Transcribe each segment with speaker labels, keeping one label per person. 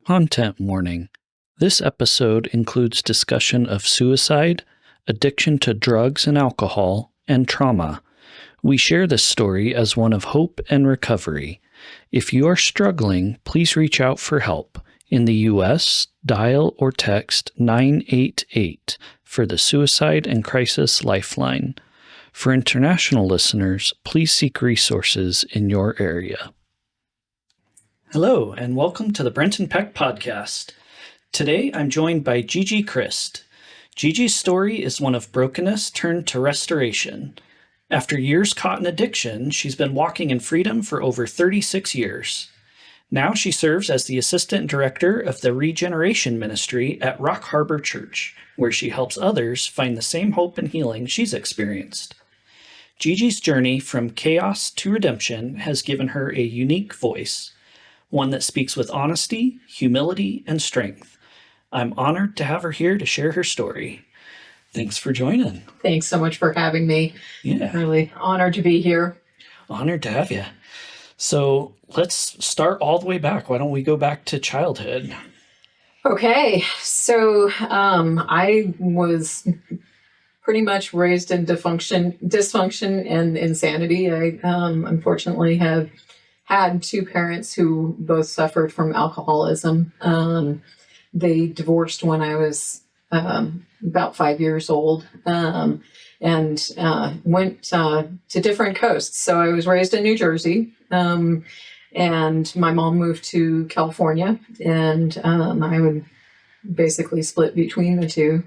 Speaker 1: Content warning. This episode includes discussion of suicide, addiction to drugs and alcohol, and trauma. We share this story as one of hope and recovery. If you are struggling, please reach out for help. In the U.S., dial or text 988 for the Suicide and Crisis Lifeline. For international listeners, please seek resources in your area. Hello, and welcome to the Brenton Peck Podcast. Today, I'm joined by Gigi Crist. Gigi's story is one of brokenness turned to restoration. After years caught in addiction, she's been walking in freedom for over 36 years. Now she serves as the assistant director of the Regeneration Ministry at Rock Harbor Church, where she helps others find the same hope and healing she's experienced. Gigi's journey from chaos to redemption has given her a unique voice, one that speaks with honesty, humility, and strength. I'm honored to have her here to share her story. Thanks for joining.
Speaker 2: Thanks so much for having me.
Speaker 1: Yeah.
Speaker 2: Really honored to be here.
Speaker 1: Honored to have you. So let's start all the way back. Why don't we go back to childhood?
Speaker 2: Okay, so I was pretty much raised in dysfunction and insanity. I unfortunately have had two parents who both suffered from alcoholism. They divorced when I was about 5 years old and went to different coasts. So I was raised in New Jersey, and my mom moved to California, and I would basically split between the two.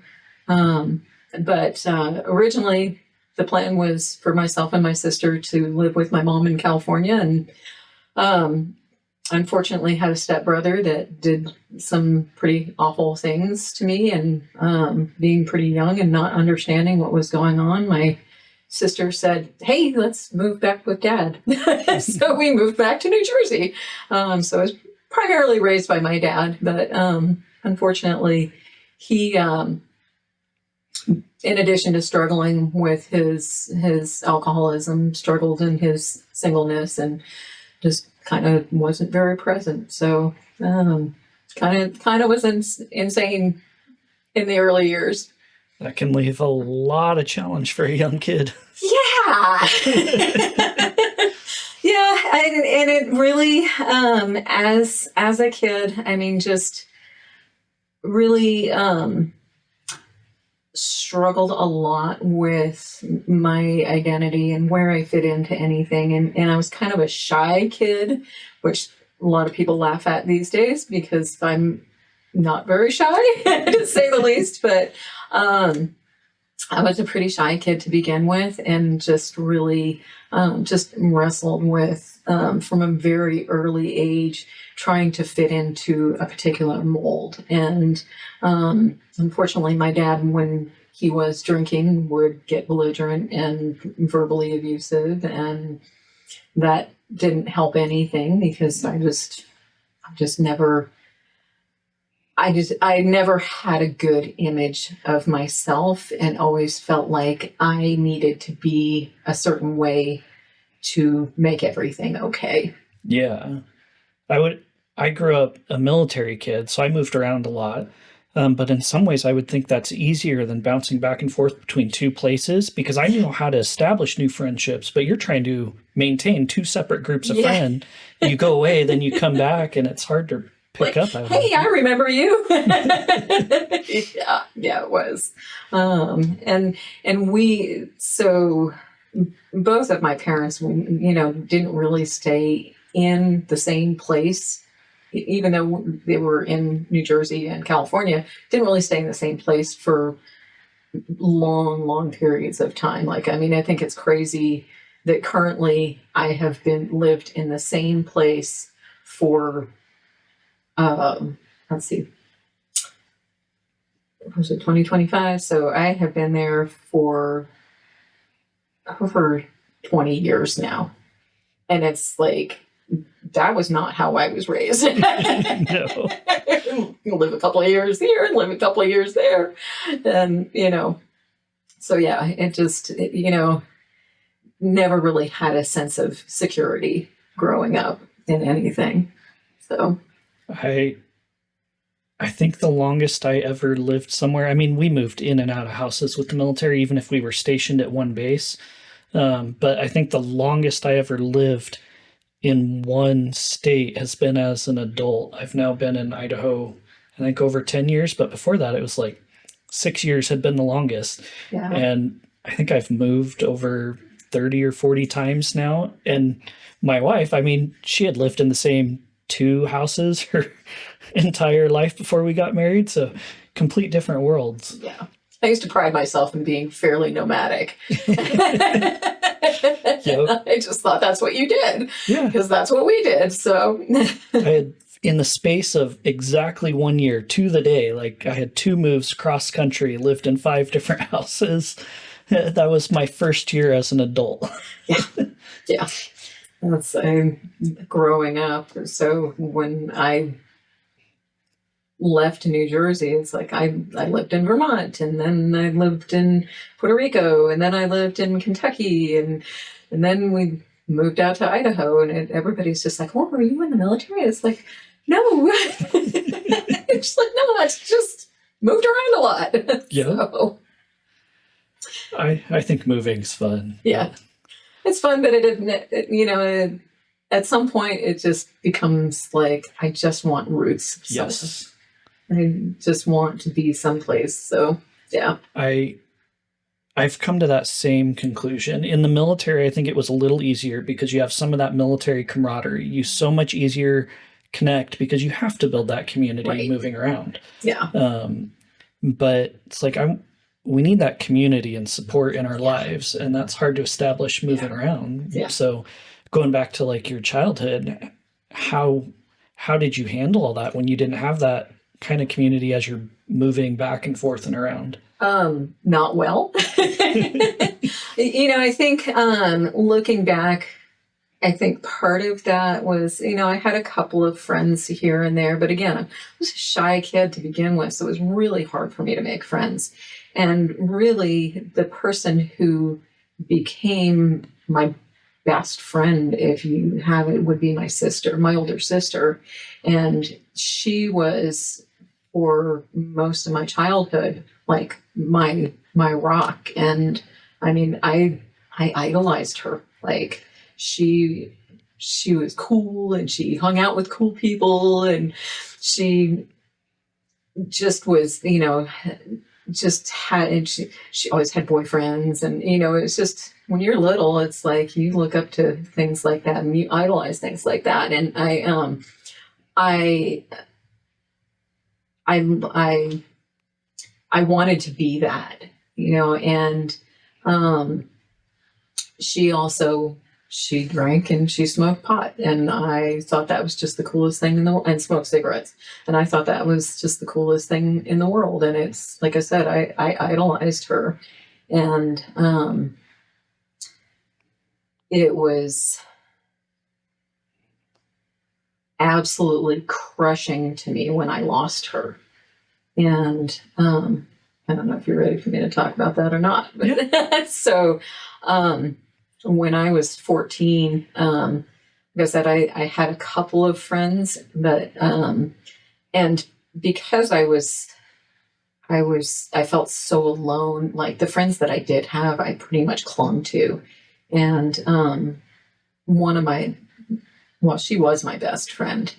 Speaker 2: But originally, the plan was for myself and my sister to live with my mom in California, and unfortunately had a stepbrother that did some pretty awful things to me, and being pretty young and not understanding what was going on, my sister said, "Hey, let's move back with Dad." So we moved back to New Jersey. So I was primarily raised by my dad, but unfortunately he, in addition to struggling with his alcoholism, struggled in his singleness and just kind of wasn't very present. So kind of was insane in the early years.
Speaker 1: That can leave a lot of challenge for a young kid.
Speaker 2: Yeah. Yeah. And it really, as a kid, I mean, just really struggled a lot with my identity and where I fit into anything. And I was kind of a shy kid, which a lot of people laugh at these days because I'm not very shy, to say the least. But I was a pretty shy kid to begin with, and just really just wrestled with, from a very early age, trying to fit into a particular mold. And unfortunately, my dad, when he was drinking, would get belligerent and verbally abusive, and that didn't help anything because I never had a good image of myself, and always felt like I needed to be a certain way to make everything okay.
Speaker 1: Yeah. I grew up a military kid, so I moved around a lot. But in some ways, I would think that's easier than bouncing back and forth between two places, because I knew how to establish new friendships, but you're trying to maintain two separate groups of friends. You go away, then you come back, and it's hard to pick up.
Speaker 2: Hey, I remember you. Yeah, it was. And so both of my parents, didn't really stay in the same place. Even though they were in New Jersey and California, didn't really stay in the same place for long periods of time. I think it's crazy that currently I have lived in the same place for, let's see, was it 2025? So I have been there for over 20 years now. And it's like, that was not how I was raised.
Speaker 1: No.
Speaker 2: You live a couple of years here and live a couple of years there. And, so yeah, it just, never really had a sense of security growing up in anything. So
Speaker 1: I I think the longest I ever lived somewhere, I mean, we moved in and out of houses with the military, even if we were stationed at one base. But I think the longest I ever lived in one state has been as an adult. I've now been in Idaho, I think over 10 years, but before that it was like 6 years had been the longest.
Speaker 2: Yeah.
Speaker 1: And I think I've moved over 30 or 40 times now. And my wife, I mean, she had lived in the same 2 houses her entire life before we got married. So complete different worlds.
Speaker 2: Yeah. I used to pride myself in being fairly nomadic.
Speaker 1: Yep.
Speaker 2: I just thought that's what you did.
Speaker 1: Yeah.
Speaker 2: Because that's what we did. So
Speaker 1: I had, in the space of exactly 1 year to the day, like I had 2 moves cross country, lived in 5 different houses. That was my first year as an adult.
Speaker 2: Yeah. Yeah. That's growing up. So when I left New Jersey, it's like I lived in Vermont, and then I lived in Puerto Rico, and then I lived in Kentucky, and then we moved out to Idaho, and everybody's just like, "Oh, were you in the military?" It's like, no. It's like, no, I just moved around a lot.
Speaker 1: Yeah.
Speaker 2: So,
Speaker 1: I think moving's fun.
Speaker 2: yeah. It's fun, but at some point it just becomes like, I just want roots. So
Speaker 1: Yes.
Speaker 2: I just want to be someplace. So, yeah.
Speaker 1: I've come to that same conclusion. In the military, I think it was a little easier because you have some of that military camaraderie. You so much easier connect because you have to build that community
Speaker 2: Right.
Speaker 1: moving around.
Speaker 2: Yeah.
Speaker 1: But it's like we need that community and support in our lives, and that's hard to establish moving around.
Speaker 2: Yeah.
Speaker 1: So going back to like your childhood, how did you handle all that when you didn't have that kind of community as you're moving back and forth and around?
Speaker 2: Not well. I think looking back, I think part of that was, I had a couple of friends here and there, but again, I was a shy kid to begin with, so it was really hard for me to make friends. And really, the person who became my best friend, if you have it, would be my sister, my older sister. And she was, for most of my childhood, like my rock. And I mean, I idolized her. Like she was cool, and she hung out with cool people, and she just was, just had, she always had boyfriends, and it's just, when you're little, it's like you look up to things like that and you idolize things like that. And I wanted to be that, and she drank and she smoked pot, and I thought that was just the coolest thing in the world, and smoked cigarettes. And I thought that was just the coolest thing in the world. And it's, like I said, I idolized her. And it was absolutely crushing to me when I lost her. And I don't know if you're ready for me to talk about that or not. But
Speaker 1: Yeah.
Speaker 2: So when I was 14, like I said, I had a couple of friends, but and because I felt so alone. Like the friends that I did have, I pretty much clung to. And she was my best friend,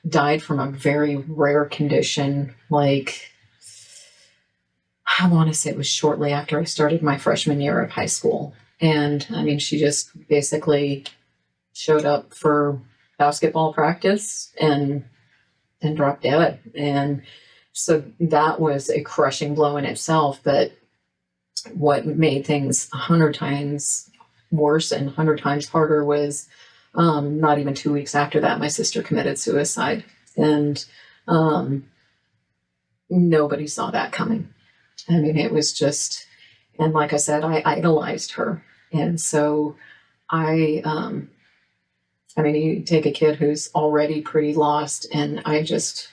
Speaker 2: died from a very rare condition. Like, I want to say it was shortly after I started my freshman year of high school. And I mean, she just basically showed up for basketball practice and dropped dead. And so that was a crushing blow in itself. But what made things 100 times worse and 100 times harder was not even 2 weeks after that, my sister committed suicide. And nobody saw that coming. I mean, it was just, and like I said, I idolized her. And so I mean, you take a kid who's already pretty lost, and I was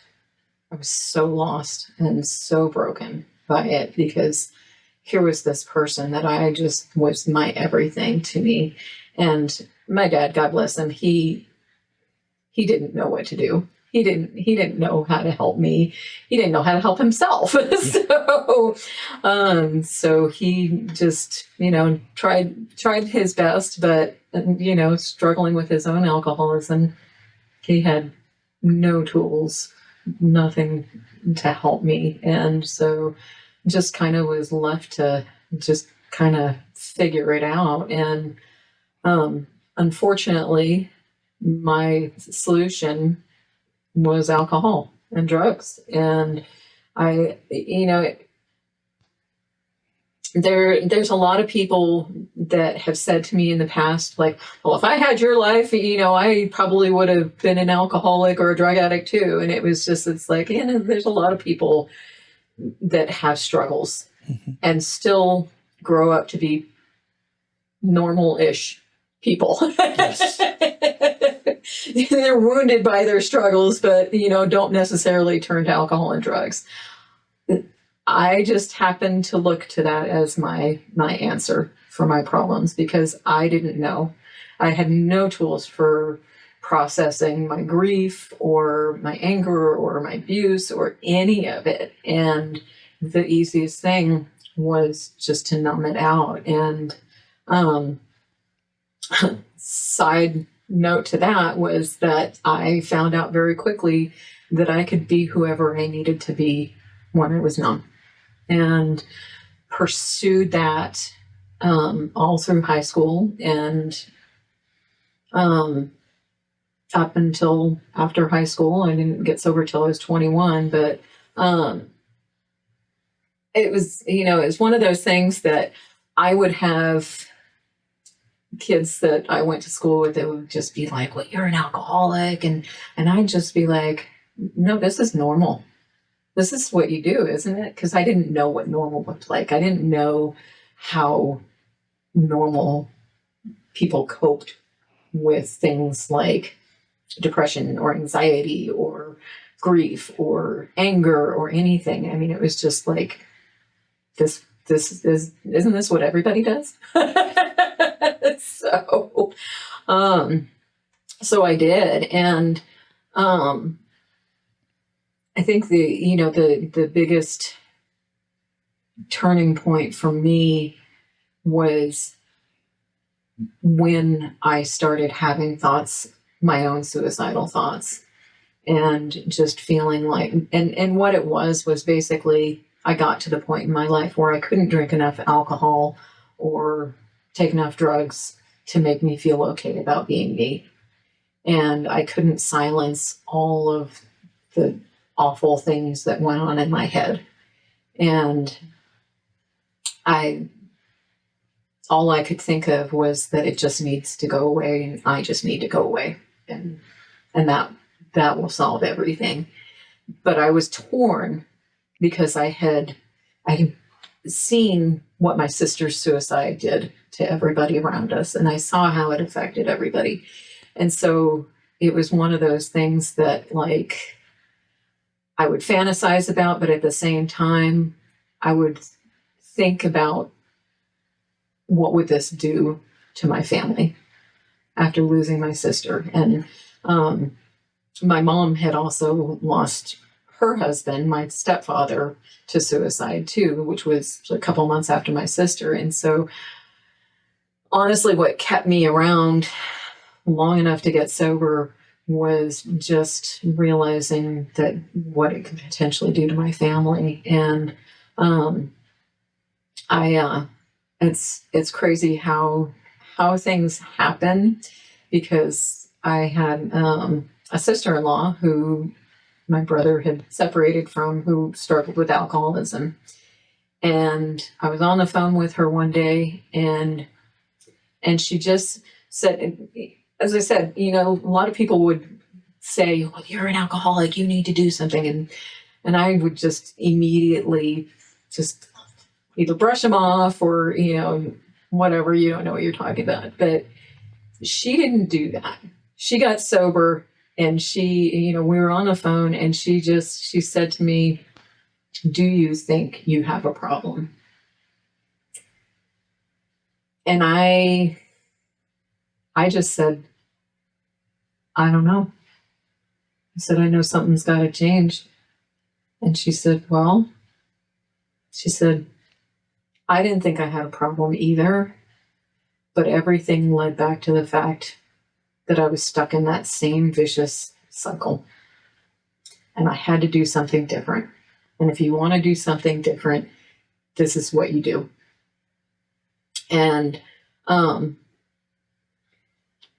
Speaker 2: so lost and so broken by it, because here was this person that I just was my everything to me. And my dad, God bless him, he didn't know what to do. he didn't know how to help me. He didn't know how to help himself. So he just, tried his best, but, struggling with his own alcoholism, he had no tools, nothing to help me. And so just kind of was left to just kind of figure it out. And unfortunately, my solution was alcohol and drugs. And there's a lot of people that have said to me in the past, like, well, if I had your life, I probably would have been an alcoholic or a drug addict too. And it's like, there's a lot of people that have struggles and still grow up to be normal-ish people. Yes. They're wounded by their struggles, but, don't necessarily turn to alcohol and drugs. I just happened to look to that as my answer for my problems because I didn't know. I had no tools for processing my grief or my anger or my abuse or any of it. And the easiest thing was just to numb it out. And side note to that was that I found out very quickly that I could be whoever I needed to be when I was numb, and pursued that all through high school and up until after high school. I didn't get sober till I was 21, but it was one of those things that I would have kids that I went to school with that would just be like, well, you're an alcoholic. And I'd just be like, no, this is normal. This is what you do, isn't it? Because I didn't know what normal looked like. I didn't know how normal people coped with things like depression or anxiety or grief or anger or anything. I mean, it was just like, isn't this what everybody does? So I did. And I think the biggest turning point for me was when I started having thoughts, my own suicidal thoughts, and just feeling like, and what it was basically, I got to the point in my life where I couldn't drink enough alcohol or take enough drugs to make me feel okay about being me. And I couldn't silence all of the awful things that went on in my head. And all I could think of was that it just needs to go away, and I just need to go away. And that will solve everything. But I was torn because I had seen what my sister's suicide did to everybody around us, and I saw how it affected everybody. And so it was one of those things that, like, I would fantasize about, but at the same time, I would think about, what would this do to my family after losing my sister? And my mom had also lost her husband, my stepfather, to suicide too, which was a couple months after my sister. And so honestly, what kept me around long enough to get sober was just realizing that what it could potentially do to my family. And it's crazy how things happen, because I had a sister-in-law who my brother had separated from, who struggled with alcoholism. And I was on the phone with her one day, and she just said, as I said, a lot of people would say, well, you're an alcoholic, you need to do something. And I would just immediately just either brush them off or, whatever, you don't know what you're talking about. But she didn't do that. She got sober, and we were on the phone, and she said to me, do you think you have a problem? And I just said, I don't know. I said, I know something's got to change. And she said, I didn't think I had a problem either, but everything led back to the fact that I was stuck in that same vicious cycle. And I had to do something different. And if you want to do something different, this is what you do. And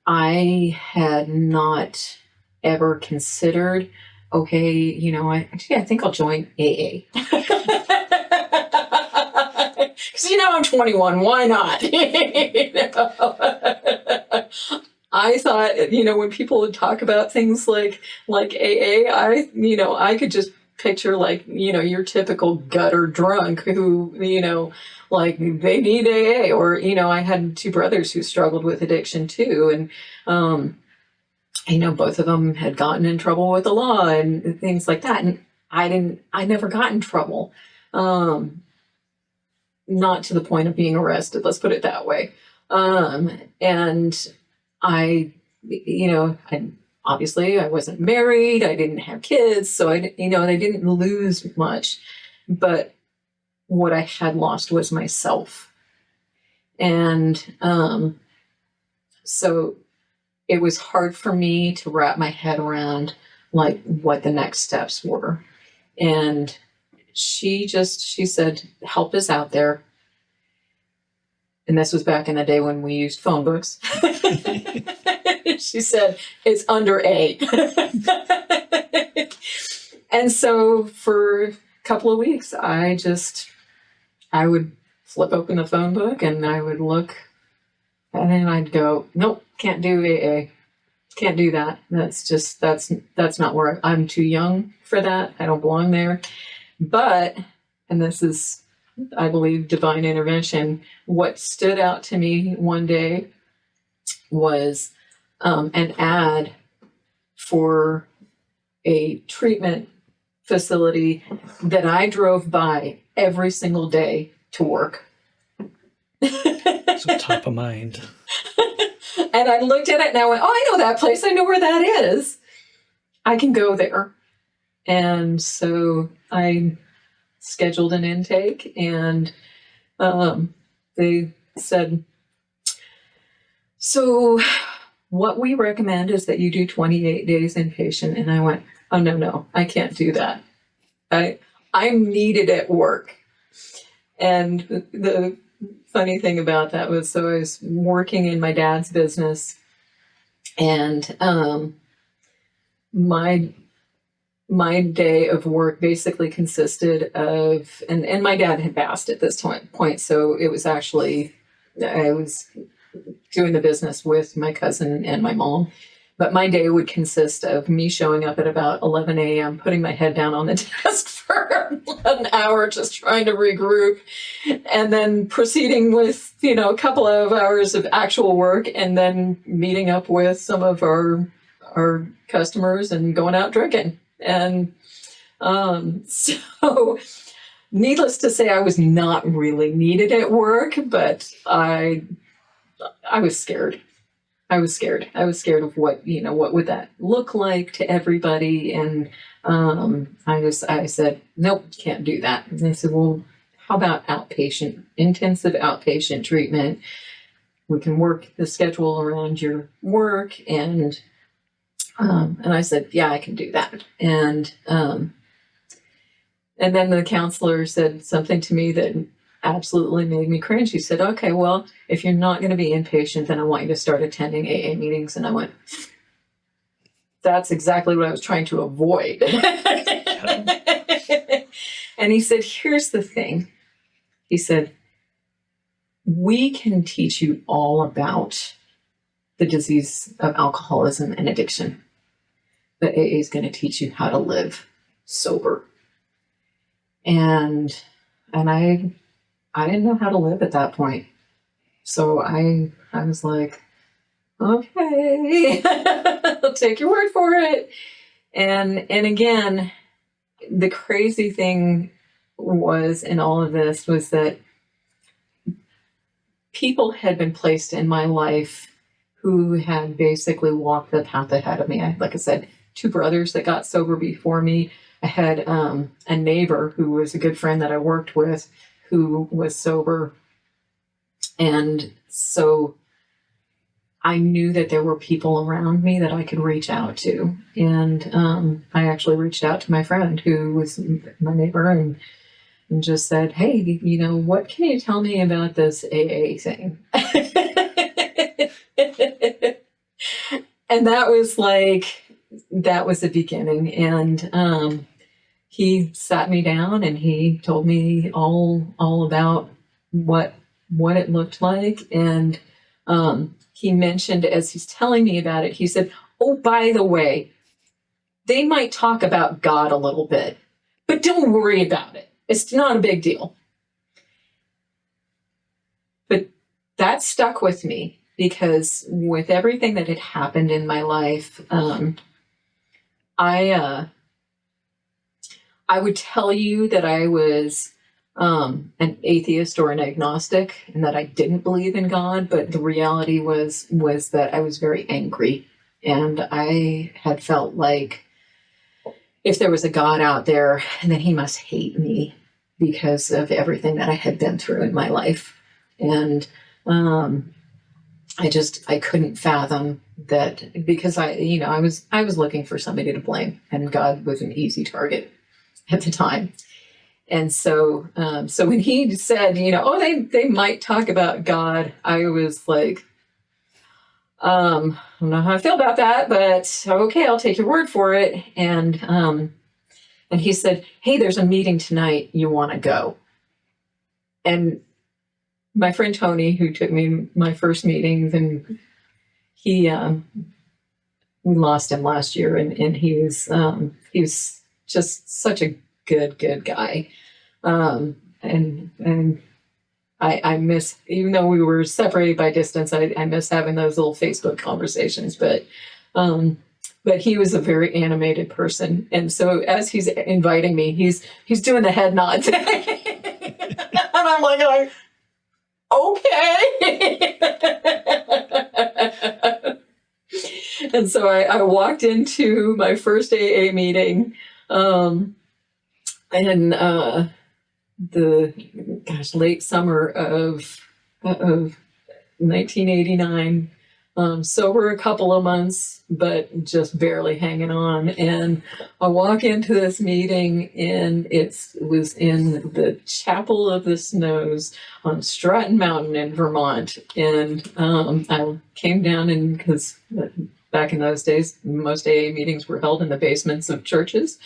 Speaker 2: I had not ever considered, okay, you know, I think I'll join AA. Because, you know, I'm 21, why not? You know? I thought, you know, when people would talk about things like AA, I could just picture, like, you know, your typical gutter drunk who, you know, like they need AA. Or, you know, I had two brothers who struggled with addiction too. And, you know, both of them had gotten in trouble with the law and things like that. And I never got in trouble. Not to the point of being arrested, let's put it that way. And I, you know, obviously I wasn't married, I didn't have kids, so I didn't lose much, but what I had lost was myself. And so it was hard for me to wrap my head around, like, what the next steps were. And she said, help is out there. And this was back in the day when we used phone books. She said, it's under A. And so for a couple of weeks, I would flip open the phone book and I would look, and then I'd go, nope, can't do AA. Can't do that. That's not where I'm too young for that. I don't belong there. But, and this is, I believe, divine intervention, what stood out to me one day was an ad for a treatment facility that I drove by every single day to work.
Speaker 1: So top of mind.
Speaker 2: And I looked at it and I went, oh, I know that place. I know where that is. I can go there. And so I scheduled an intake, and they said, so what we recommend is that you do 28 days inpatient. And I went, oh, no, I can't do that. I'm needed at work. And the funny thing about that was, so I was working in my dad's business, and my day of work basically consisted of, and my dad had passed at this point, so it was actually, I was doing the business with my cousin and my mom. But my day would consist of me showing up at about 11 a.m., putting my head down on the desk for an hour, just trying to regroup, and then proceeding with, you know, a couple of hours of actual work, and then meeting up with some of our customers and going out drinking. And so needless to say, I was not really needed at work, but I was scared. I was scared of what would that look like to everybody. And I said, nope, can't do that. And they said, well, how about intensive outpatient treatment? We can work the schedule around your work. And I said, yeah, I can do that. And then the counselor said something to me that absolutely made me cringe. He said, okay, well, if you're not going to be inpatient, then I want you to start attending AA meetings. And I went, that's exactly what I was trying to avoid. And he said, here's the thing. He said, we can teach you all about the disease of alcoholism and addiction, but AA is going to teach you how to live sober. And I didn't know how to live at that point. So I was like, okay, I'll take your word for it. And again, the crazy thing was in all of this was that people had been placed in my life who had basically walked the path ahead of me. Like I said, two brothers that got sober before me. I had a neighbor who was a good friend that I worked with who was sober. And so I knew that there were people around me that I could reach out to. And I actually reached out to my friend who was my neighbor and just said, hey, you know, what can you tell me about this AA thing? And that was the beginning. And he sat me down and he told me all about what it looked like. And he mentioned, as he's telling me about it, he said, oh, by the way, they might talk about God a little bit, but don't worry about it. It's not a big deal. But that stuck with me because with everything that had happened in my life, I would tell you that I was an atheist or an agnostic and that I didn't believe in God, but the reality was that I was very angry, and I had felt like if there was a God out there, then he must hate me because of everything that I had been through in my life. And I couldn't fathom that, because I was looking for somebody to blame, and God was an easy target at the time. And so when he said, they might talk about God, I was like, I don't know how I feel about that, but okay, I'll take your word for it. And he said, hey, there's a meeting tonight. You want to go? And my friend Tony, who took me my first meetings, and we lost him last year, and he was just such a good guy. And I miss, even though we were separated by distance, I miss having those little Facebook conversations, but he was a very animated person. And so as he's inviting me, he's doing the head nods. And I'm like, okay. And so I walked into my first AA meeting, and the late summer of 1989, sober a couple of months, but just barely hanging on. And I walk into this meeting, and it was in the Chapel of the Snows on Stratton Mountain in Vermont. And I came down, and because back in those days, most AA meetings were held in the basements of churches.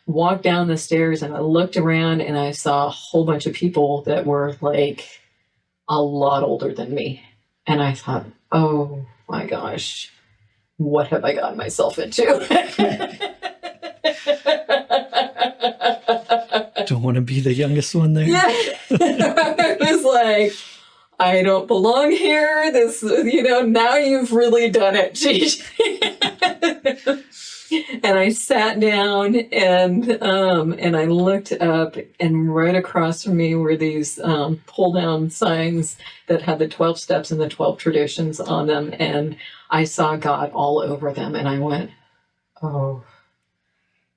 Speaker 2: Walked down the stairs, and I looked around, and I saw a whole bunch of people that were like a lot older than me. And I thought, oh my gosh, what have I gotten myself into?
Speaker 1: Don't want to be the youngest one there.
Speaker 2: Yeah. It was like, I don't belong here. This, now you've really done it, Gigi. And I sat down, and I looked up, and right across from me were these pull-down signs that had the 12 steps and the 12 traditions on them, and I saw God all over them, and I went, oh,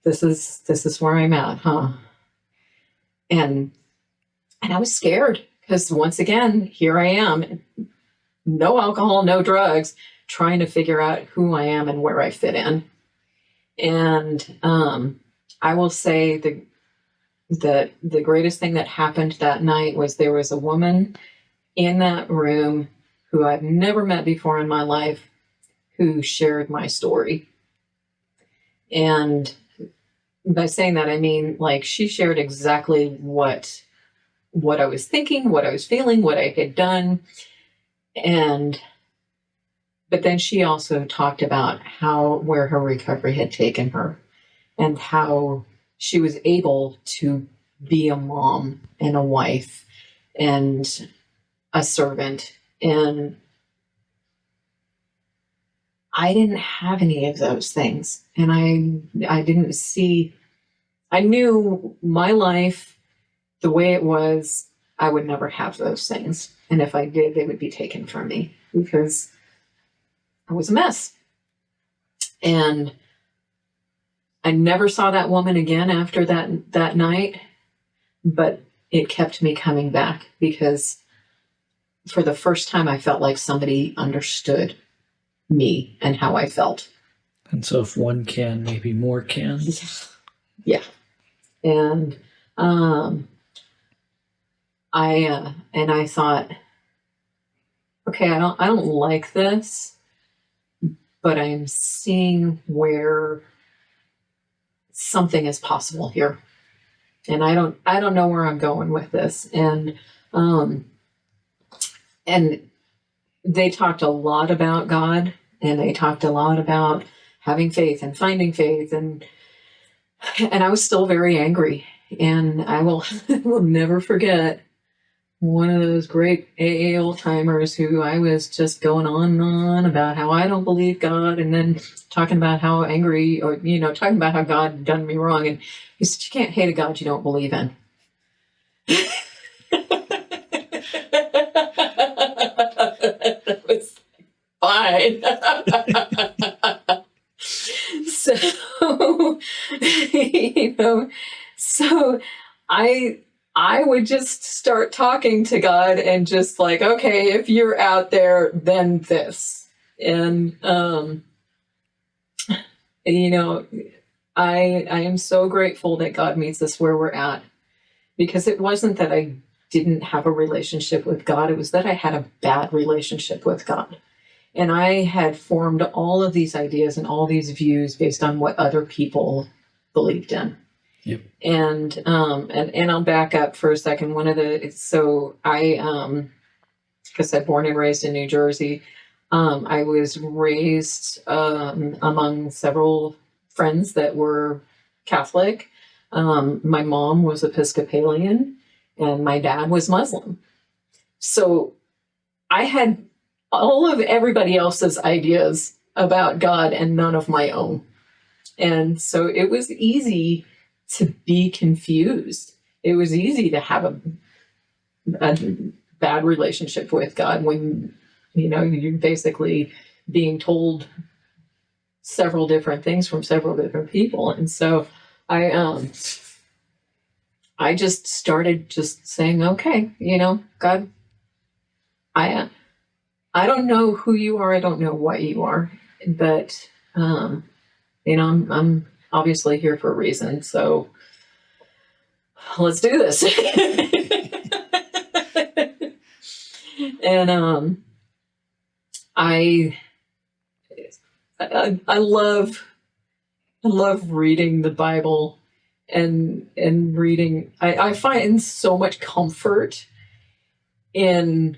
Speaker 2: this is where I'm at, huh? And I was scared, because once again, here I am, no alcohol, no drugs, trying to figure out who I am and where I fit in. And I will say that the greatest thing that happened that night was there was a woman in that room who I've never met before in my life who shared my story. And by saying that, I mean, like, she shared exactly what I was thinking, what I was feeling, what I had done. But then she also talked about where her recovery had taken her, and how she was able to be a mom and a wife and a servant. And I didn't have any of those things. And I didn't see, I knew my life the way it was, I would never have those things. And if I did, they would be taken from me, because I was a mess. And I never saw that woman again after that night, but it kept me coming back because for the first time I felt like somebody understood me and how I felt.
Speaker 1: And so if one can, maybe more can.
Speaker 2: Yeah. And I thought, okay, I don't like this, but I'm seeing where something is possible here. And I don't know where I'm going with this. And they talked a lot about God, and they talked a lot about having faith and finding faith, and I was still very angry. And I will never forget one of those great AA old timers who I was just going on and on about how I don't believe God, and then talking about how angry, or talking about how God had done me wrong. And he said, "You can't hate a God you don't believe in." That was fine. So, so I would just start talking to God and just like, okay, if you're out there, then this. And, I am so grateful that God meets us where we're at, because it wasn't that I didn't have a relationship with God. It was that I had a bad relationship with God. And I had formed all of these ideas and all these views based on what other people believed in.
Speaker 1: Yep.
Speaker 2: And I'll back up for a second. Because I'm born and raised in New Jersey. I was raised among several friends that were Catholic. My mom was Episcopalian and my dad was Muslim. So I had all of everybody else's ideas about God and none of my own. And so it was easy to be confused. It was easy to have a bad relationship with God when, you're basically being told several different things from several different people. And so I just started just saying, okay, God, I don't know who you are. I don't know what you are, but, I'm obviously here for a reason. So let's do this. And, I love reading the Bible and reading. I find so much comfort in,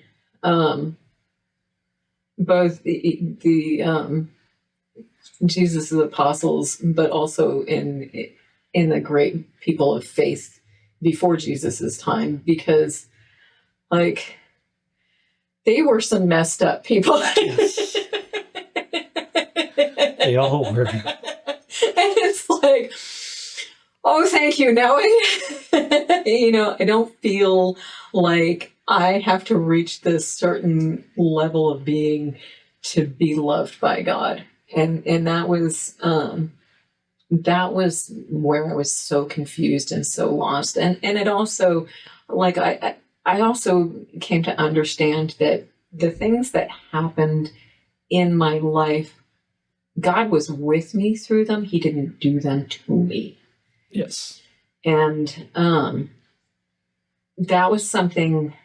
Speaker 2: both the Jesus' apostles, but also in the great people of faith before Jesus' time, because they were some messed up people.
Speaker 1: They all were.
Speaker 2: And it's like, oh, thank you. Now I don't feel like I have to reach this certain level of being to be loved by God. And that was where I was so confused and so lost. And it also, I also came to understand that the things that happened in my life, God was with me through them. He didn't do them to me.
Speaker 1: Yes.
Speaker 2: And that was something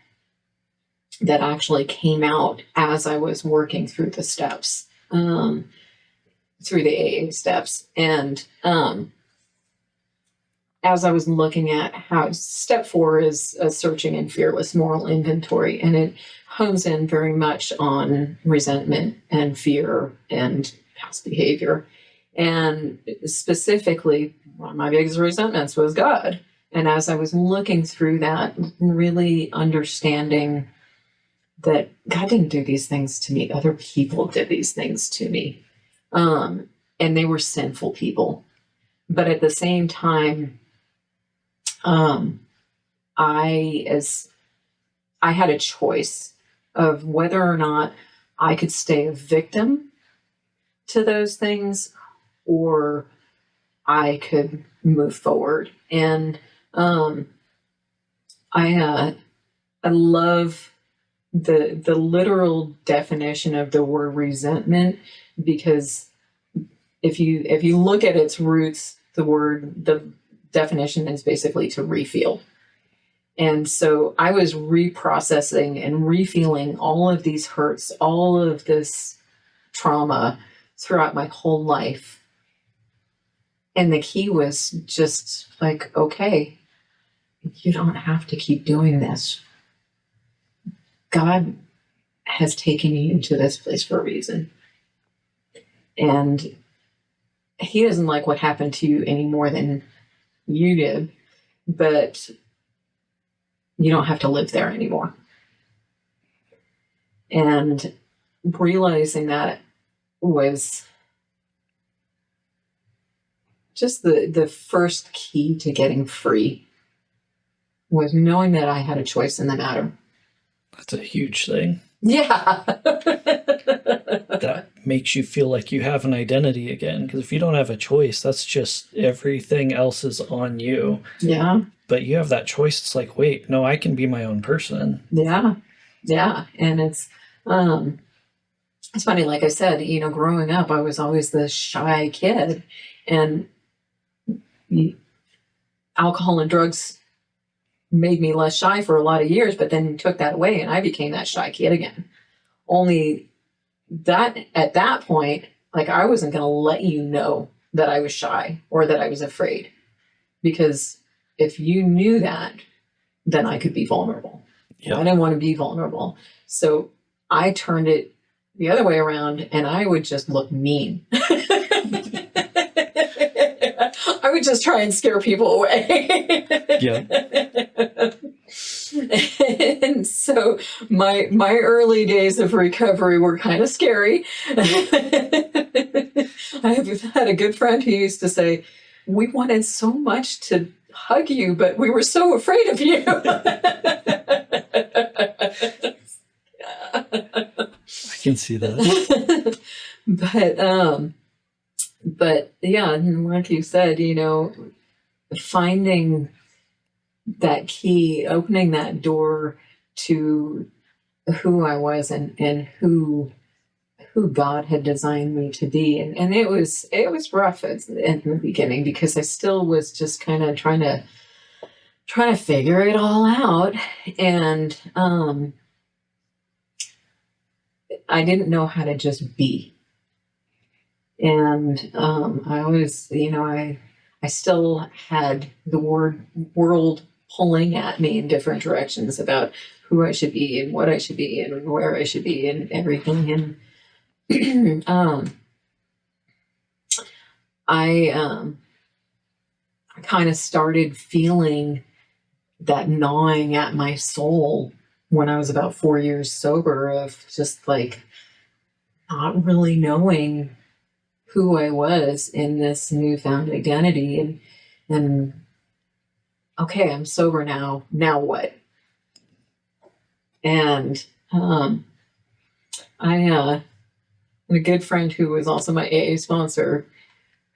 Speaker 2: that actually came out as I was working through the steps, through the AA steps. And as I was looking at how step 4 is a searching and fearless moral inventory, and it hones in very much on resentment and fear and past behavior. And specifically, one of my biggest resentments was God. And as I was looking through that, really understanding that God didn't do these things to me, other people did these things to me. And they were sinful people. But at the same time, I had a choice of whether or not I could stay a victim to those things, or I could move forward. And I love the literal definition of the word resentment, because if you look at its roots, the definition is basically to refeel. And so I was reprocessing and refeeling all of these hurts, all of this trauma throughout my whole life. And the key was just like, okay, you don't have to keep doing this. God has taken you to this place for a reason. And he doesn't like what happened to you any more than you did, but you don't have to live there anymore. And realizing that was just the first key to getting free, was knowing that I had a choice in the matter.
Speaker 1: That's a huge thing.
Speaker 2: Yeah.
Speaker 1: That makes you feel like you have an identity again. Because if you don't have a choice, that's just everything else is on you.
Speaker 2: Yeah.
Speaker 1: But you have that choice. It's like, wait, no, I can be my own person.
Speaker 2: Yeah. Yeah. And it's funny, like I said, growing up, I was always the shy kid, and alcohol and drugs made me less shy for a lot of years, but then took that away and I became that shy kid again. Only that at that point, like, I wasn't going to let you know that I was shy or that I was afraid, because if you knew that, then I could be vulnerable. Yeah. I didn't want to be vulnerable. So I turned it the other way around, and I would just look mean. I would just try and scare people away.
Speaker 1: Yeah.
Speaker 2: And so my early days of recovery were kind of scary. I've had a good friend who used to say, we wanted so much to hug you, but we were so afraid of you.
Speaker 1: I can see that.
Speaker 2: But yeah, like you said, finding that key, opening that door to who I was and who God had designed me to be. And it was rough in the beginning, because I still was just kind of trying to figure it all out. And I didn't know how to just be. And I always, I still had the world pulling at me in different directions about who I should be and what I should be and where I should be and everything. And I kind of started feeling that gnawing at my soul when I was about 4 years sober, of just like not really knowing who I was in this newfound identity. And okay, I'm sober now. Now what? And I had a good friend who was also my AA sponsor,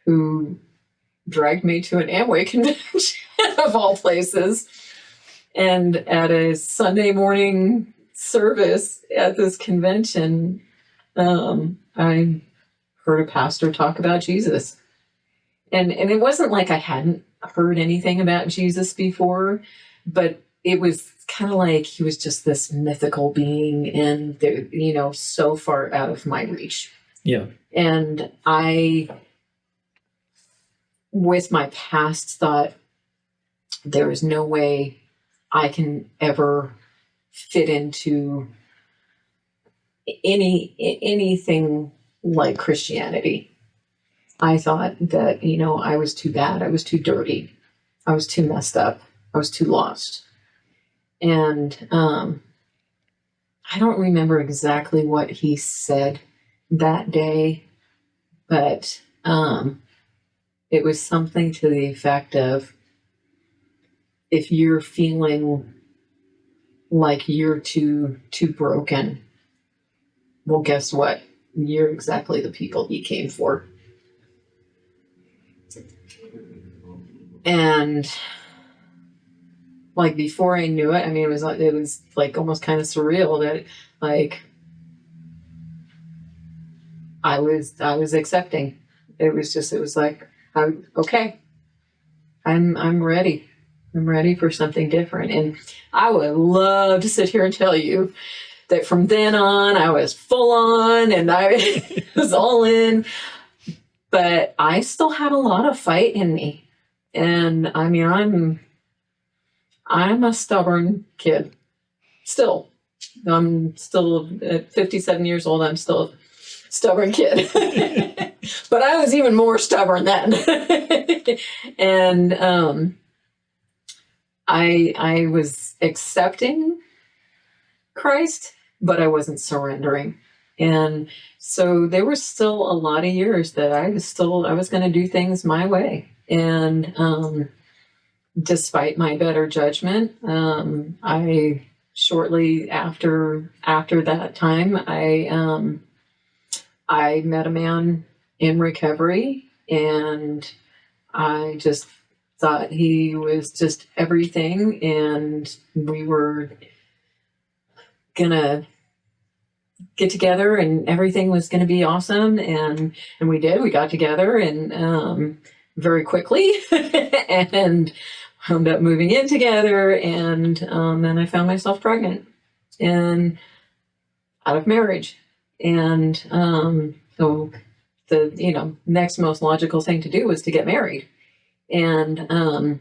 Speaker 2: who dragged me to an Amway convention of all places. And at a Sunday morning service at this convention, I heard a pastor talk about Jesus. And it wasn't like I hadn't heard anything about Jesus before, but it was kind of like he was just this mythical being, and so far out of my reach.
Speaker 1: Yeah. And
Speaker 2: I, with my past, thought there is no way I can ever fit into anything like Christianity. I thought that, I was too bad. I was too dirty. I was too messed up. I was too lost. And I don't remember exactly what he said that day, but it was something to the effect of, if you're feeling like you're too broken, well, guess what? You're exactly the people he came for. And like before I knew it, I mean, it was like almost kind of surreal that like I was accepting. It was like, okay, I'm ready. I'm ready for something different. And I would love to sit here and tell you that from then on, I was full on and I was all in. But I still had a lot of fight in me. And I mean, I'm a stubborn kid. Still. I'm still at 57 years old. I'm still a stubborn kid. But I was even more stubborn then. And I was accepting Christ, but I wasn't surrendering. And so there were still a lot of years that I was going to do things my way. And despite my better judgment, I shortly after that time, I met a man in recovery, and I just thought he was just everything, and we were gonna get together and everything was going to be awesome. And we got together and very quickly and wound up moving in together. And then I found myself pregnant and out of marriage. And so the next most logical thing to do was to get married. And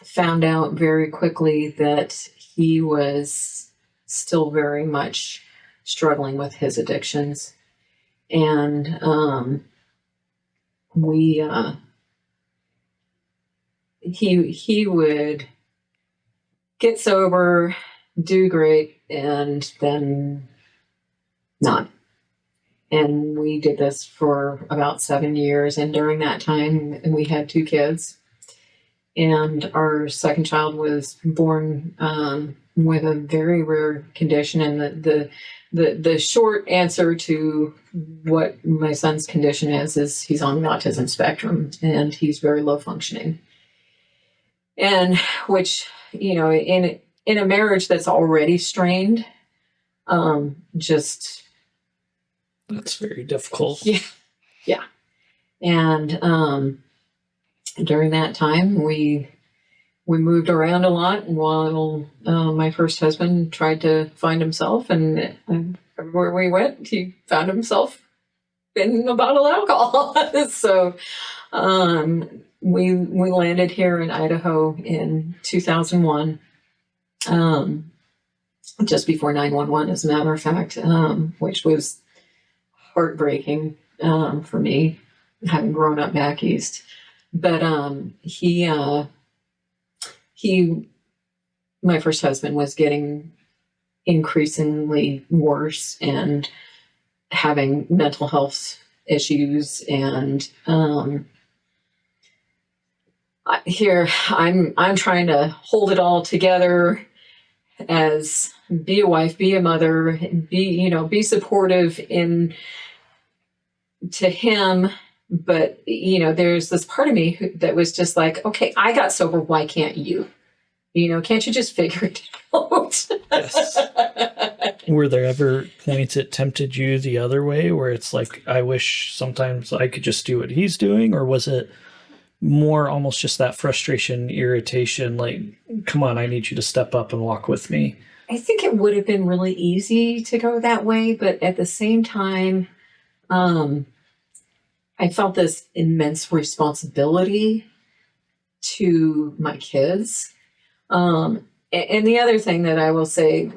Speaker 2: found out very quickly that he was still very much struggling with his addictions. And he would get sober, do great, and then not. And we did this for about 7 years. And during that time, we had 2 kids. And our second child was born with a very rare condition. And the short answer to what my son's condition is he's on the autism spectrum, and he's very low functioning. And which, in a marriage that's already strained, just...
Speaker 1: That's very difficult.
Speaker 2: Yeah. And during that time, we moved around a lot while my first husband tried to find himself, and everywhere we went, he found himself in a bottle of alcohol. So we landed here in Idaho in 2001, just before 9/11, as a matter of fact, which was heartbreaking for me, having grown up back east. But my first husband was getting increasingly worse and having mental health issues. And here I'm trying to hold it all together, as be a wife, be a mother, be supportive to him. But, there's this part of me that was just like, okay, I got sober. Why can't you? Can't you just figure it out?
Speaker 1: Yes. Were there ever points it tempted you the other way, where it's like, I wish sometimes I could just do what he's doing? Or was it more almost just that frustration, irritation, like, come on, I need you to step up and walk with me?
Speaker 2: I think it would have been really easy to go that way. But at the same time, I felt this immense responsibility to my kids. And the other thing that I will say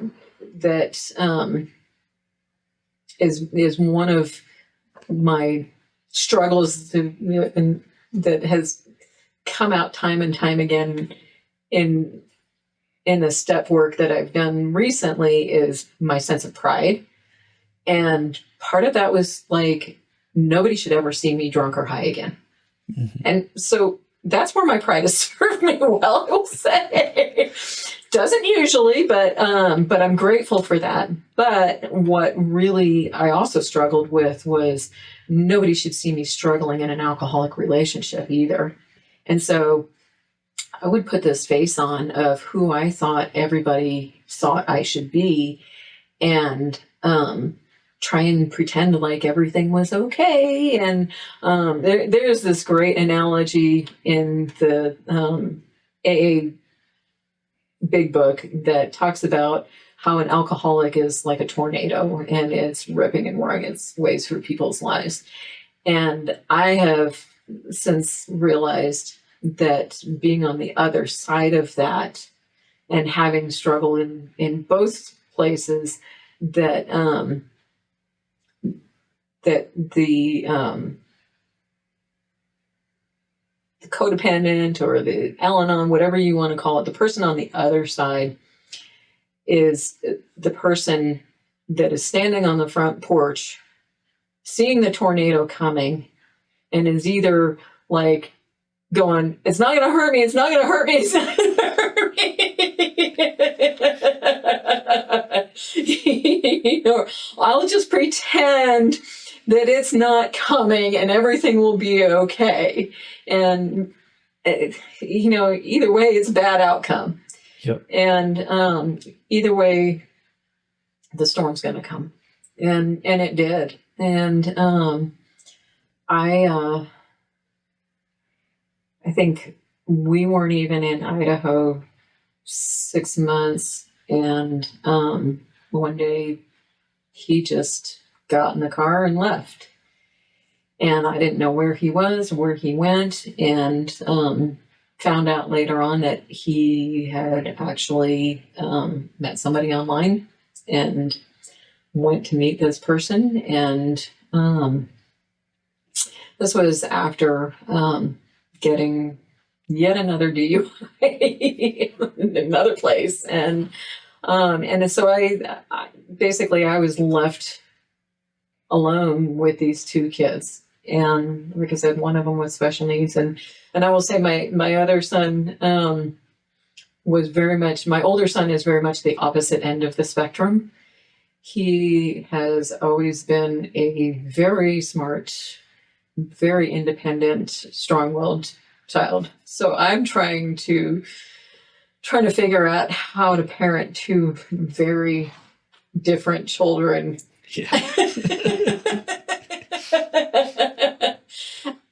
Speaker 2: that is one of my struggles that has come out time and time again in the step work that I've done recently is my sense of pride. And part of that was like, nobody should ever see me drunk or high again. Mm-hmm. And so that's where my pride has served me well, I will say. Doesn't usually, but I'm grateful for that. But what really I also struggled with was nobody should see me struggling in an alcoholic relationship either. And so I would put this face on of who I thought everybody thought I should be, and try and pretend like everything was okay. And there's this great analogy in the AA big book that talks about how an alcoholic is like a tornado, and it's ripping and roaring its way through people's lives. And I have since realized that being on the other side of that and having struggled in both places, that that the codependent or the Al-Anon, whatever you want to call it, the person on the other side is the person that is standing on the front porch, seeing the tornado coming, and is either like going, it's not going to hurt me, it's not going to hurt me, it's not going to hurt me. Or I'll just pretend that it's not coming and everything will be okay. And, either way, it's a bad outcome.
Speaker 1: Yep.
Speaker 2: And either way, the storm's going to come. And it did. And I think we weren't even in Idaho 6 months. And one day he just got in the car and left. And I didn't know where he was, where he went, and found out later on that he had actually met somebody online and went to meet this person. And this was after getting yet another DUI in another place. And so I basically was left alone with these two kids. And like I said, one of them was special needs. And I will say my other son was very much, my older son is very much the opposite end of the spectrum. He has always been a very smart, very independent, strong-willed child. So I'm trying to figure out how to parent two very different children.
Speaker 1: Yeah.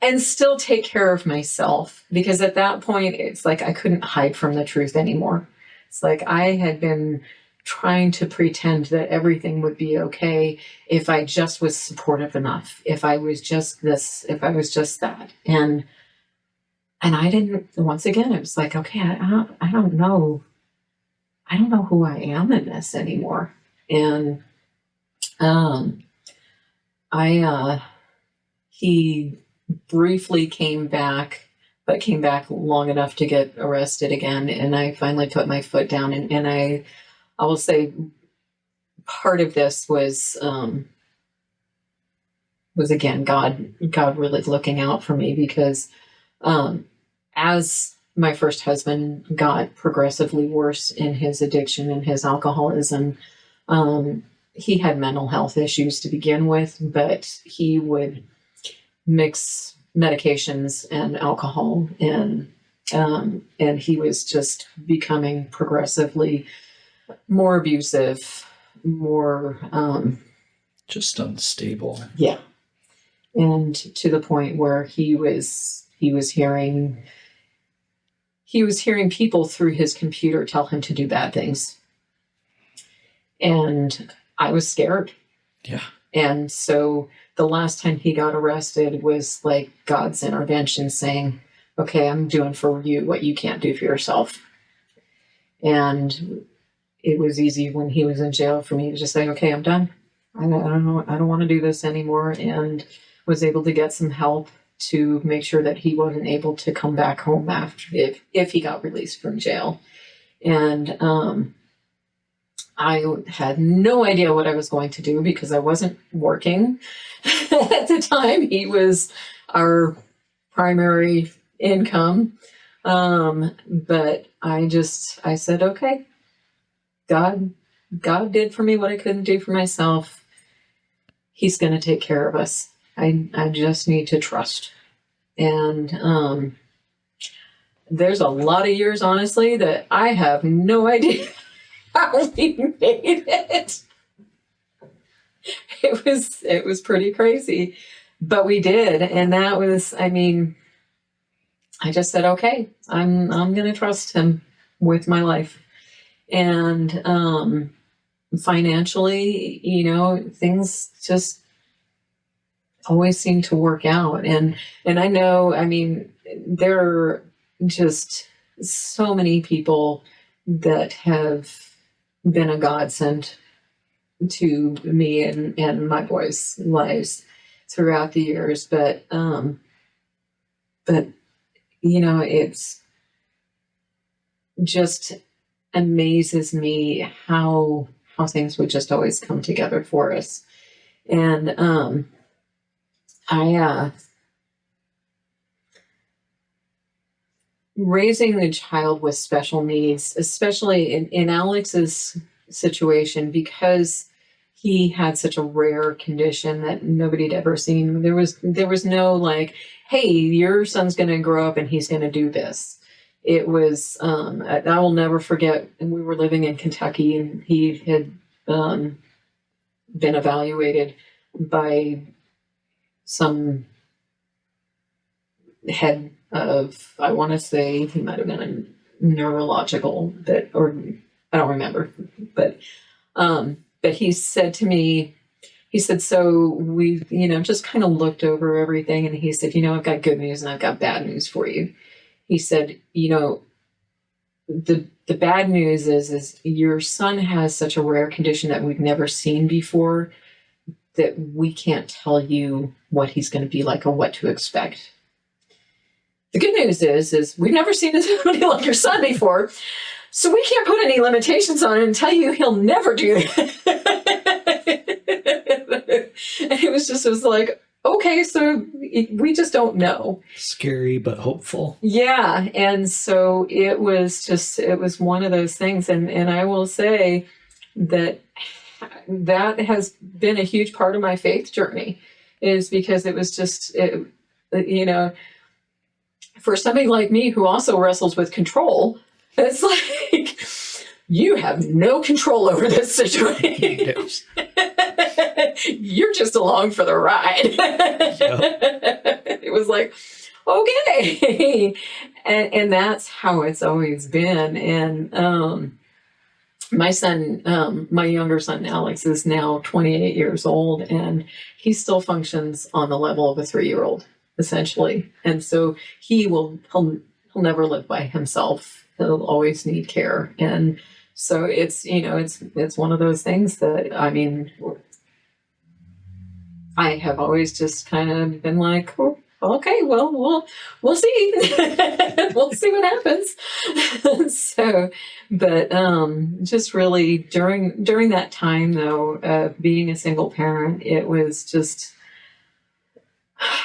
Speaker 2: And still take care of myself, because at that point it's like I couldn't hide from the truth anymore. It's like I had been trying to pretend that everything would be okay if I just was supportive enough, if I was just this, if I was just that. And I didn't, once again, it was like, okay, I don't know who I am in this anymore. And he briefly came back, but came back long enough to get arrested again. And I finally put my foot down, and I will say part of this was again, God really looking out for me, because as my first husband got progressively worse in his addiction and his alcoholism, he had mental health issues to begin with, but he would mix medications and alcohol, and he was just becoming progressively more abusive, more
Speaker 1: just unstable.
Speaker 2: Yeah. And to the point where he was hearing people through his computer tell him to do bad things. And I was scared.
Speaker 1: Yeah.
Speaker 2: And so the last time he got arrested was like God's intervention, saying, okay, I'm doing for you what you can't do for yourself. And it was easy when he was in jail for me to just say, okay, I'm done. I don't want to do this anymore. And was able to get some help to make sure that he wasn't able to come back home after, if he got released from jail. And I had no idea what I was going to do, because I wasn't working at the time. He was our primary income. But I said, okay, God did for me what I couldn't do for myself. He's going to take care of us. I just need to trust. And, there's a lot of years, honestly, that I have no idea how we made it. It was pretty crazy, but we did. And that was, I mean, I just said, okay, I'm going to trust him with my life. And, financially, things just always seem to work out. And I know, I mean, there are just so many people that have been a godsend to me and my boys' lives throughout the years. But it's just amazes me how things would just always come together for us. And raising a child with special needs, especially in Alex's situation, because he had such a rare condition that nobody had ever seen. There was no like, hey, your son's going to grow up and he's going to do this. It was, I will never forget, and we were living in Kentucky, and he had been evaluated by some head of, I want to say he might have been a neurological, or I don't remember, but he said to me, he said, so we, just kind of looked over everything, and he said, I've got good news and I've got bad news for you. He said, the bad news is your son has such a rare condition that we've never seen before, that we can't tell you what he's going to be like or what to expect. The good news is we've never seen anybody like your son before, so we can't put any limitations on it and tell you he'll never do that. And it was like, okay, so we just don't know.
Speaker 1: Scary, but hopeful.
Speaker 2: Yeah. And so it was one of those things. And I will say that has been a huge part of my faith journey, is because it was just, for somebody like me who also wrestles with control, it's like, you have no control over this situation. You're just along for the ride. Yep. It was like, okay. And that's how it's always been. And my son, my younger son, Alex, is now 28 years old, and he still functions on the level of a 3-year-old, essentially. And so he'll never live by himself. He'll always need care. And so it's one of those things that, I mean, I have always just kind of been like, oh, okay, well, we'll see. We'll see what happens. So, but just really during that time, though, being a single parent, it was just,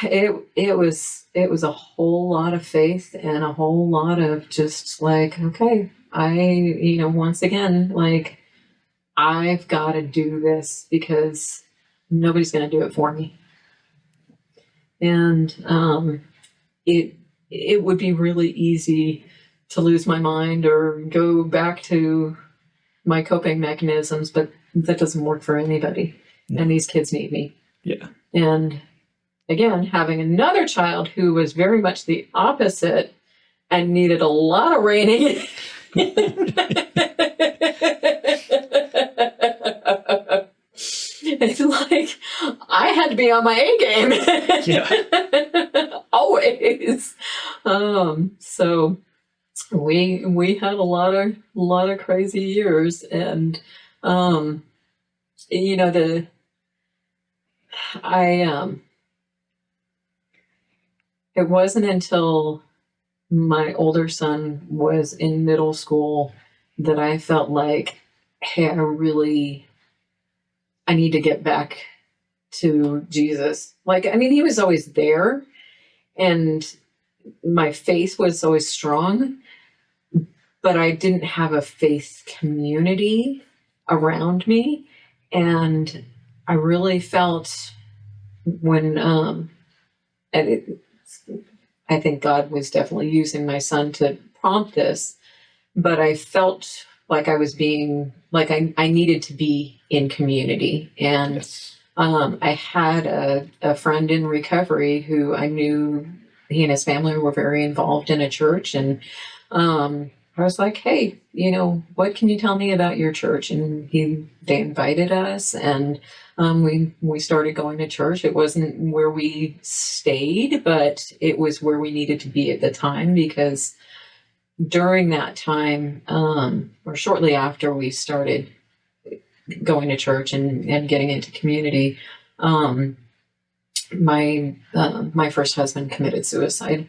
Speaker 2: it was a whole lot of faith and a whole lot of just like, okay, once again, like, I've got to do this because nobody's going to do it for me. And it would be really easy to lose my mind or go back to my coping mechanisms, but that doesn't work for anybody. No. And these kids need me.
Speaker 1: Yeah.
Speaker 2: And again, having another child who was very much the opposite and needed a lot of reining. It's like I had to be on my A game. Yeah. Always. So we had a lot of crazy years, and it wasn't until my older son was in middle school that I felt like, hey, I need to get back to Jesus. Like, I mean, he was always there, and my faith was always strong, but I didn't have a faith community around me. And I really felt when, I think God was definitely using my son to prompt this, but I felt like I was being, like I needed to be in community. And
Speaker 1: Yes.
Speaker 2: I had a friend in recovery who I knew, he and his family were very involved in a church. And I was like, hey, what can you tell me about your church? And they invited us, and we started going to church. It wasn't where we stayed, but it was where we needed to be at the time, because during that time, or shortly after we started going to church and getting into community, my first husband committed suicide.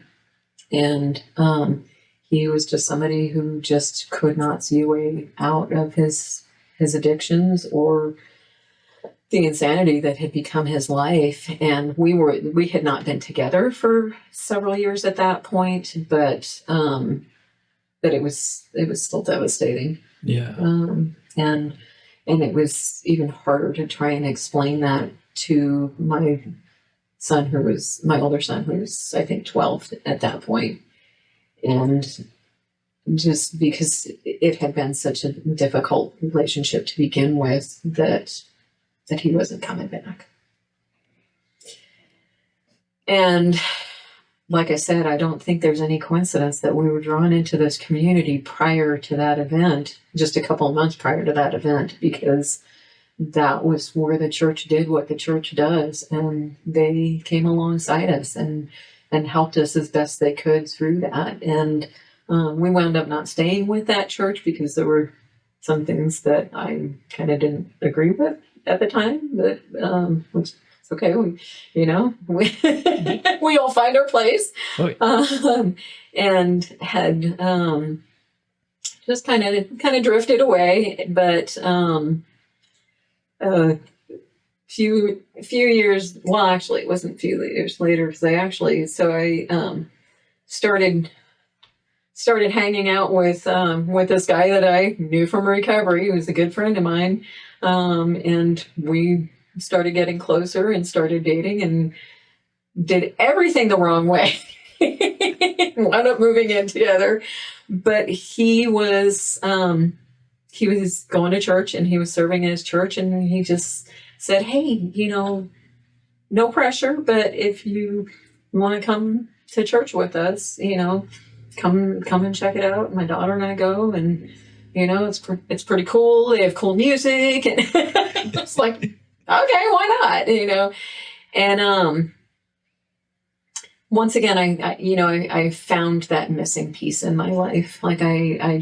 Speaker 2: And he was just somebody who just could not see a way out of his addictions or the insanity that had become his life. And we had not been together for several years at that point, but it was still devastating.
Speaker 1: Yeah.
Speaker 2: And it was even harder to try and explain that to my son, my older son, who was, I think, 12 at that point. And just because it had been such a difficult relationship to begin with, that he wasn't coming back. And like I said, I don't think there's any coincidence that we were drawn into this community prior to that event, just a couple of months prior to that event, because that was where the church did what the church does. And they came alongside us and helped us as best they could through that. And we wound up not staying with that church because there were some things that I kind of didn't agree with at the time, but which it's okay. We all find our place.
Speaker 1: Oh, yeah.
Speaker 2: And had just kind of drifted away. But a few years, well, actually, it wasn't a few years later, because I started hanging out with this guy that I knew from recovery. He was a good friend of mine, and we started getting closer and started dating and did everything the wrong way. Wound up moving in together, but he was going to church and he was serving in his church, and he just said, hey, no pressure, but if you want to come to church with us, come and check it out. My daughter and I go, and it's pretty cool. They have cool music, and it's like, okay, why not? And once again, I found that missing piece in my life. Like I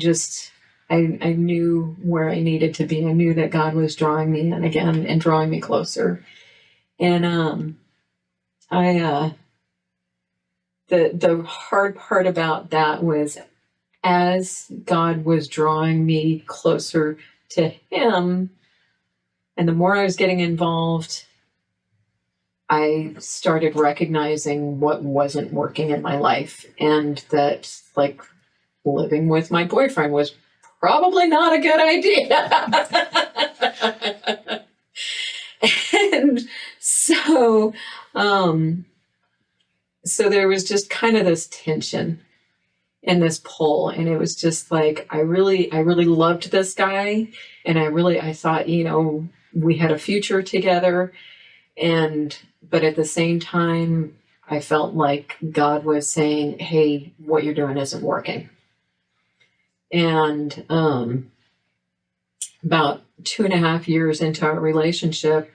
Speaker 2: knew where I needed to be. I knew that God was drawing me in again and drawing me closer. And the hard part about that was, as God was drawing me closer to Him, and the more I was getting involved, I started recognizing what wasn't working in my life, and that, like, living with my boyfriend was probably not a good idea. And so there was just kind of this tension and this pull, and it was just like, I really loved this guy, and I thought, we had a future together, but at the same time, I felt like God was saying, hey, what you're doing isn't working. And about 2.5 years into our relationship,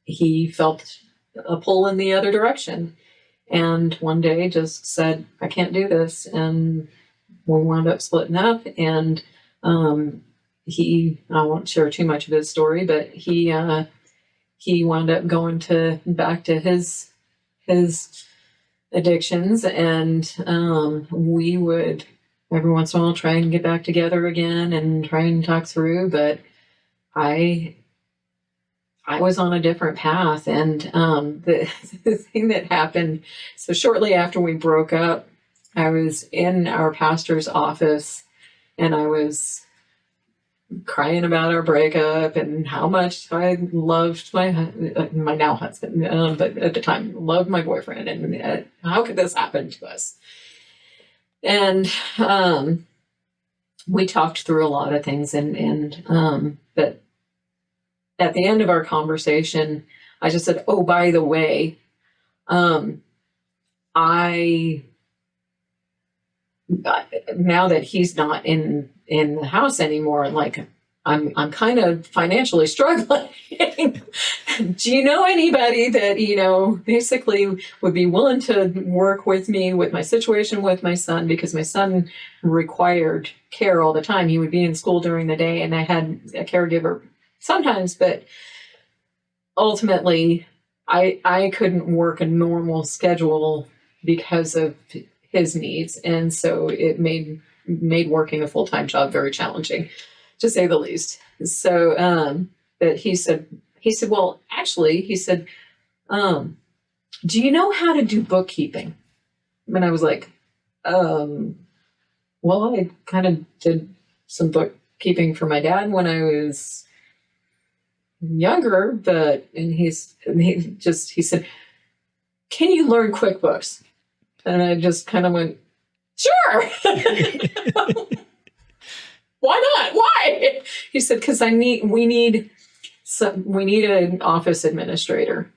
Speaker 2: he felt a pull in the other direction. And one day just said, I can't do this. And we wound up splitting up. And I won't share too much of his story, but he wound up going back to his addictions. And we would every once in a while try and get back together again and try and talk through. But I I was on a different path. And the thing that happened, so shortly after we broke up, I was in our pastor's office and I was crying about our breakup and how much I loved my now husband, but at the time loved my boyfriend, and how could this happen to us? And we talked through a lot of things, but at the end of our conversation, I just said, "Oh, by the way, now that he's not in the house anymore, like I'm kind of financially struggling. Do you know anybody that, basically would be willing to work with me with my situation with my son? Because my son required care all the time. He would be in school during the day and I had a caregiver sometimes, but ultimately I couldn't work a normal schedule because of his needs. And so it made working a full-time job very challenging, to say the least. So, but he said, well, actually, he said, do you know how to do bookkeeping? And I was like, well, I kind of did some bookkeeping for my dad when I was younger, and he said, can you learn QuickBooks? And I just kind of went, sure. Why not? Why? He said, because we need an office administrator.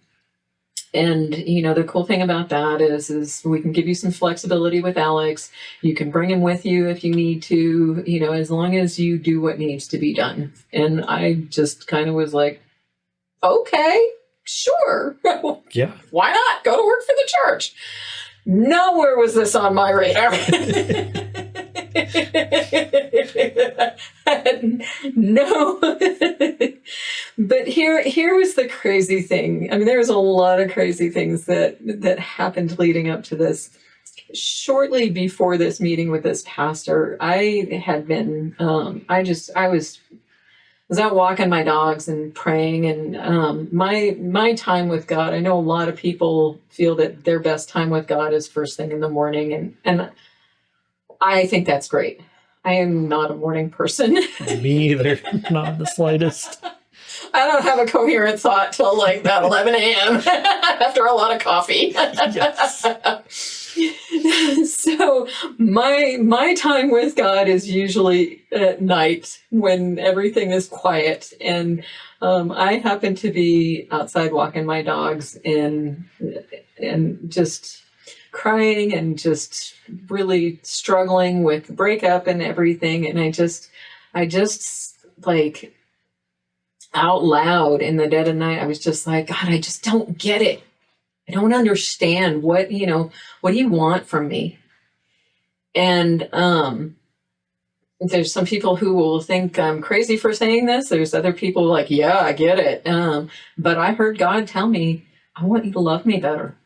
Speaker 2: And, the cool thing about that is we can give you some flexibility with Alex. You can bring him with you if you need to, as long as you do what needs to be done. And I just kind of was like, okay, sure.
Speaker 1: Yeah.
Speaker 2: Why not? Go to work for the church. Nowhere was this on my radar. No. But here was the crazy thing. I mean, there was a lot of crazy things that happened leading up to this. Shortly before this meeting with this pastor, I had been, I was out walking my dogs and praying, and my time with God, I know a lot of people feel that their best time with God is first thing in the morning, and I think that's great. I am not a morning person.
Speaker 1: Me either, not the slightest.
Speaker 2: I don't have a coherent thought till like about 11 a.m. after a lot of coffee.
Speaker 1: Yes.
Speaker 2: So my time with God is usually at night when everything is quiet, and I happen to be outside walking my dogs and just crying and just really struggling with the breakup and everything, and I just like out loud in the dead of night, I was just like, God, I just don't get it. I don't understand what do you want from me? And there's some people who will think I'm crazy for saying this. There's other people like, yeah, I get it. But I heard God tell me, I want you to love me better.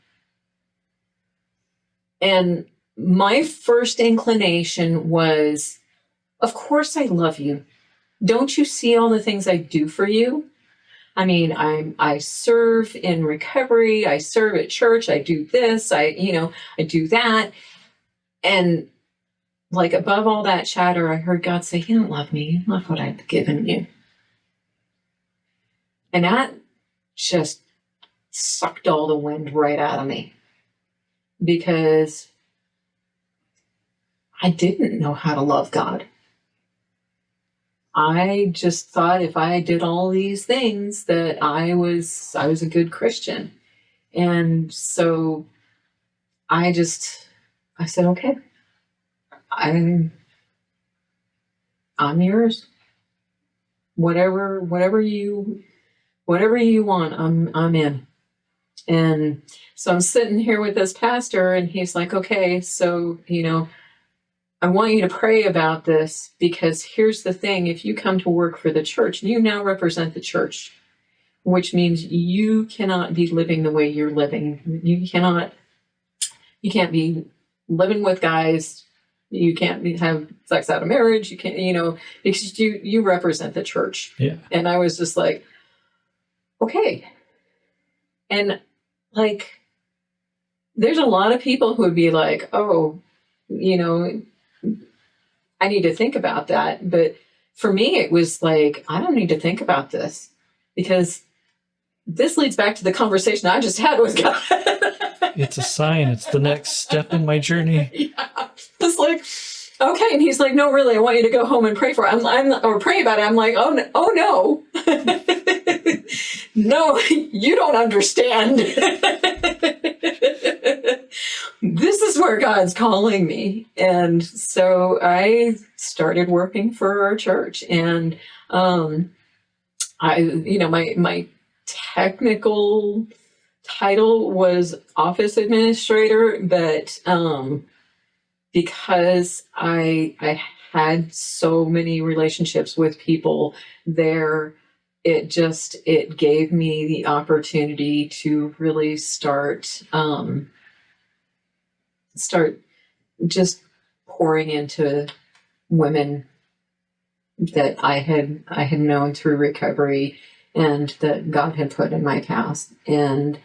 Speaker 2: And my first inclination was, of course I love you. Don't you see all the things I do for you? I mean, I serve in recovery. I serve at church. I do this. I do that. And like above all that chatter, I heard God say, you don't love me. You love what I've given you. And that just sucked all the wind right out of me, because I didn't know how to love God. I just thought if I did all these things that I was a good Christian. And so I said, okay, I'm yours. Whatever you want, I'm in. And so I'm sitting here with this pastor, and he's like, okay, so, I want you to pray about this, because here's the thing. If you come to work for the church, you now represent the church, which means you cannot be living the way you're living. You can't be living with guys. You can't have sex out of marriage. You can't, because you represent the church.
Speaker 1: Yeah.
Speaker 2: And I was just like, okay. And like, there's a lot of people who would be like, oh, you know, I need to think about that. But for me, it was like, I don't need to think about this, because this leads back to the conversation I just had with God.
Speaker 1: It's a sign. It's the next step in my journey.
Speaker 2: Yeah. It's like, okay. And he's like, no, really, I want you to go home and pray for it. Or pray about it. I'm like, oh no. No, you don't understand. This is where God's calling me. And so I started working for our church, and my technical title was office administrator, but because I had so many relationships with people there, it gave me the opportunity to really start just pouring into women that I had known through recovery and that God had put in my past. And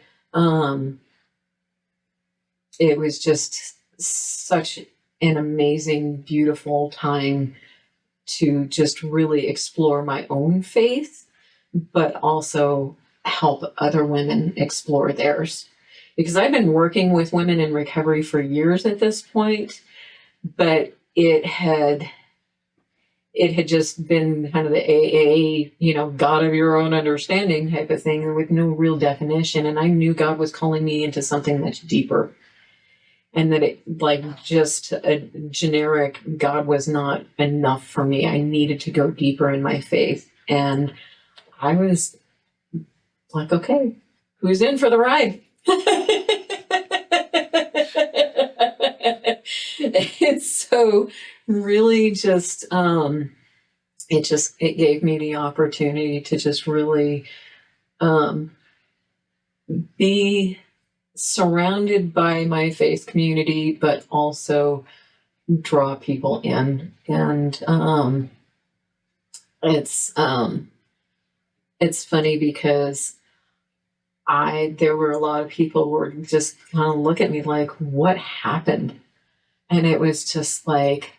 Speaker 2: it was just such an amazing, beautiful time to just really explore my own faith, but also help other women explore theirs. Because I've been working with women in recovery for years at this point, but it had just been kind of the AA, God of your own understanding type of thing with no real definition. And I knew God was calling me into something much deeper. And that it, like, just a generic God was not enough for me. I needed to go deeper in my faith. And I was like, okay, who's in for the ride? It's so really just, it gave me the opportunity to just really be surrounded by my faith community, but also draw people in. And it's funny because there were a lot of people who were just kind of look at me like, what happened? And it was just like,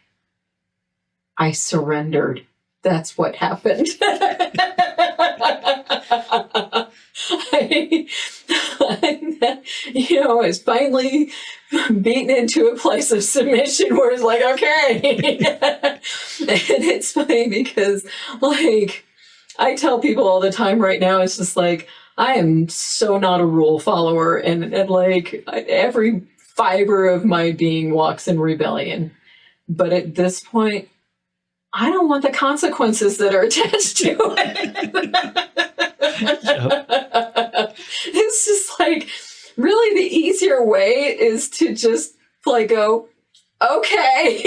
Speaker 2: I surrendered. That's what happened. I was finally beaten into a place of submission where it's like, okay. And it's funny because, like, I tell people all the time right now, it's just like, I am so not a rule follower. And like, every fiber of my being walks in rebellion. But at this point, I don't want the consequences that are attached to it. Yep. It's just like, really the easier way is to just like go, okay,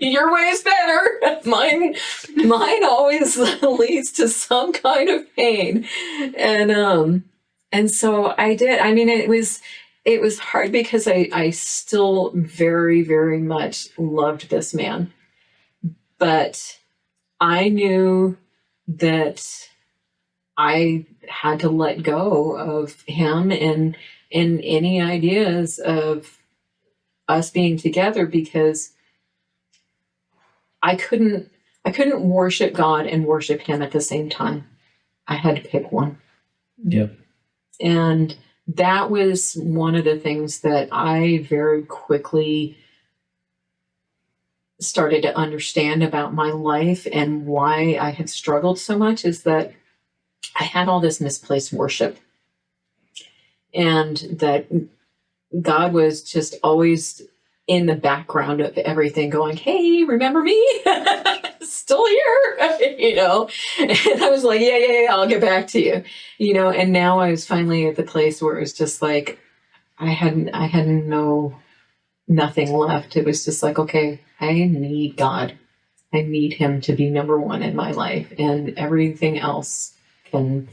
Speaker 2: your way is better. Mine always leads to some kind of pain. And so I did. I mean, it was hard because I still very, very much loved this man. But I knew that I had to let go of him and any ideas of us being together, because I couldn't worship God and worship him at the same time. I had to pick one.
Speaker 1: Yep.
Speaker 2: And that was one of the things that I very quickly started to understand about my life and why I had struggled so much, is that I had all this misplaced worship, and that God was just always in the background of everything going, hey, remember me? Still here, And I was like, yeah, I'll get back to you, and now I was finally at the place where it was just like, I had nothing left. It was just like, okay, I need God. I need him to be number one in my life, and everything else can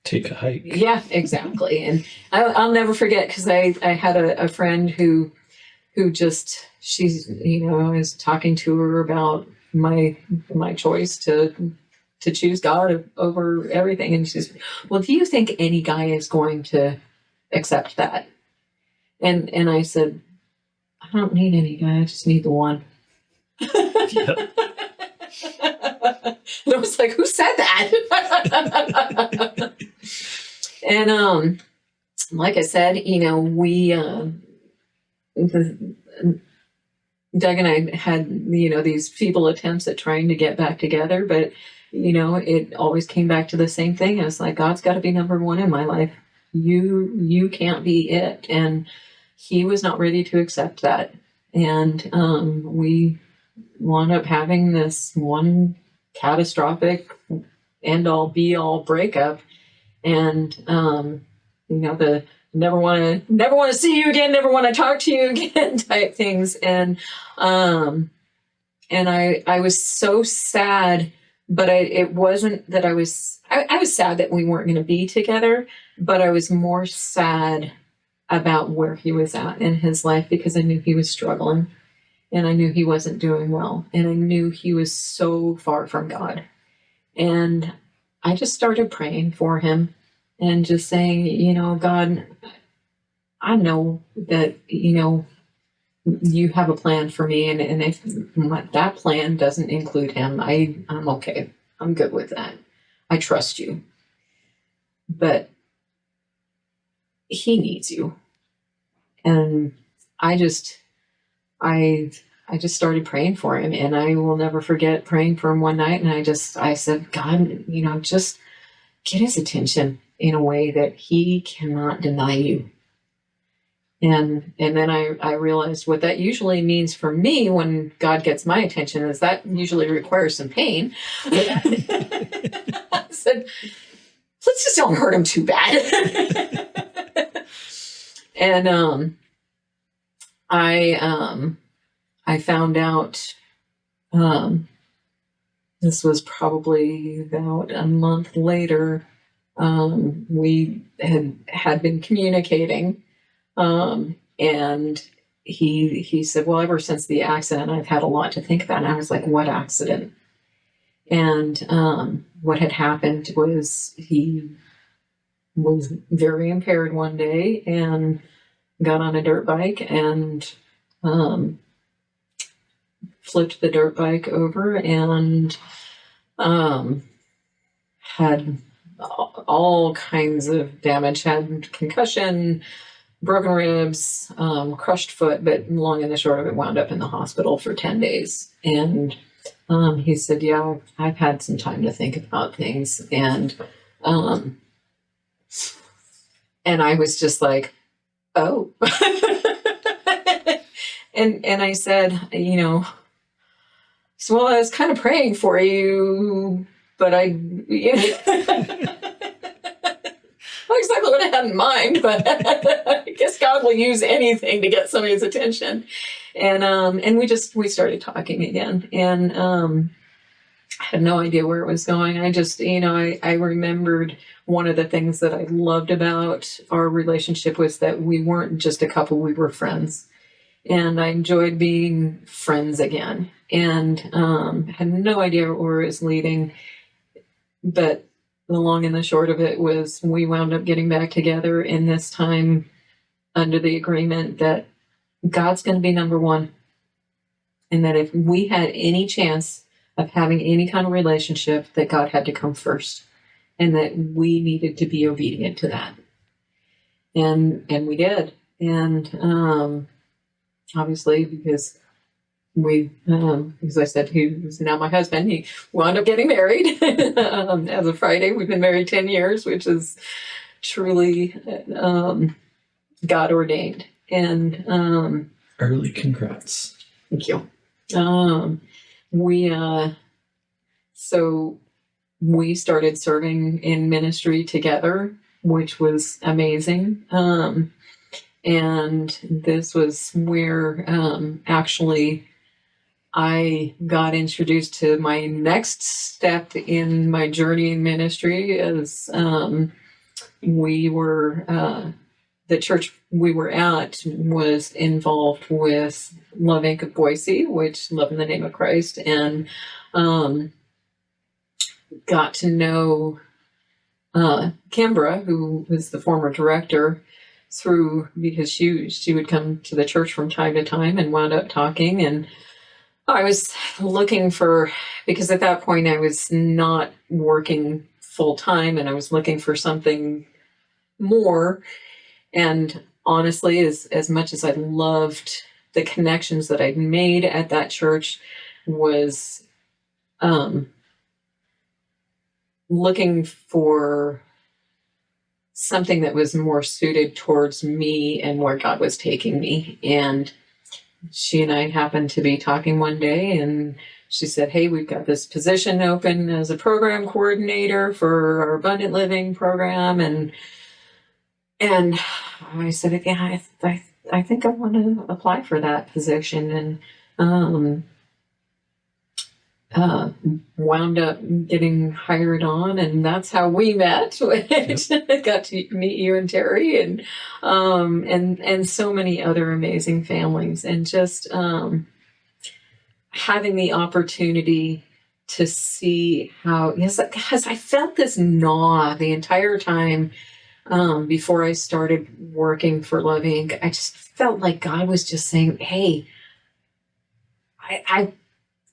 Speaker 1: take a hike.
Speaker 2: Yeah, exactly. And I'll never forget, because I had a friend who just, she's, I was talking to her about my choice to to choose God over everything. And she's, well, do you think any guy is going to accept that? And I said, I don't need any guy. I just need the one. Yep. And I was like, who said that? And like I said, we Doug and I had, these feeble attempts at trying to get back together, but, it always came back to the same thing. It's like, God's got to be number one in my life. You can't be it. And he was not ready to accept that. And we wound up having this one catastrophic end-all be-all breakup. And, the never want to see you again, never want to talk to you again type things. And I was so sad, but it wasn't that I was sad that we weren't going to be together, but I was more sad about where he was at in his life, because I knew he was struggling and I knew he wasn't doing well. And I knew he was so far from God. And I just started praying for him and just saying, God, I know that, you have a plan for me. And if that plan doesn't include him, I'm okay. I'm good with that. I trust you. But he needs you. And I just started praying for him, and I will never forget praying for him one night. And I said, God, just get his attention in a way that he cannot deny you. And then I realized what that usually means for me when God gets my attention is that usually requires some pain. I said, let's just don't hurt him too bad. And I found out this was probably about a month later. We had been communicating, and he said, well, ever since the accident, I've had a lot to think about. And I was like, what accident? And what had happened was he was very impaired one day and got on a dirt bike and flipped the dirt bike over and had all kinds of damage, had concussion, broken ribs, crushed foot, but long and the short of it, wound up in the hospital for 10 days. And he said, yeah, I've had some time to think about things. And I was just like, oh. and I said, so, well, I was kind of praying for you, but not exactly what I had in mind, but I guess God will use anything to get somebody's attention. And we started talking again, and I had no idea where it was going. I just, I remembered one of the things that I loved about our relationship was that we weren't just a couple, we were friends. And I enjoyed being friends again, and had no idea where it was leading. But the long and the short of it was we wound up getting back together, in this time under the agreement that God's going to be number one. And that if we had any chance of having any kind of relationship, that God had to come first, and that we needed to be obedient to that. And we did. And obviously, because as I said, he was now my husband. He wound up getting married. As of Friday, we've been married 10 years, which is truly God ordained. And
Speaker 1: early congrats.
Speaker 2: Thank you. We started serving in ministry together, which was amazing. And this was where actually I got introduced to my next step in my journey in ministry, as the church we were at was involved with Love Inc. of Boise, which Love in the Name of Christ. And got to know Kimbra, who was the former director, because she would come to the church from time to time and wound up talking. And I was looking because at that point I was not working full time, and I was looking for something more. And honestly, as much as I loved the connections that I'd made at that church, was looking for something that was more suited towards me and where God was taking me. And she and I happened to be talking one day, and she said, "Hey, we've got this position open as a program coordinator for our Abundant Living program." And I said, "Yeah, I think I want to apply for that position." And wound up getting hired on, and that's how we met. I got to meet you and Terry, and so many other amazing families, and just having the opportunity to see how, because I felt this gnaw the entire time before I started working for Love Inc. I just felt like God was just saying, "Hey,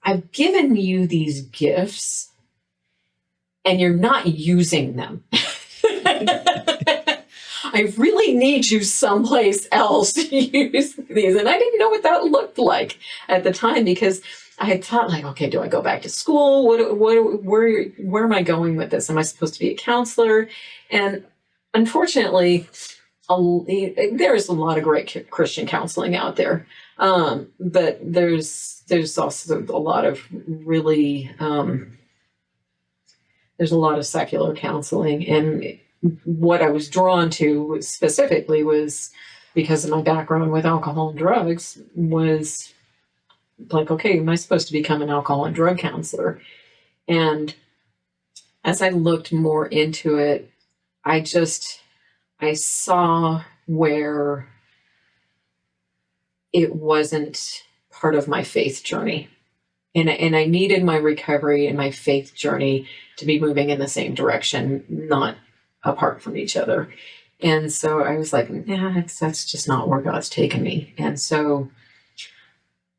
Speaker 2: I've given you these gifts and you're not using them. I really need you someplace else to use these." And I didn't know what that looked like at the time, because I had thought, like, okay, do I go back to school? Where am I going with this? Am I supposed to be a counselor? And unfortunately, there's a lot of great Christian counseling out there. But there's also a lot of really, there's a lot of secular counseling. And what I was drawn to specifically was, because of my background with alcohol and drugs, was like, okay, am I supposed to become an alcohol and drug counselor? And as I looked more into it, I saw where it wasn't part of my faith journey. And I needed my recovery and my faith journey to be moving in the same direction, not apart from each other. And so I was like, yeah, that's just not where God's taken me. And so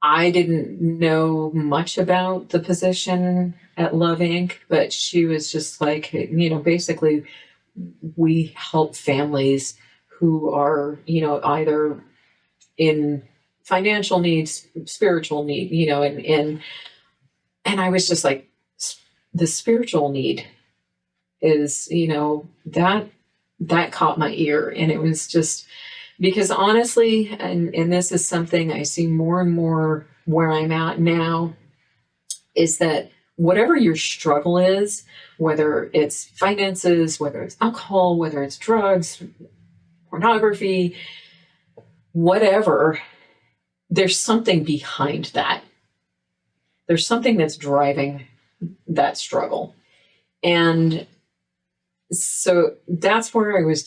Speaker 2: I didn't know much about the position at Love Inc., but she was just like, basically we help families who are, either in financial needs, spiritual need, and I was just like, the spiritual need is, that caught my ear. And it was just because, honestly, and this is something I see more and more where I'm at now, is that whatever your struggle is, whether it's finances, whether it's alcohol, whether it's drugs, pornography, whatever, there's something behind that. There's something that's driving that struggle. And so that's where I was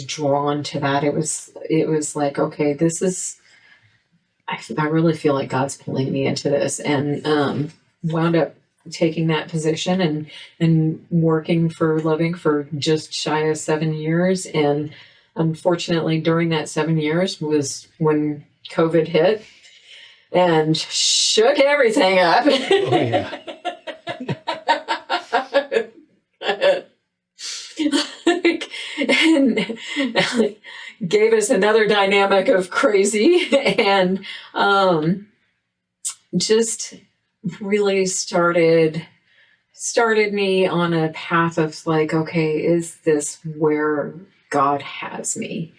Speaker 2: drawn to that. It was like, okay, I really feel like God's pulling me into this, and wound up taking that position and working for Love Inc. for just shy of 7 years. And unfortunately, during that 7 years was when COVID hit and shook everything up.
Speaker 1: Oh, yeah.
Speaker 2: And gave us another dynamic of crazy, and just really started me on a path of like, okay, is this where God has me?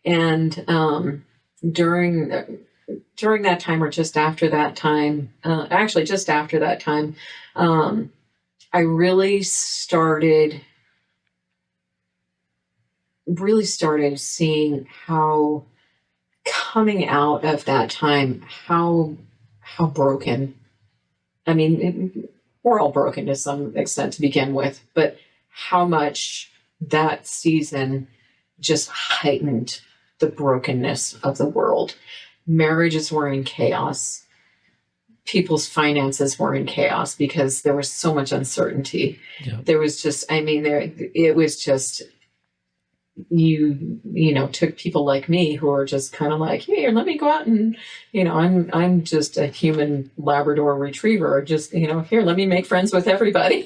Speaker 2: And during that time, or just after that time, actually just after that time, I really started seeing how, coming out of that time, how broken. I mean, we're all broken to some extent to begin with, but how much that season just heightened the brokenness of the world. Marriages were in chaos. people's finances were in chaos because there was so much uncertainty.
Speaker 1: Yeah.
Speaker 2: There was just, it was just, took people like me who are just kind of like, hey, let me go out and, I'm just a human Labrador retriever. Just, here, let me make friends with everybody.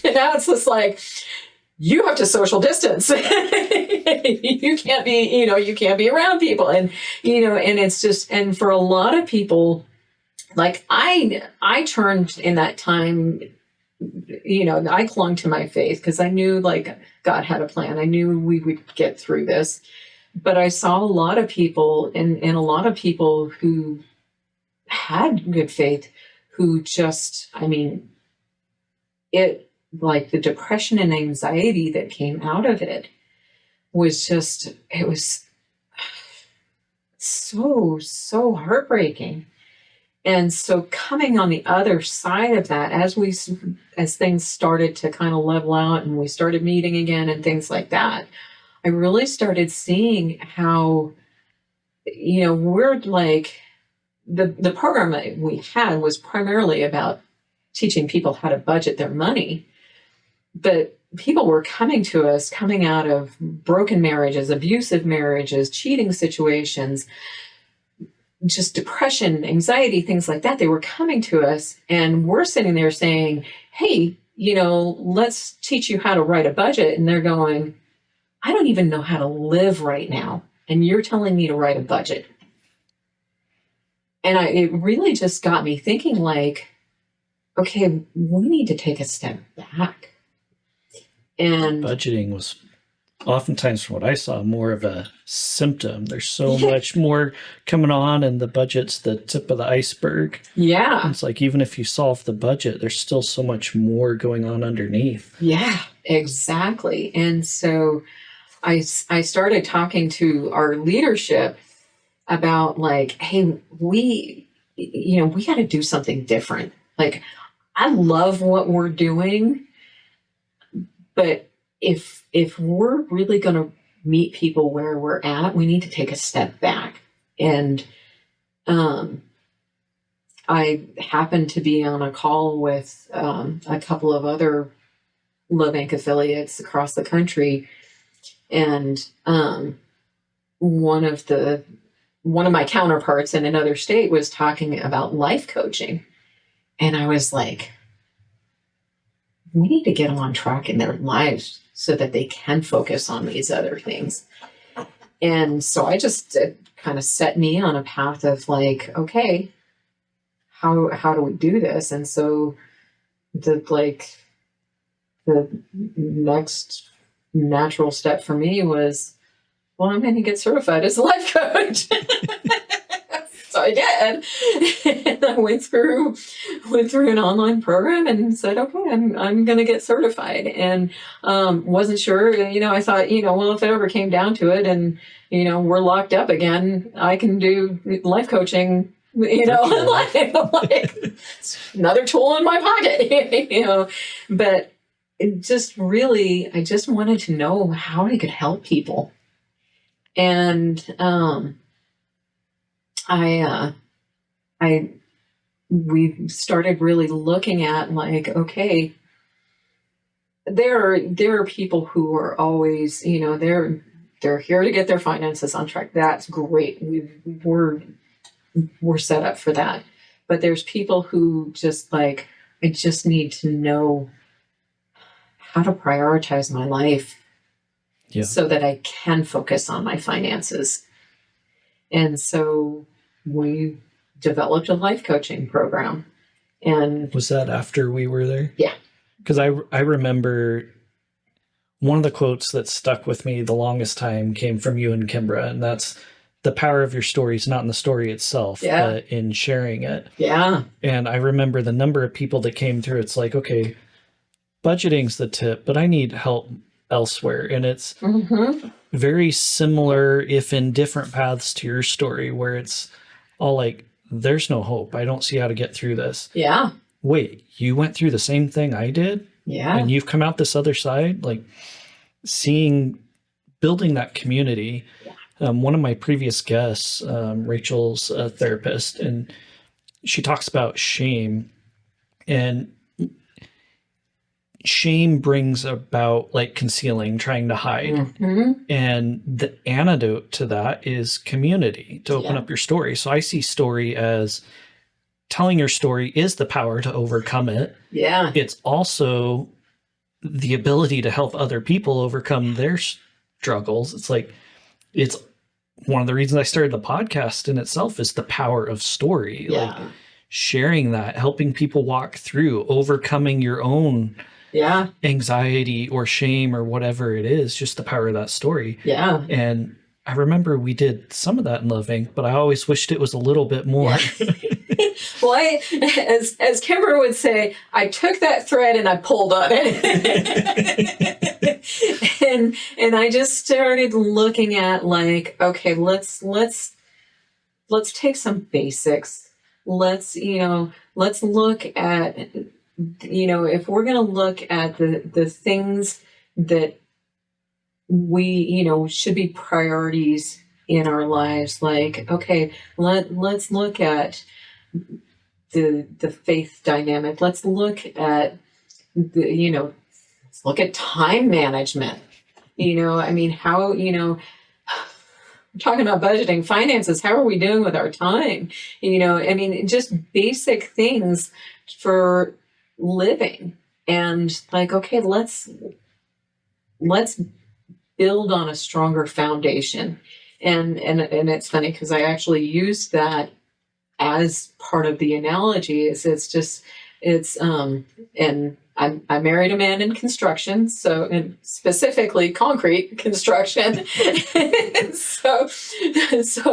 Speaker 2: And now it's just like, you have to social distance. You can't be around people. And, and it's just, and for a lot of people, like I turned in that time, I clung to my faith because I knew like God had a plan. I knew we would get through this. But I saw a lot of people and a lot of people who had good faith who just, it, like the depression and anxiety that came out of it was just, it was so heartbreaking. And so coming on the other side of that, as things started to kind of level out and we started meeting again and things like that, I really started seeing how, we're like, the program that we had was primarily about teaching people how to budget their money. But people were coming to us, coming out of broken marriages, abusive marriages, cheating situations, just depression, anxiety, things like that. They were coming to us and we're sitting there saying, hey, let's teach you how to write a budget. And they're going, I don't even know how to live right now. And you're telling me to write a budget. And it really just got me thinking like, okay, we need to take a step back. And
Speaker 1: budgeting was oftentimes, from what I saw, more of a symptom. There's so much more coming on, and the budget's the tip of the iceberg.
Speaker 2: Yeah.
Speaker 1: It's like, even if you solve the budget, there's still so much more going on underneath.
Speaker 2: Yeah, exactly. And so I started talking to our leadership about like, hey, we got to do something different. Like, I love what we're doing, but if we're really going to meet people where we're at, we need to take a step back. And I happened to be on a call with a couple of other Love Inc. affiliates across the country, and one of my counterparts in another state was talking about life coaching, and I was like, we need to get them on track in their lives so that they can focus on these other things. And so I just kind of set me on a path of like, okay, how do we do this? And so the next natural step for me was, well, I'm going to get certified as a life coach. So I did. And I went through an online program and said, okay, I'm going to get certified. And wasn't sure, I thought, well, if it ever came down to it and, we're locked up again, I can do life coaching, like another tool in my pocket, but it just really, I just wanted to know how I could help people. And we started really looking at like, okay, there are people who are always, they're here to get their finances on track. That's great. We're set up for that. But there's people who just like, I just need to know how to prioritize my life so that I can focus on my finances. And so we developed a life coaching program. And
Speaker 1: was that after we were there?
Speaker 2: Yeah.
Speaker 1: Because I remember one of the quotes that stuck with me the longest time came from you and Kimbra, and that's, the power of your story is not in the story itself, but in sharing it.
Speaker 2: Yeah.
Speaker 1: And I remember the number of people that came through. It's like, okay, budgeting's the tip, but I need help elsewhere. And it's very similar, if in different paths, to your story, where it's all like, there's no hope. I don't see how to get through this.
Speaker 2: Yeah.
Speaker 1: Wait, you went through the same thing I did?
Speaker 2: Yeah.
Speaker 1: And you've come out this other side? Like, building that community. Yeah. One of my previous guests, Rachel's a therapist, and she talks about shame, and shame brings about like concealing, trying to hide.
Speaker 2: Mm-hmm.
Speaker 1: And the antidote to that is community, to open up your story. So I see story as telling your story is the power to overcome it.
Speaker 2: Yeah.
Speaker 1: It's also the ability to help other people overcome their struggles. It's like, it's one of the reasons I started the podcast in itself is the power of story.
Speaker 2: Yeah.
Speaker 1: Like sharing that, helping people walk through, overcoming your own anxiety or shame or whatever it is, just the power of that story.
Speaker 2: Yeah.
Speaker 1: And I remember we did some of that in Love Inc., but I always wished it was a little bit more.
Speaker 2: Yeah. Well, as Kimber would say, I took that thread and I pulled on it. and I just started looking at like, okay, let's take some basics. Let's look at, if we're going to look at the things that we, should be priorities in our lives, like, okay, let's look at the faith dynamic. Let's look at let's look at time management. How, we're talking about budgeting, finances, how are we doing with our time? Just basic things for living. And like, okay, let's build on a stronger foundation. And it's funny because I actually used that as part of the analogy. And I married a man in construction, and specifically concrete construction. so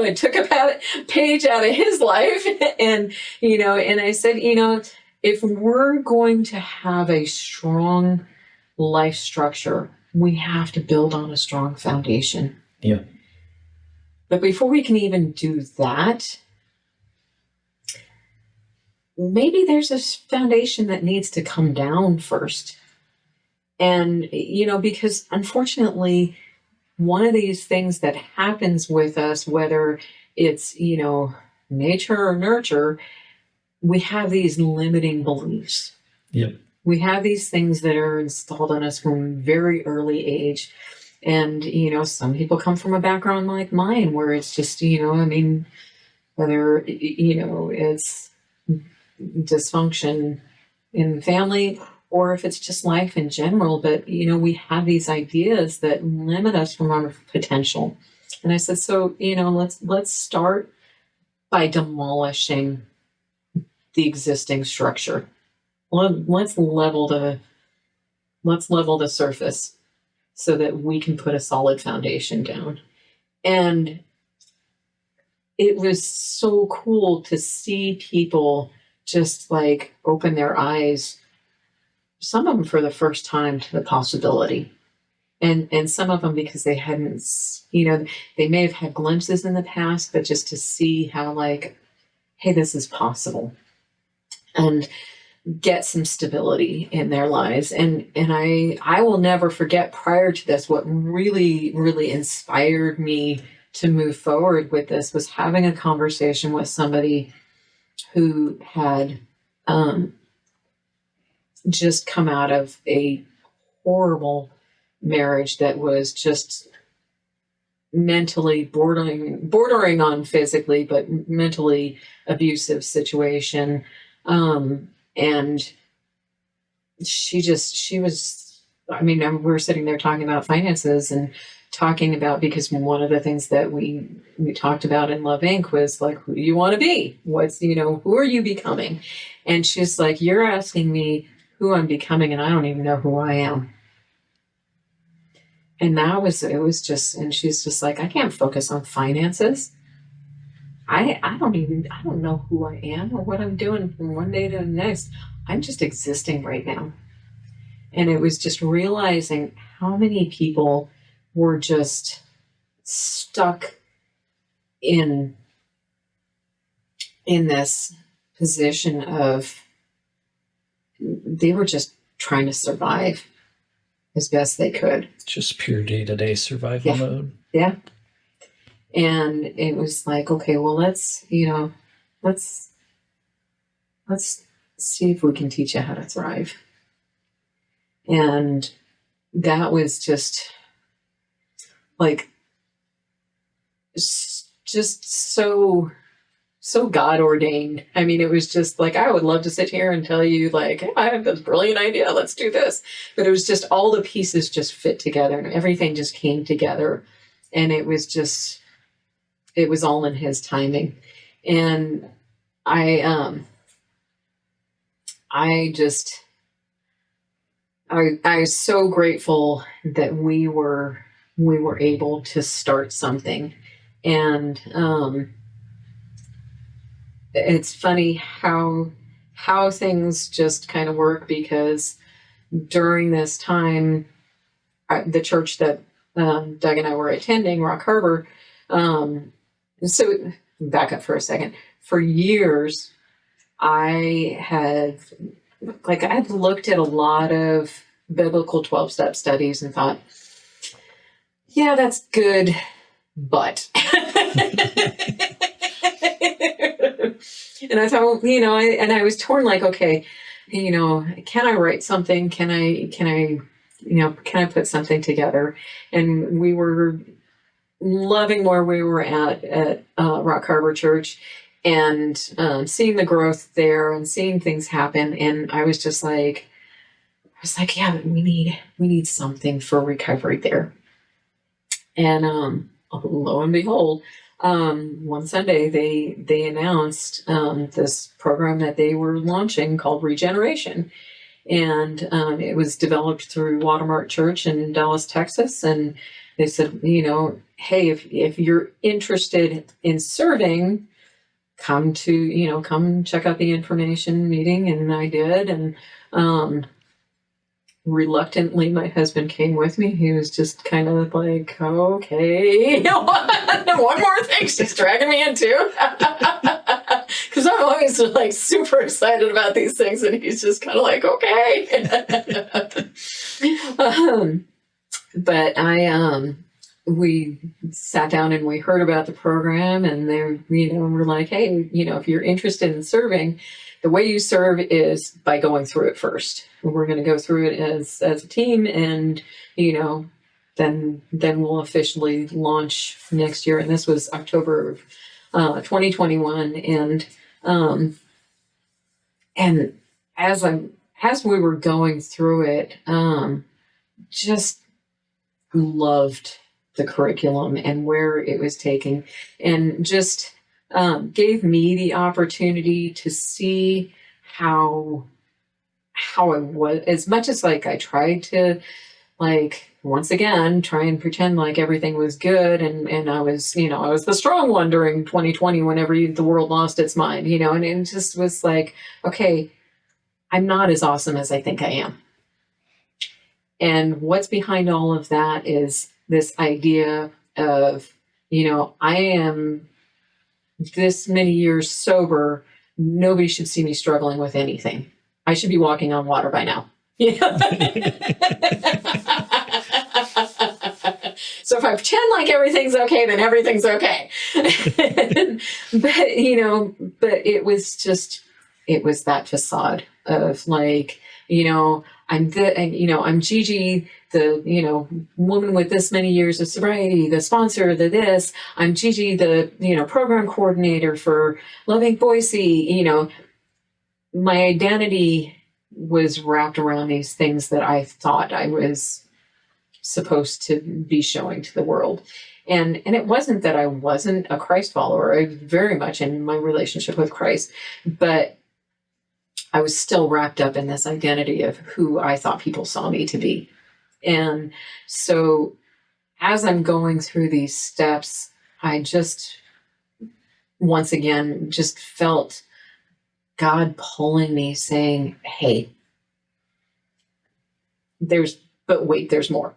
Speaker 2: I took a page out of his life, and I said, if we're going to have a strong life structure, we have to build on a strong foundation.
Speaker 1: Yeah.
Speaker 2: But before we can even do that, maybe there's a foundation that needs to come down first. And, because unfortunately, one of these things that happens with us, whether it's, nature or nurture, we have these limiting beliefs.
Speaker 1: Yep.
Speaker 2: We have these things that are installed on us from a very early age. And, some people come from a background like mine where it's just, whether, it's dysfunction in the family or if it's just life in general. But, we have these ideas that limit us from our potential. And I said, so, let's start by demolishing the existing structure. Let's level the surface so that we can put a solid foundation down. And it was so cool to see people just like open their eyes, some of them for the first time, to the possibility. And some of them because they hadn't, they may have had glimpses in the past, but just to see how like, hey, this is possible. And get some stability in their lives. And I will never forget, prior to this, what really, really inspired me to move forward with this was having a conversation with somebody who had just come out of a horrible marriage that was just mentally bordering on physically, but mentally abusive situation. And we were sitting there talking about finances and talking about, because one of the things that we talked about in Love Inc. was like, who do you want to be? Who are you becoming? And she's like, you're asking me who I'm becoming, and I don't even know who I am. And and she's just like, I can't focus on finances. I don't know who I am or what I'm doing from one day to the next. I'm just existing right now. And it was just realizing how many people were just stuck in this position of, they were just trying to survive as best they could.
Speaker 1: Just pure day-to-day survival mode.
Speaker 2: Yeah. And it was like, okay, well, let's let's see if we can teach you how to thrive. And that was just like, just so God ordained. I mean, it was just like, I would love to sit here and tell you like, hey, I have this brilliant idea, let's do this. But it was just all the pieces just fit together and everything just came together. And it was all in his timing. And I was so grateful that we were able to start something. And it's funny how things just kind of work, because during this time, the church that Doug and I were attending, Rock Harbor, so back up for a second. For years, I had looked at a lot of biblical 12-step studies and thought, yeah, that's good, but. And I thought, I was torn, like, okay, can I write something? Can I put something together? And we were loving where we were at Rock Harbor Church, and seeing the growth there and seeing things happen. And I was just like, yeah, we need something for recovery there. And lo and behold, one Sunday they announced this program that they were launching called Regeneration. And it was developed through Watermark Church in Dallas, Texas. And they said, hey, if you're interested in serving, come check out the information meeting. And I did. And reluctantly, my husband came with me. He was just kind of like, okay, one more thing she's dragging me into. Because I'm always like super excited about these things, and he's just kind of like, okay. But we sat down and we heard about the program, and they, were like, hey, if you're interested in serving, the way you serve is by going through it first. We're going to go through it as a team, and then we'll officially launch next year. And this was October of 2021, and as we were going through it, just loved the curriculum and where it was taking, and just gave me the opportunity to see how I was, as much as like I tried to, like, once again, try and pretend like everything was good. And I was, I was the strong one during 2020 whenever the world lost its mind, and it just was like, okay, I'm not as awesome as I think I am. And what's behind all of that is this idea of, I am this many years sober. Nobody should see me struggling with anything. I should be walking on water by now. So if I pretend like everything's okay, then everything's okay. But it was that facade of like, I'm Gigi, the, woman with this many years of sobriety, the sponsor, this. I'm Gigi, the, program coordinator for Loving Boise. My identity was wrapped around these things that I thought I was supposed to be showing to the world. And it wasn't that I wasn't a Christ follower. I was very much in my relationship with Christ, but I was still wrapped up in this identity of who I thought people saw me to be. And so as I'm going through these steps, I just, once again, just felt God pulling me saying, hey, there's more.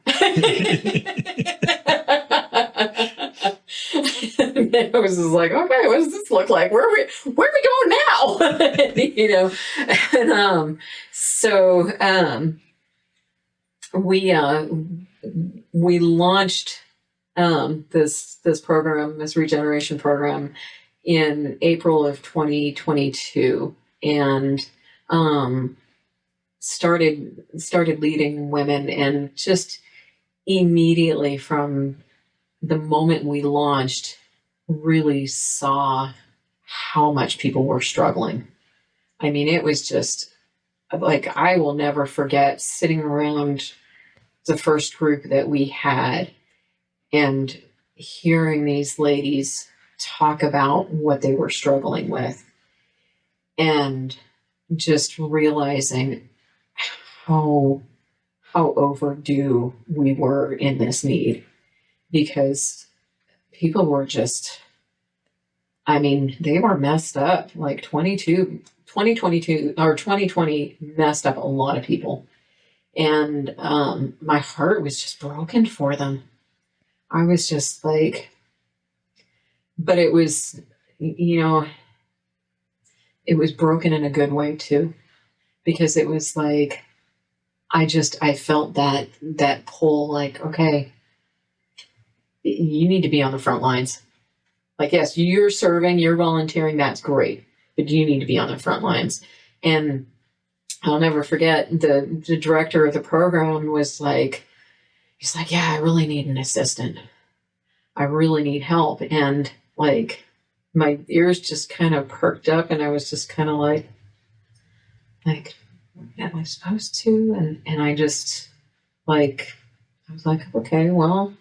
Speaker 2: And I was just like, okay, what does this look like? Where are we going now? And so we launched this program, this regeneration program, in April of 2022. and started leading women, and just immediately from the moment we launched, really saw how much people were struggling. I mean, it was just like, I will never forget sitting around the first group that we had and hearing these ladies talk about what they were struggling with, and just realizing how overdue we were in this need, because people were just, I mean, they were messed up. Like 2022 or 2020 messed up a lot of people. And my heart was just broken for them. I was just like, but it was, it was broken in a good way too, because it was like, I felt that pull, like, okay, you need to be on the front lines. Like, yes, you're serving, you're volunteering, that's great, but you need to be on the front lines. And I'll never forget, the director of the program was like, he's like, yeah, I really need an assistant. I really need help. And like, my ears just kind of perked up, and I was just kind of like, am I supposed to? And I just I was like, okay, well,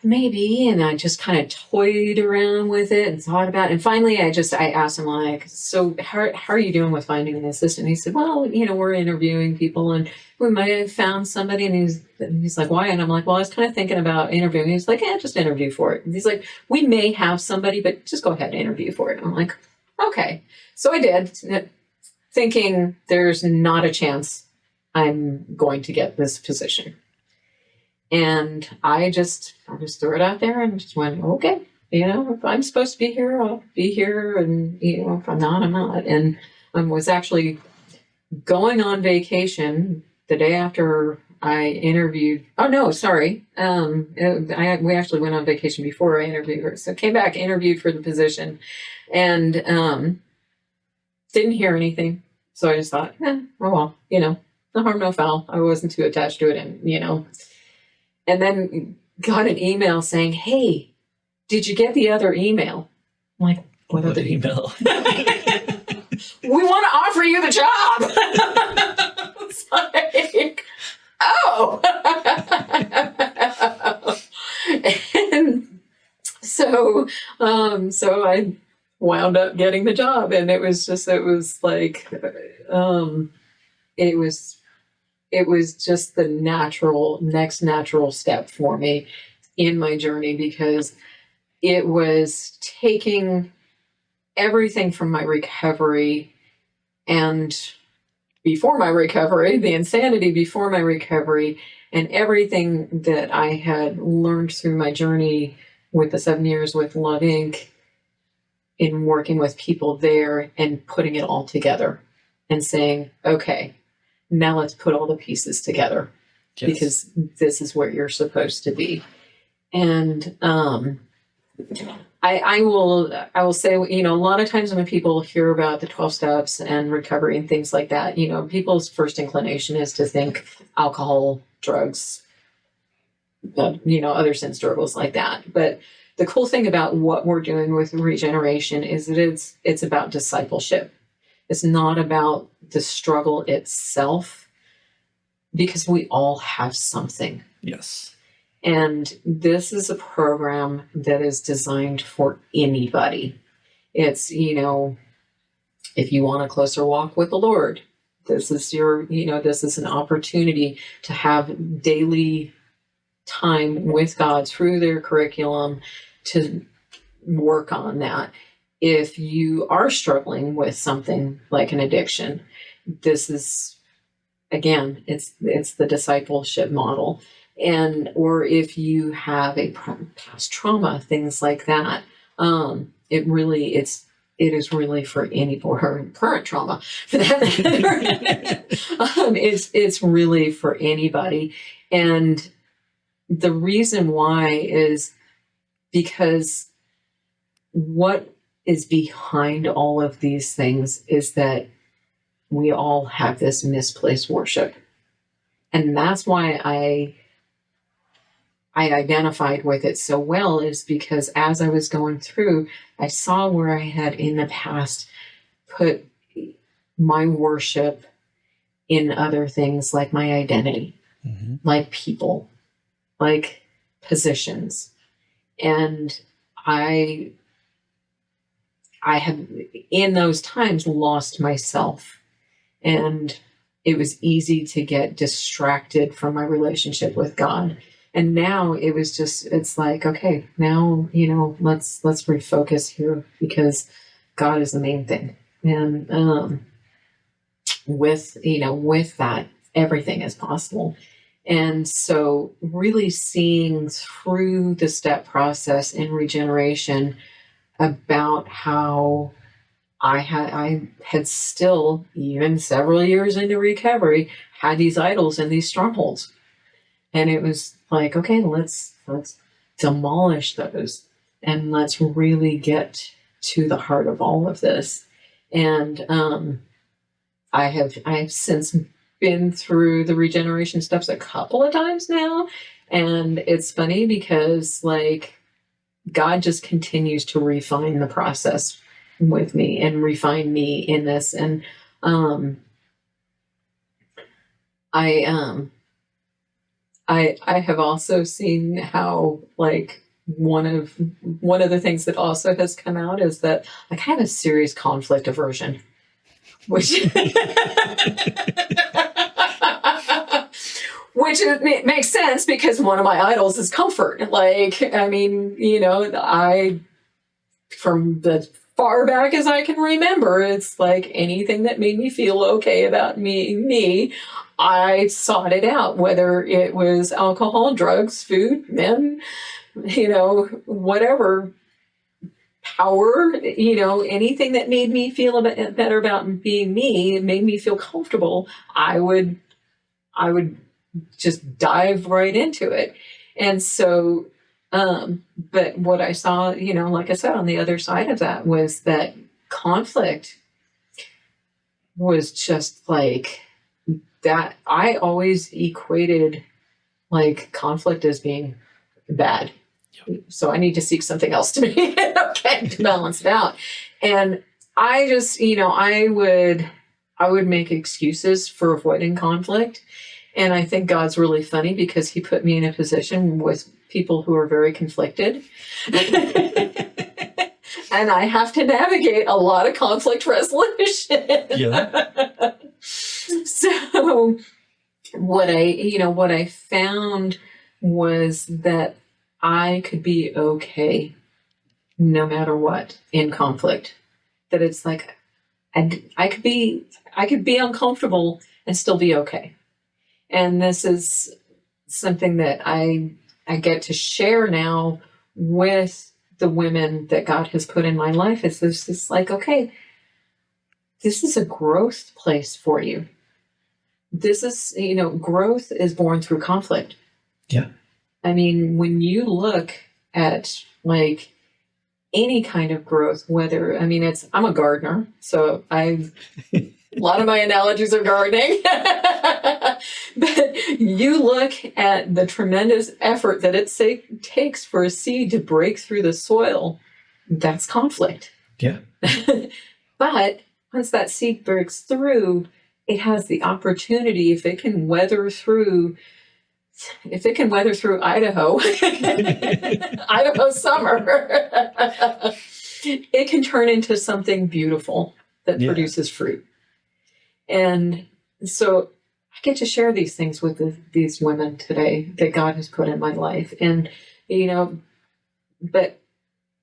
Speaker 2: maybe. And I just kind of toyed around with it and thought about it. And finally, I asked him, like, so how are you doing with finding an assistant? And he said, well, we're interviewing people, and we might have found somebody. And he's like, why? And I'm like, well, I was kind of thinking about interviewing. He's like, yeah, just interview for it. And he's like, we may have somebody, but just go ahead and interview for it. And I'm like, okay. So I did, thinking there's not a chance I'm going to get this position. And I just threw it out there and just went, okay, if I'm supposed to be here, I'll be here. And, if I'm not, I'm not. And I was actually going on vacation the day after I interviewed. Oh, no, sorry. We actually went on vacation before I interviewed her. So came back, interviewed for the position, and didn't hear anything. So I just thought, oh, well, no harm, no foul. I wasn't too attached to it. And then got an email saying, hey, did you get the other email? I'm like, what other email? We want to offer you the job. It's like, oh. And so I wound up getting the job, and it was like, it was just the next natural step for me in my journey, because it was taking everything from my recovery and before my recovery, the insanity before my recovery, and everything that I had learned through my journey with the 7 years with Love Inc. in working with people there, and putting it all together and saying, okay, now let's put all the pieces together. Yes. Because this is where you're supposed to be. And I will say, a lot of times when people hear about the 12 steps and recovery and things like that, people's first inclination is to think alcohol, drugs, other sin struggles like that. But the cool thing about what we're doing with regeneration is that it's about discipleship. It's not about the struggle itself, because we all have something.
Speaker 1: Yes.
Speaker 2: And this is a program that is designed for anybody. It's, if you want a closer walk with the Lord, this is this is an opportunity to have daily time with God through their curriculum to work on that. If you are struggling with something like an addiction, this is, again, it's the discipleship model. Or if you have a past trauma, things like that, it is really for any, or current trauma for that matter. It's really for anybody. And the reason why is because what is behind all of these things is that we all have this misplaced worship. And that's why I identified with it so well, is because as I was going through, I saw where I had in the past put my worship in other things like my identity, like people, like positions. And I have in those times lost myself, and it was easy to get distracted from my relationship with God. And now it's like, okay, now, let's refocus here, because God is the main thing. And with that, everything is possible. And so really seeing through the step process in regeneration about how I had still, even several years into recovery, had these idols and these strongholds. And it was like, okay, let's demolish those, and let's really get to the heart of all of this. And I have since been through the regeneration steps a couple of times now, and it's funny because like God just continues to refine the process with me and refine me in this. And I have also seen how like one of the things that also has come out is that like I have a serious conflict aversion, which which makes sense because one of my idols is comfort. Like, I mean, I, from the far back as I can remember, it's like anything that made me feel okay about me, I sought it out, whether it was alcohol, drugs, food, men, whatever, power, anything that made me feel better about being me, it made me feel comfortable. I would just dive right into it. And so, but what I saw, like I said, on the other side of that was that conflict was just like that. I always equated like conflict as being bad. Yep. So I need to seek something else to be okay, to balance it out. And I just, I would make excuses for avoiding conflict. And I think God's really funny because he put me in a position with people who are very conflicted. And I have to navigate a lot of conflict resolution. Yeah. So what I found was that I could be okay no matter what in conflict. That it's like I could be uncomfortable and still be okay. And this is something that I get to share now with the women that God has put in my life. It's just like, okay, this is a growth place for you. This is, growth is born through conflict. Yeah. I mean, when you look at like any kind of growth, whether, I'm a gardener, so a lot of my analogies are gardening. But you look at the tremendous effort that it takes for a seed to break through the soil. That's conflict. Yeah. But once that seed breaks through, it has the opportunity, if it can weather through Idaho, Idaho summer, it can turn into something beautiful that produces fruit. And so I get to share these things with these women today that God has put in my life. And, but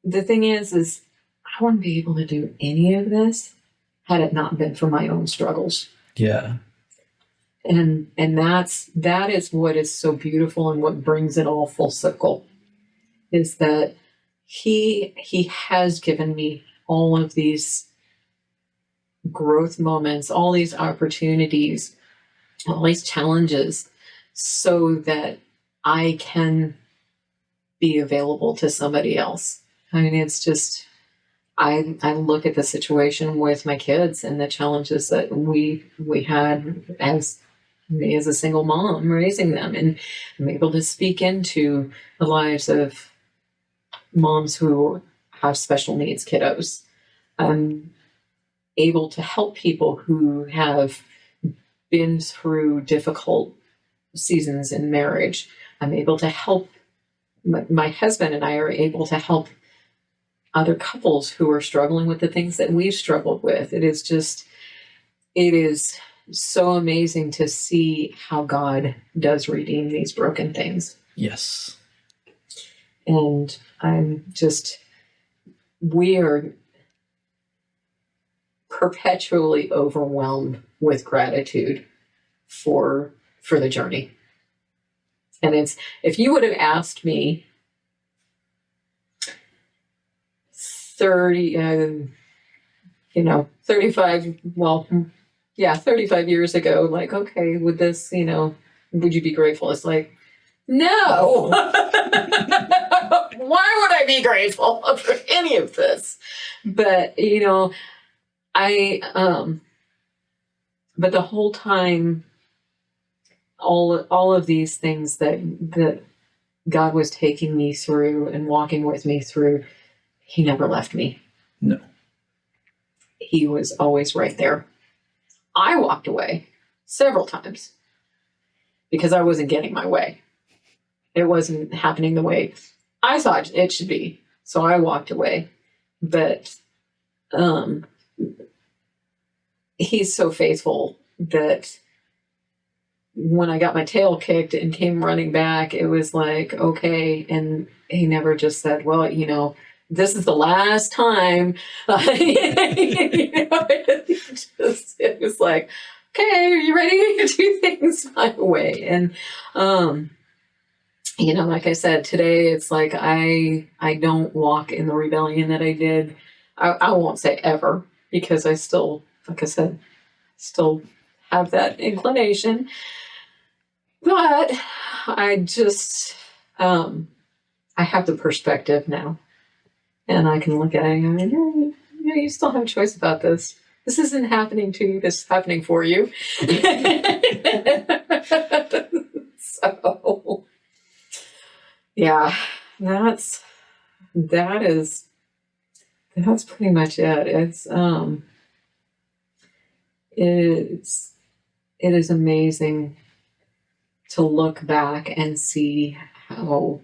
Speaker 2: the thing is I wouldn't be able to do any of this had it not been for my own struggles. Yeah. And that is what is so beautiful, and what brings it all full circle is that he has given me all of these growth moments, all these opportunities, all these challenges, so that I can be available to somebody else. I mean, it's just, I look at the situation with my kids and the challenges that we had as me as a single mom raising them, and I'm able to speak into the lives of moms who have special needs kiddos. I'm able to help people who have been through difficult seasons in marriage. I'm able to help, my husband and I are able to help other couples who are struggling with the things that we've struggled with. It is so amazing to see how God does redeem these broken things.
Speaker 1: Yes.
Speaker 2: And we are perpetually overwhelmed with gratitude for the journey. And if you would have asked me 35 years ago, like, okay, would this, would you be grateful? It's like, no. Why would I be grateful for any of this? But, but the whole time, all of these things that God was taking me through and walking with me through, He never left me.
Speaker 1: No.
Speaker 2: He was always right there. I walked away several times because I wasn't getting my way. It wasn't happening the way I thought it should be. So I walked away. But He's so faithful that when I got my tail kicked and came running back, it was like, okay. And He never just said, well, this is the last time. It was like, okay, are you ready to do things my way? And, like I said, today, it's like, I don't walk in the rebellion that I did. I won't say ever, because I still, like I said, still have that inclination. But I just, I have the perspective now. And I can look at it and go, you still have a choice about this. This isn't happening to you. This is happening for you. So, yeah, that's pretty much it. It is amazing to look back and see how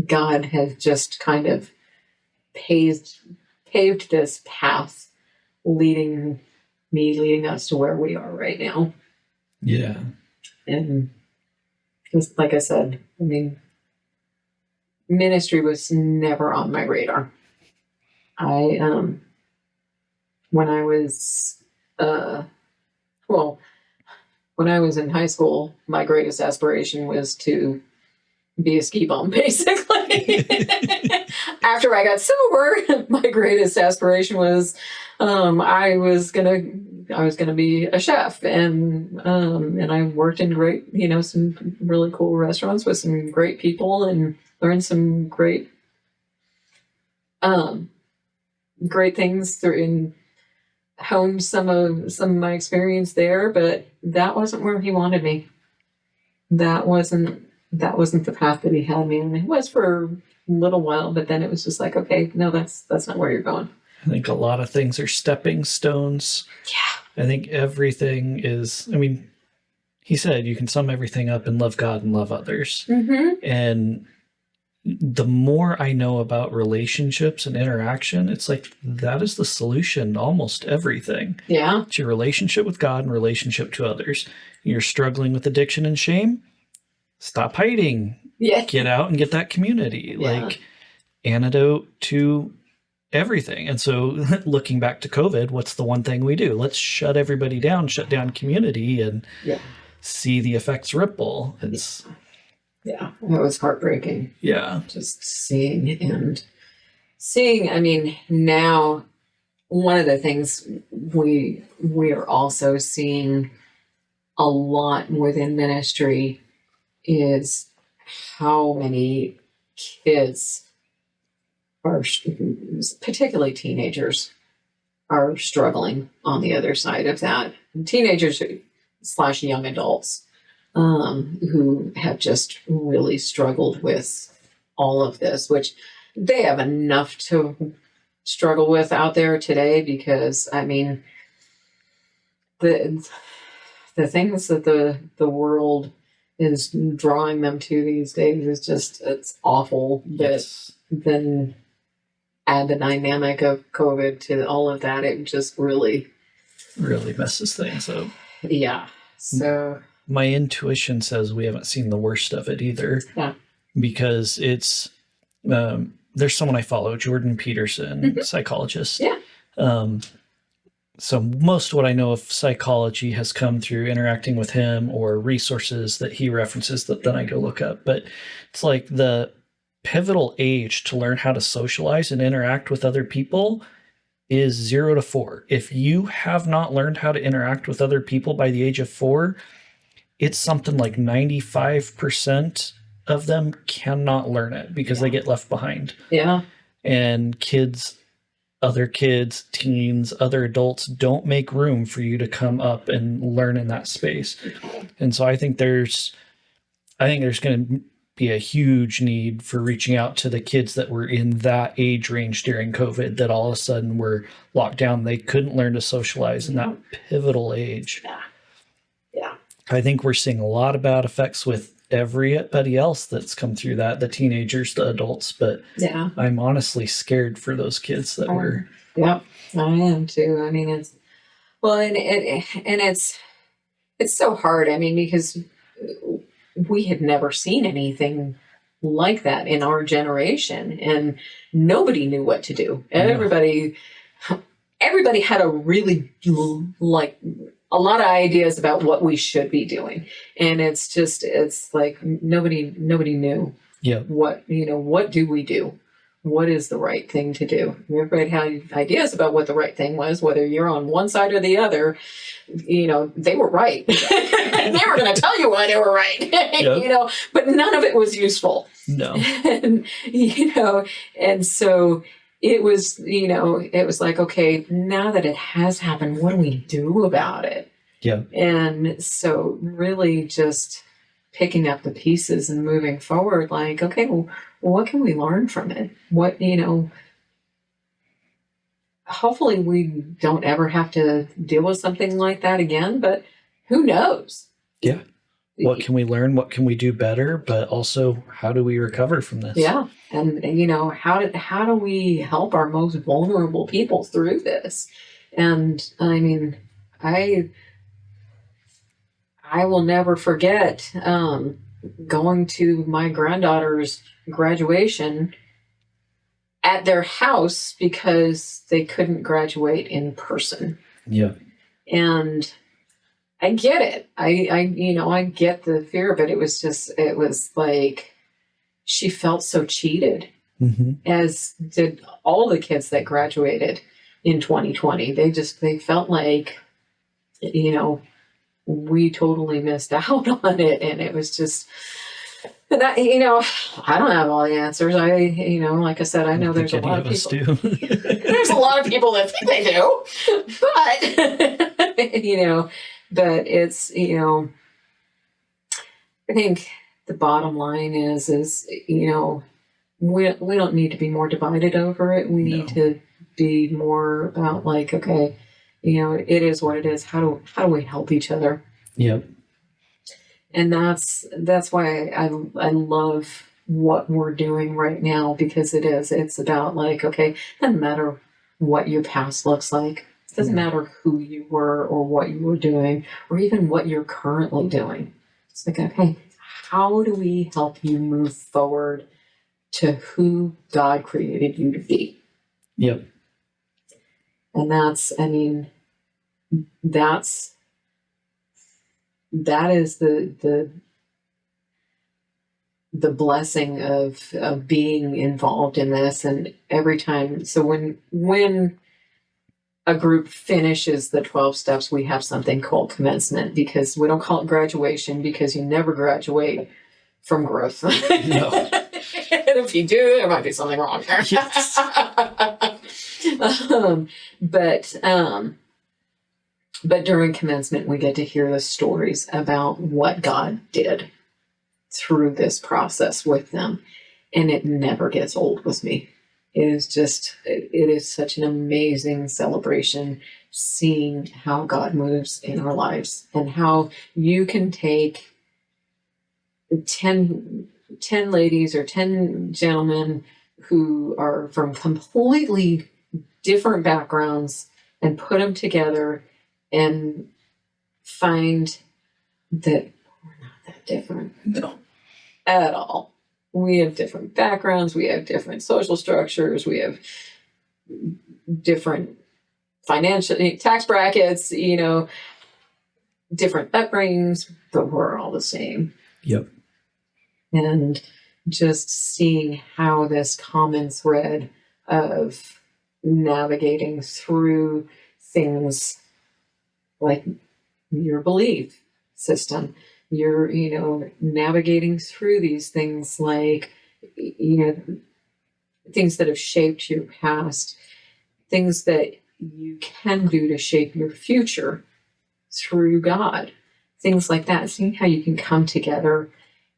Speaker 2: God has just kind of paved this path, leading us to where we are right now.
Speaker 1: Yeah.
Speaker 2: And just like I said, ministry was never on my radar. When I was in high school, my greatest aspiration was to be a ski bum, basically. After I got sober, my greatest aspiration was I was gonna be a chef, and I worked in great, some really cool restaurants with some great people, and learned some great things through in home, some of my experience there. But that wasn't where He wanted me. That wasn't the path that He had me in. It was for a little while, but then it was just like, okay, no, that's not where you're going.
Speaker 1: I think a lot of things are stepping stones.
Speaker 2: Yeah.
Speaker 1: I think everything is, He said you can sum everything up and love God and love others.
Speaker 2: Mm-hmm.
Speaker 1: And the more I know about relationships and interaction, it's like that is the solution to almost everything.
Speaker 2: Yeah.
Speaker 1: It's your relationship with God and relationship to others. You're struggling with addiction and shame. Stop hiding.
Speaker 2: Yeah.
Speaker 1: Get out and get that community.
Speaker 2: Yeah.
Speaker 1: Like antidote to everything. And so looking back to COVID, what's the one thing we do? Let's shut everybody down, shut down community, and see the effects ripple.
Speaker 2: Yeah, it was heartbreaking.
Speaker 1: Yeah.
Speaker 2: Just seeing, now one of the things we are also seeing a lot within ministry is how many kids particularly teenagers, are struggling on the other side of that. Teenagers / young adults who have just really struggled with all of this, which they have enough to struggle with out there today, because I mean, the things that the world is drawing them to these days is just, it's awful.
Speaker 1: Yes.
Speaker 2: But then add the dynamic of COVID to all of that, it just really
Speaker 1: messes things up.
Speaker 2: Yeah. So
Speaker 1: my intuition says we haven't seen the worst of it either.
Speaker 2: Yeah.
Speaker 1: Because it's there's someone I follow, Jordan Peterson, psychologist.
Speaker 2: Yeah.
Speaker 1: So most of what I know of psychology has come through interacting with him or resources that he references that then I go look up. But it's like the pivotal age to learn how to socialize and interact with other people is 0 to 4. If you have not learned how to interact with other people by the age of 4, it's something like 95% of them cannot learn it because they get left behind.
Speaker 2: Yeah.
Speaker 1: And other kids, teens, other adults don't make room for you to come up and learn in that space. And so I think there's going to be a huge need for reaching out to the kids that were in that age range during COVID that all of a sudden were locked down. They couldn't learn to socialize in that pivotal age.
Speaker 2: Yeah.
Speaker 1: I think we're seeing a lot of bad effects with everybody else that's come through that, the teenagers, the adults, but
Speaker 2: Yeah.
Speaker 1: I'm honestly scared for those kids that were.
Speaker 2: Yeah, I am too. I mean, it's, well, and it's so hard. I mean, because we had never seen anything like that in our generation, and nobody knew what to do. Everybody had a really, like, a lot of ideas about what we should be doing. And it's like nobody knew what do we do? What is the right thing to do? Everybody had ideas about what the right thing was, whether you're on one side or the other. They were right. They were going to tell you why they were right, but none of it was useful.
Speaker 1: No.
Speaker 2: And so it was like, okay, now that it has happened, what do we do about it?
Speaker 1: Yeah.
Speaker 2: And so really just picking up the pieces and moving forward, like, okay, well, what can we learn from it? What, hopefully we don't ever have to deal with something like that again, but who knows?
Speaker 1: Yeah. What can we learn? What can we do better? But also, how do we recover from this?
Speaker 2: Yeah. And, how do we help our most vulnerable people through this? And I mean, I will never forget going to my granddaughter's graduation at their house because they couldn't graduate in person.
Speaker 1: Yeah.
Speaker 2: And I get it. I get the fear of it. It was like she felt so cheated, as did all the kids that graduated in 2020. They felt like, we totally missed out on it. And it was just that, I don't have all the answers. Like I said, I know there's a lot of people. There's a lot of people that think they do, but, but it's, I think the bottom line is, we don't need to be more divided over it. We need to be more about like, okay, it is what it is. How do we help each other?
Speaker 1: Yep.
Speaker 2: And that's why I love what we're doing right now, because it's about like, okay, it doesn't matter what your past looks like. It doesn't matter who you were or what you were doing or even what you're currently doing. It's like, okay, how do we help you move forward to who God created you to be?
Speaker 1: Yep.
Speaker 2: And that is the blessing of being involved in this. And every time, so when a group finishes the 12 steps, we have something called commencement, because we don't call it graduation, because you never graduate from growth.
Speaker 1: No.
Speaker 2: if you do, there might be something wrong there.
Speaker 1: Yes.
Speaker 2: But during commencement, we get to hear the stories about what God did through this process with them. And it never gets old with me. It is such an amazing celebration seeing how God moves in our lives and how you can take 10 ladies or 10 gentlemen who are from completely different backgrounds and put them together and find that we're not that different.
Speaker 1: No.
Speaker 2: At all. We have different backgrounds. We have different social structures. We have different financial tax brackets, different upbringings, but we're all the same.
Speaker 1: Yep.
Speaker 2: And just seeing how this common thread of navigating through things like your belief system, you're, navigating through these things like, things that have shaped your past, things that you can do to shape your future through God, things like that, seeing how you can come together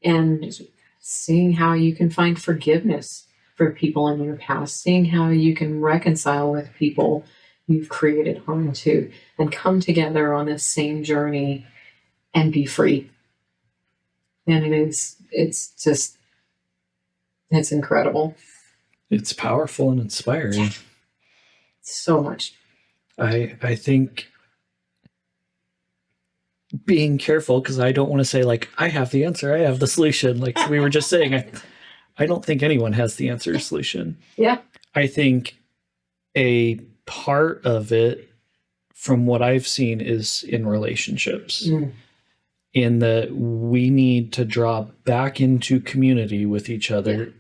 Speaker 2: and seeing how you can find forgiveness for people in your past, seeing how you can reconcile with people you've created harm to and come together on this same journey and be free. And it's incredible.
Speaker 1: It's powerful and inspiring.
Speaker 2: So much.
Speaker 1: I think being careful, because I don't want to say like, I have the answer, I have the solution. Like we were just saying, I don't think anyone has the answer or solution.
Speaker 2: Yeah.
Speaker 1: I think a part of it, from what I've seen, is in relationships. In that we need to draw back into community with each other,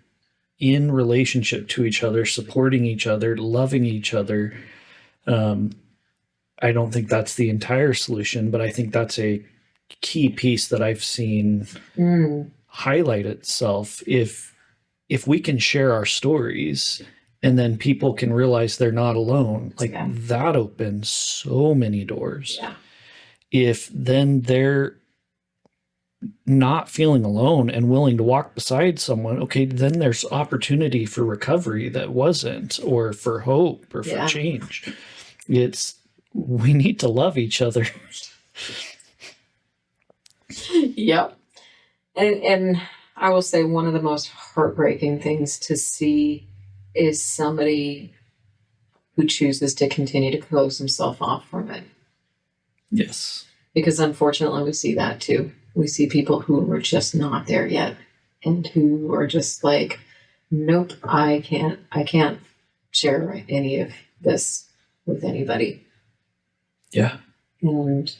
Speaker 1: in relationship to each other, supporting each other, loving each other. I don't think that's the entire solution, but I think that's a key piece that I've seen highlight itself. If we can share our stories and then people can realize they're not alone, like that opens so many doors.
Speaker 2: Yeah.
Speaker 1: If then they're not feeling alone and willing to walk beside someone, okay, then there's opportunity for recovery that wasn't, or for hope, or for change. We need to love each other.
Speaker 2: Yep. And I will say one of the most heartbreaking things to see is somebody who chooses to continue to close himself off from it.
Speaker 1: Yes. Because
Speaker 2: unfortunately we see that too. We see people who are just not there yet and who are just like, nope, I can't share any of this with anybody.
Speaker 1: Yeah.
Speaker 2: And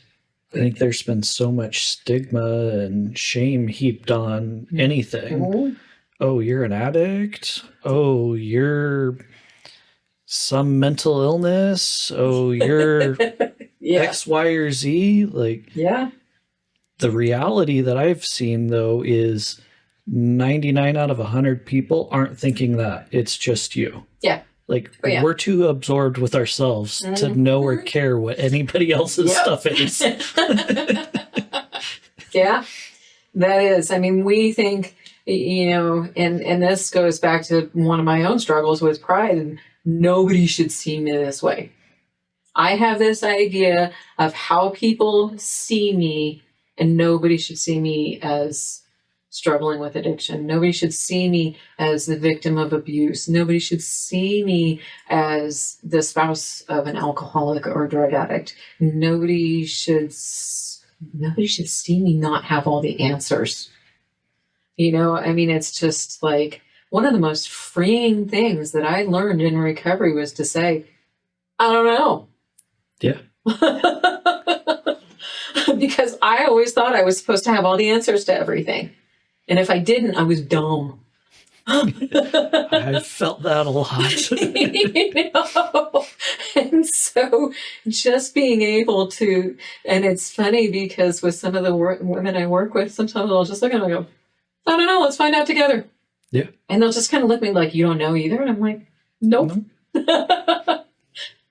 Speaker 1: I think there's been so much stigma and shame heaped on anything.
Speaker 2: Mm-hmm.
Speaker 1: Oh, you're an addict. Oh, you're some mental illness. Oh, you're X, Y, or Z. Like, the reality that I've seen, though, is 99 out of 100 people aren't thinking that. It's just you.
Speaker 2: Yeah.
Speaker 1: Like, we're too absorbed with ourselves to know or care what anybody else's stuff is.
Speaker 2: Yeah, that is. I mean, we think, and this goes back to one of my own struggles with pride, and nobody should see me this way. I have this idea of how people see me, and nobody should see me as struggling with addiction. Nobody should see me as the victim of abuse. Nobody should see me as the spouse of an alcoholic or drug addict. Nobody should see me not have all the answers. I mean, it's just like one of the most freeing things that I learned in recovery was to say, I don't know.
Speaker 1: Yeah.
Speaker 2: Because I always thought I was supposed to have all the answers to everything. And if I didn't, I was dumb.
Speaker 1: I felt that a lot.
Speaker 2: And so just being able to, and it's funny because with some of the women I work with, sometimes I'll just look at them and go, I don't know, let's find out together.
Speaker 1: Yeah.
Speaker 2: And they'll just kind of look at me like, you don't know either. And I'm like, nope.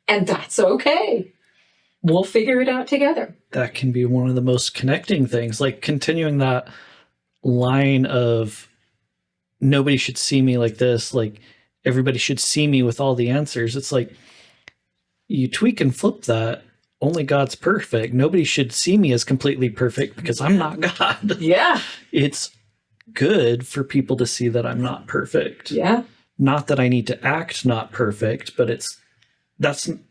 Speaker 2: And that's okay. We'll figure it out together.
Speaker 1: That can be one of the most connecting things, like continuing that line of nobody should see me like this, like everybody should see me with all the answers. It's like you tweak and flip that. Only God's perfect. Nobody should see me as completely perfect because I'm not God.
Speaker 2: Yeah.
Speaker 1: It's good for people to see that I'm not perfect.
Speaker 2: Yeah.
Speaker 1: Not that I need to act not perfect, but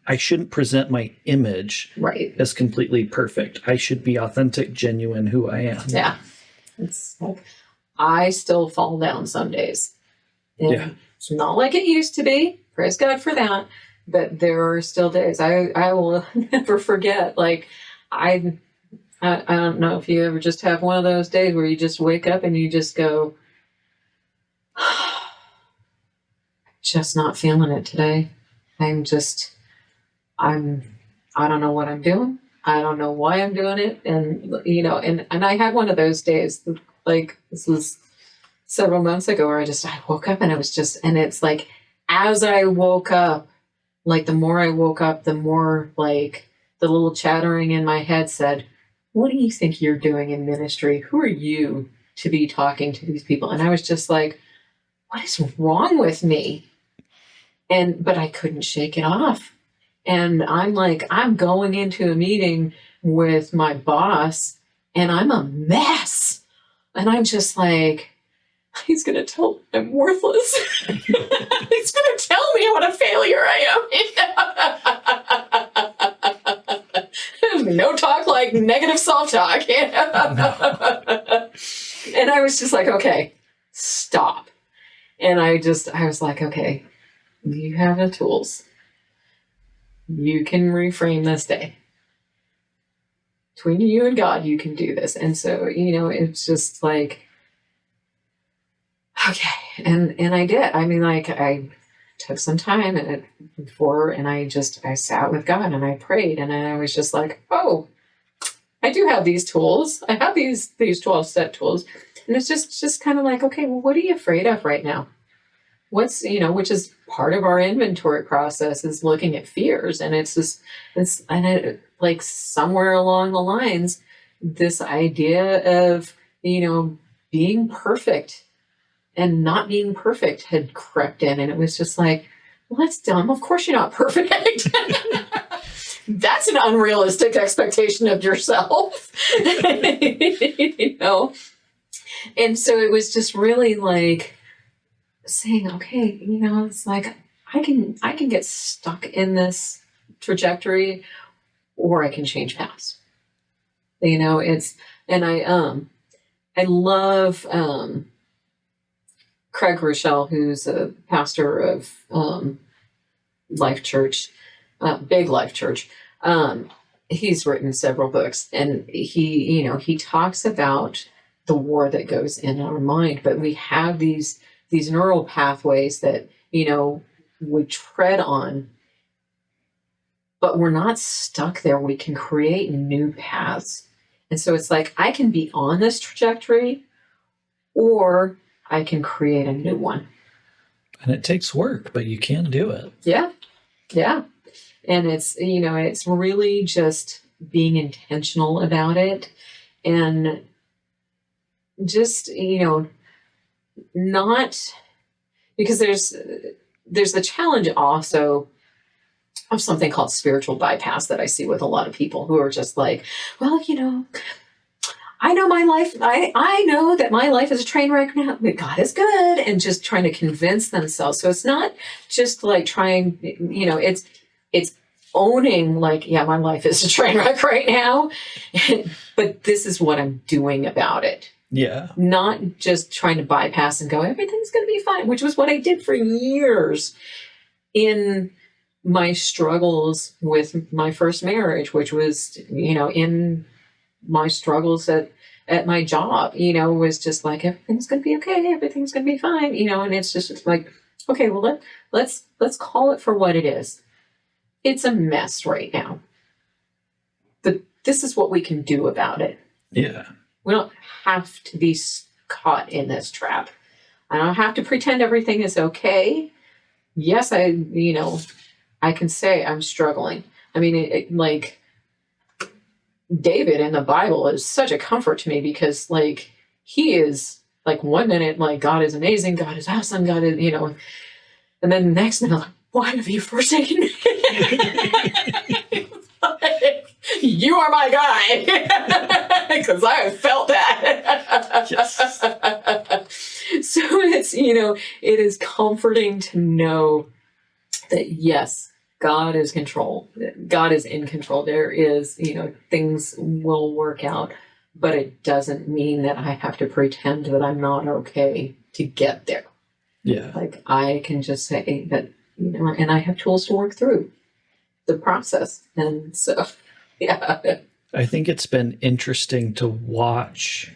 Speaker 1: I shouldn't present my image
Speaker 2: right
Speaker 1: as completely perfect. I should be authentic, genuine, who I am.
Speaker 2: Yeah. It's like, I still fall down some days. And it's not like it used to be. Praise God for that. But there are still days I will never forget. Like, I don't know if you ever just have one of those days where you just wake up and you just go, just not feeling it today. I don't know what I'm doing. I don't know why I'm doing it. And, and I had one of those days, like this was several months ago, where I woke up and it's like, as I woke up, like the more I woke up, the more like the little chattering in my head said, what do you think you're doing in ministry? Who are you to be talking to these people? And I was just like, what is wrong with me? But I couldn't shake it off. And I'm like, I'm going into a meeting with my boss and I'm a mess. And I'm just like, he's going to tell me I'm worthless. He's going to tell me what a failure I am. No talk like negative self-talk. And I was just like, okay, stop. And I was like, okay, you have the tools. You can reframe this day. Between you and God, you can do this. And so, it's just like, okay. And I did. I mean, like, I took some time and I sat with God and I prayed and I was just like, oh, I do have these tools. I have these 12-step tools. And it's just kind of like, okay, well, what are you afraid of right now? Which is part of our inventory process, is looking at fears. And like somewhere along the lines, this idea of, being perfect and not being perfect had crept in. And it was just like, well, that's dumb. Of course you're not perfect. That's an unrealistic expectation of yourself. And so it was just really like saying, okay, it's like I can get stuck in this trajectory, or I can change paths. I love Craig Rochelle, who's a pastor of Life Church, Big Life Church. He's written several books, and he talks about the war that goes in our mind, but we have these neural pathways that, we tread on, but we're not stuck there. We can create new paths. And so it's like, I can be on this trajectory, or I can create a new one.
Speaker 1: And it takes work, but you can do it.
Speaker 2: Yeah. Yeah. And it's, it's really just being intentional about it, and just, not, because there's the challenge also of something called spiritual bypass that I see with a lot of people who are just like, well, I know my life. I know that my life is a train wreck now, but God is good, and just trying to convince themselves. So it's not just like trying, it's owning like, yeah, my life is a train wreck right now, but this is what I'm doing about it.
Speaker 1: Yeah. Not
Speaker 2: just trying to bypass and go, everything's going to be fine, which was what I did for years in my struggles with my first marriage, which was, in my struggles at my job, was just like, everything's going to be okay. Everything's going to be fine, and it's just like, okay, well, let's call it for what it is. It's a mess right now, but this is what we can do about it.
Speaker 1: Yeah.
Speaker 2: We don't have to be caught in this trap. I don't have to pretend everything is okay. Yes, I can say I'm struggling. I mean, like David in the Bible is such a comfort to me because like he is like one minute, like God is amazing, God is awesome, God is, and then the next minute, like, why have you forsaken me? Like, you are my guy because I have felt that. Yes. So it's, it is comforting to know that yes, God is control. God is in control. There is, things will work out, but it doesn't mean that I have to pretend that I'm not okay to get there.
Speaker 1: Yeah.
Speaker 2: Like I can just say that, and I have tools to work through the process. And so, yeah.
Speaker 1: I think it's been interesting to watch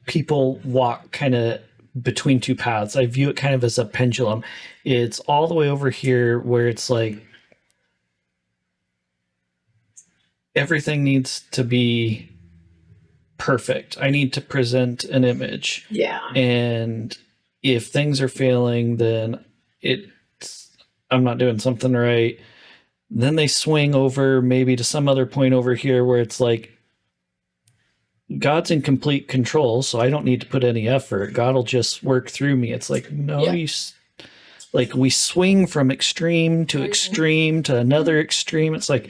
Speaker 1: people walk kind of between two paths. I view it kind of as a pendulum. It's all the way over here where it's like everything needs to be perfect. I need to present an image.
Speaker 2: Yeah.
Speaker 1: And if things are failing, then I'm not doing something right. Then they swing over maybe to some other point over here where it's like God's in complete control, so I don't need to put any effort. God will just work through me. It's like, no, yeah. Like we swing from extreme to another extreme. It's like,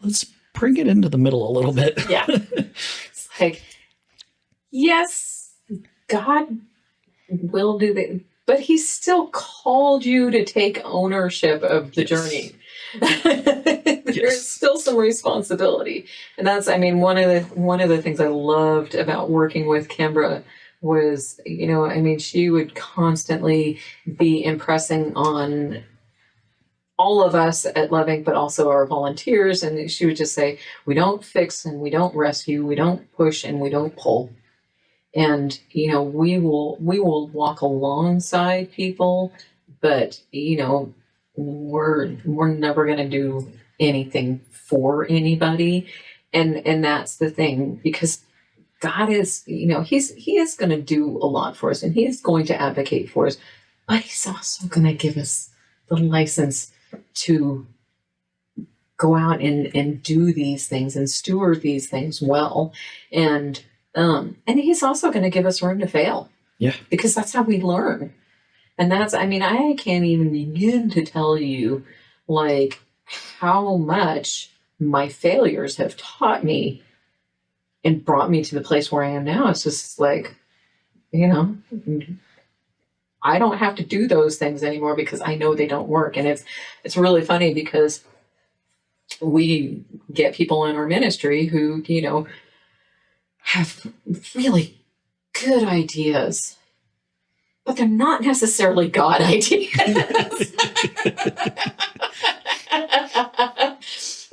Speaker 1: let's bring it into the middle a little bit.
Speaker 2: Yeah. It's like, yes, God will do that, but he still called you to take ownership of the journey. There's still some responsibility. And that's, one of the things I loved about working with Kimbra was, she would constantly be impressing on all of us at Loving, but also our volunteers. And she would just say, we don't fix and we don't rescue, we don't push and we don't pull. And, we will walk alongside people, but, we're never going to do anything for anybody. And that's the thing, because God is, he is going to do a lot for us and he is going to advocate for us, but he's also going to give us the license to go out and do these things and steward these things well. And he's also going to give us room to fail.
Speaker 1: Yeah.
Speaker 2: Because that's how we learn. And that's, I can't even begin to tell you like how much my failures have taught me and brought me to the place where I am now. It's just like, I don't have to do those things anymore because I know they don't work. And it's really funny because we get people in our ministry who, have really good ideas, but they're not necessarily God ideas.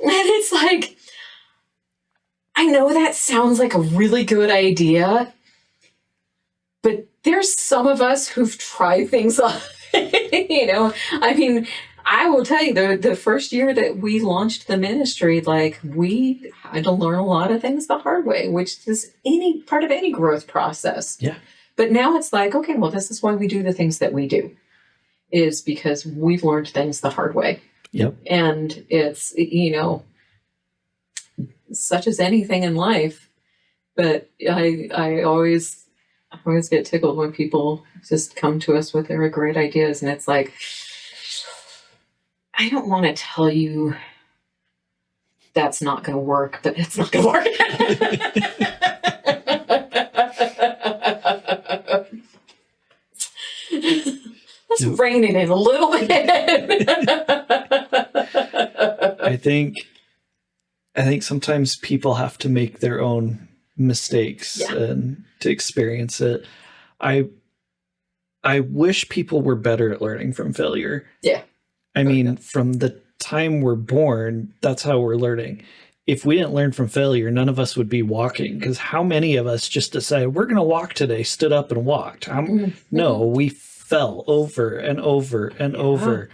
Speaker 2: And it's like, I know that sounds like a really good idea, but there's some of us who've tried things on, I will tell you, the first year that we launched the ministry, like we had to learn a lot of things the hard way, which is any part of any growth process.
Speaker 1: Yeah.
Speaker 2: But now it's like, okay, well, this is why we do the things that we do, is because we've learned things the hard way.
Speaker 1: Yep.
Speaker 2: And it's, such as anything in life. But I always get tickled when people just come to us with their great ideas. And it's like, I don't want to tell you that's not going to work, but it's not going to work. Let's rein it in a little bit.
Speaker 1: I think sometimes people have to make their own mistakes and to experience it. I wish people were better at learning from failure.
Speaker 2: Yeah.
Speaker 1: From the time we're born, that's how we're learning. If we didn't learn from failure, none of us would be walking, because how many of us just decided we're going to walk today, stood up and walked? No, we fell over and over and over.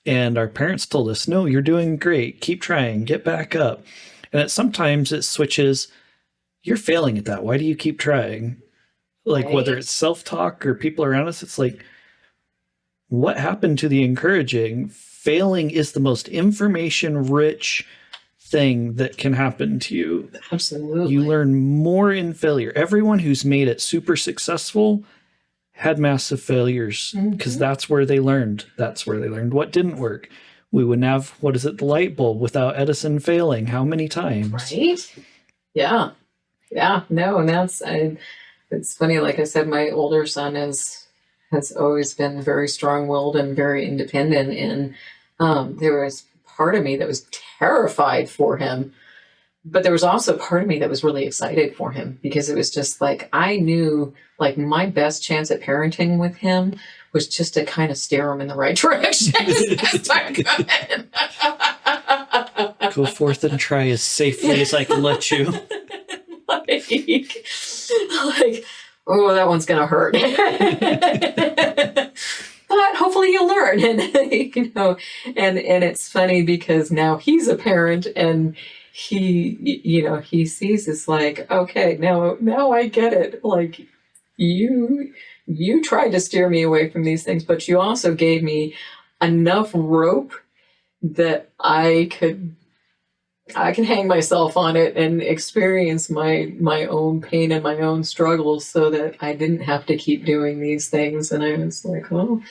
Speaker 1: And our parents told us, no, you're doing great. Keep trying. Get back up. And sometimes it switches. You're failing at that. Why do you keep trying? Like, whether
Speaker 2: Right.
Speaker 1: it's self-talk or people around us, it's like, what happened to the encouraging? Failing is the most information-rich thing that can happen to you.
Speaker 2: Absolutely.
Speaker 1: You learn more in failure. Everyone who's made it super successful had massive failures because that's where they learned. That's where they learned what didn't work. We wouldn't have, what is it, the light bulb without Edison failing. How many times?
Speaker 2: Right? Yeah. Yeah. No, and it's funny. Like I said, my older son has always been very strong-willed and very independent. And there was part of me that was terrified for him, but there was also part of me that was really excited for him because it was just like, I knew like my best chance at parenting with him was just to kind of steer him in the right direction as best I could.
Speaker 1: Go forth and try as safely as I can let you.
Speaker 2: like, oh, that one's gonna hurt. But hopefully you'll learn. And you know, and it's funny because now he's a parent and he sees this like, okay, now I get it. Like you tried to steer me away from these things, but you also gave me enough rope that I can hang myself on it and experience my own pain and my own struggles so that I didn't have to keep doing these things. And I was like, well,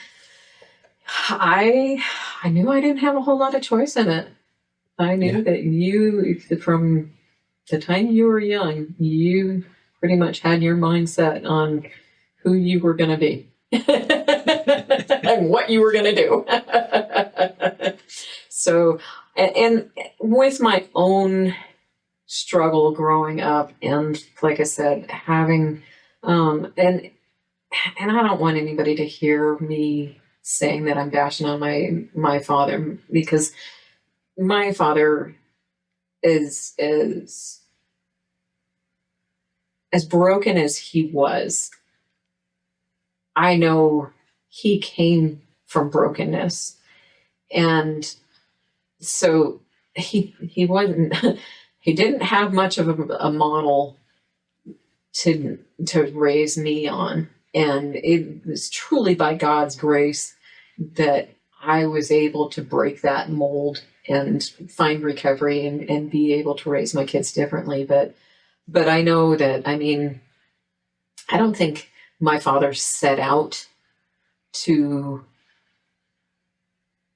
Speaker 2: I knew I didn't have a whole lot of choice in it. I knew that you, from the time you were young, you pretty much had your mindset on who you were going to be and what you were going to do. So, and with my own struggle growing up, and like I said, having, and I don't want anybody to hear me saying that I'm bashing on my father, because my father is as broken as he was. I know he came from brokenness, and so he wasn't he didn't have much of a model to raise me on, and it was truly by God's grace that I was able to break that mold and find recovery and be able to raise my kids differently. But I know that, I mean, I don't think my father set out to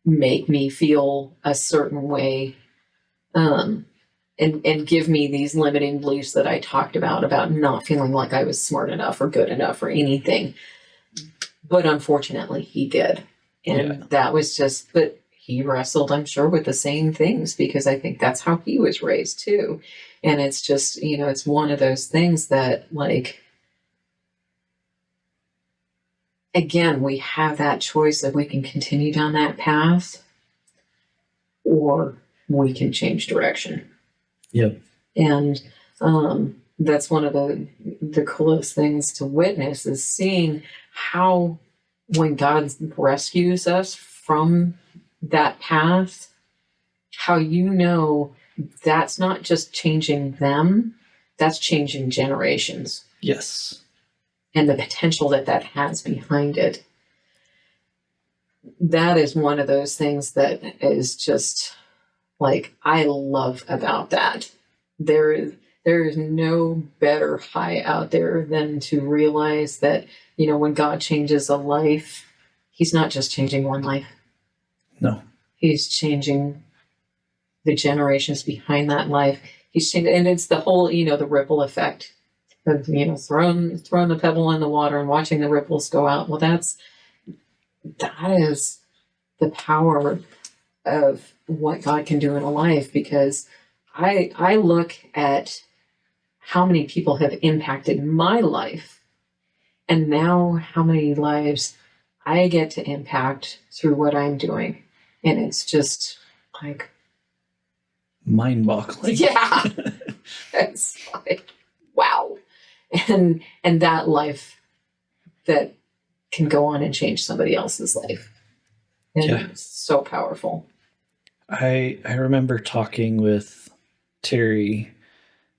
Speaker 2: make me feel a certain way, and give me these limiting beliefs that I talked about not feeling like I was smart enough or good enough or anything. But unfortunately, he did. And that was just, but he wrestled, I'm sure, with the same things because I think that's how he was raised too. And it's just, it's one of those things that, like, again, we have that choice that we can continue down that path or we can change direction.
Speaker 1: Yep.
Speaker 2: And that's one of the coolest things to witness is seeing how when God rescues us from that path, how that's not just changing them, that's changing generations.
Speaker 1: Yes.
Speaker 2: And the potential that has behind it. That is one of those things that is just like, I love about that. There is no better high out there than to realize that, when God changes a life, he's not just changing one life.
Speaker 1: No. He's
Speaker 2: changing the generations behind that life. He's changing, and it's the whole, the ripple effect of, throwing the pebble in the water and watching the ripples go out. Well, that is the power of what God can do in a life, because I look at how many people have impacted my life, and now how many lives I get to impact through what I'm doing. And it's just like
Speaker 1: mind-boggling.
Speaker 2: Yeah. It's like, wow. And that life that can go on and change somebody else's life. And it's so powerful.
Speaker 1: I remember talking with Terry.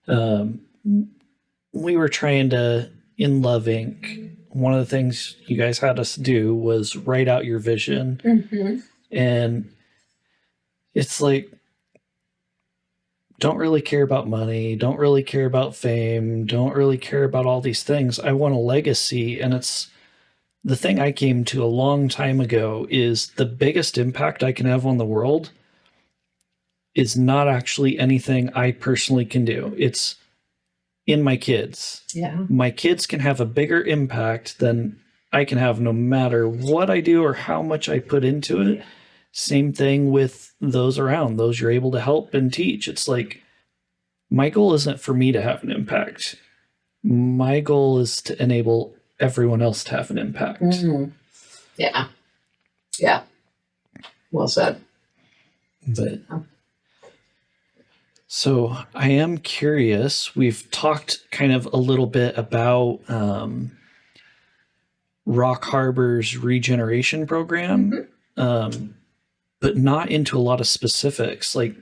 Speaker 1: We were trying to in Love Inc., one of the things you guys had us do was write out your vision.
Speaker 2: Mm-hmm.
Speaker 1: And it's like, don't really care about money, don't really care about fame, don't really care about all these things. I want a legacy. And it's the thing I came to a long time ago is the biggest impact I can have on the world is not actually anything I personally can do. It's in my kids.
Speaker 2: Yeah.
Speaker 1: My kids can have a bigger impact than I can have no matter what I do or how much I put into it. Same thing with those around, those you're able to help and teach. It's like, my goal isn't for me to have an impact. My goal is to enable everyone else to have an impact.
Speaker 2: Mm-hmm. Yeah. Yeah. Well said.
Speaker 1: But so I am curious. We've talked kind of a little bit about Rock Harbor's regeneration program, but not into a lot of specifics. Like,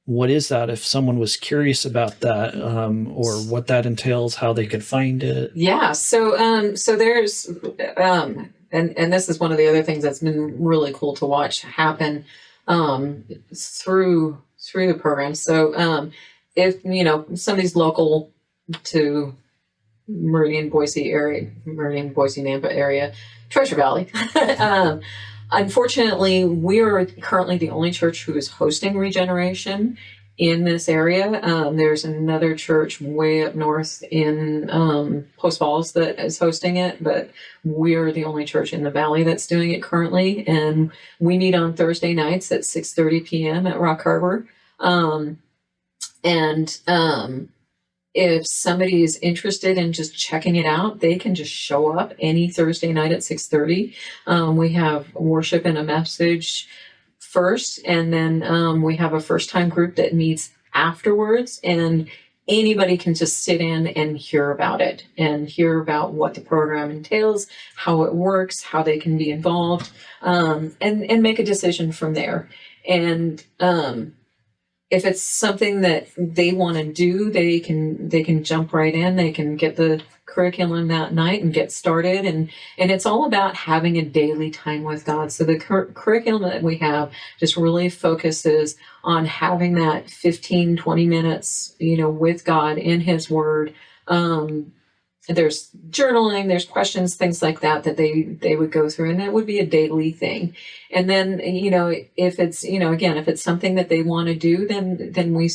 Speaker 1: what is that? If someone was curious about that, or what that entails, how they could find it.
Speaker 2: Yeah. So there's, and this is one of the other things that's been really cool to watch happen through the program. So if somebody's local to Meridian, Boise, Nampa area, Treasure Valley. Unfortunately, we are currently the only church who is hosting regeneration in this area. There's another church way up north in Post Falls that is hosting it, but we're the only church in the valley that's doing it currently. And we meet on Thursday nights at 6:30 p.m. at Rock Harbor. If somebody is interested in just checking it out, they can just show up any Thursday night at 6:30. We have worship and a message first, and then we have a first-time group that meets afterwards, and anybody can just sit in and hear about it and hear about what the program entails, how it works, how they can be involved, and make a decision from there. And if it's something that they want to do, they can jump right in. They can get the curriculum that night and get started. And it's all about having a daily time with God. So the curriculum that we have just really focuses on having that 15, 20 minutes, with God in His Word. There's journaling, there's questions, things like that they would go through, and that would be a daily thing. And then, if it's, again, if it's something that they want to do, then we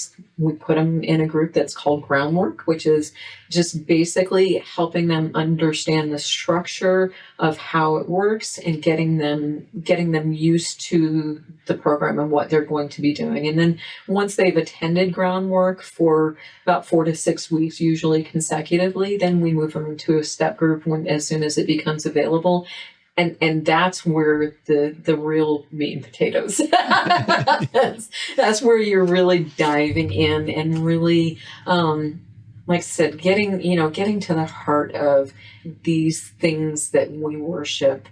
Speaker 2: put them in a group that's called Groundwork, which is just basically helping them understand the structure of how it works and getting them used to the program and what they're going to be doing. And then once they've attended Groundwork for about 4 to 6 weeks, usually consecutively, then we move them into a step group as soon as it becomes available. And that's where the real meat and potatoes. that's where you're really diving in and really, like I said, getting to the heart of these things that we worship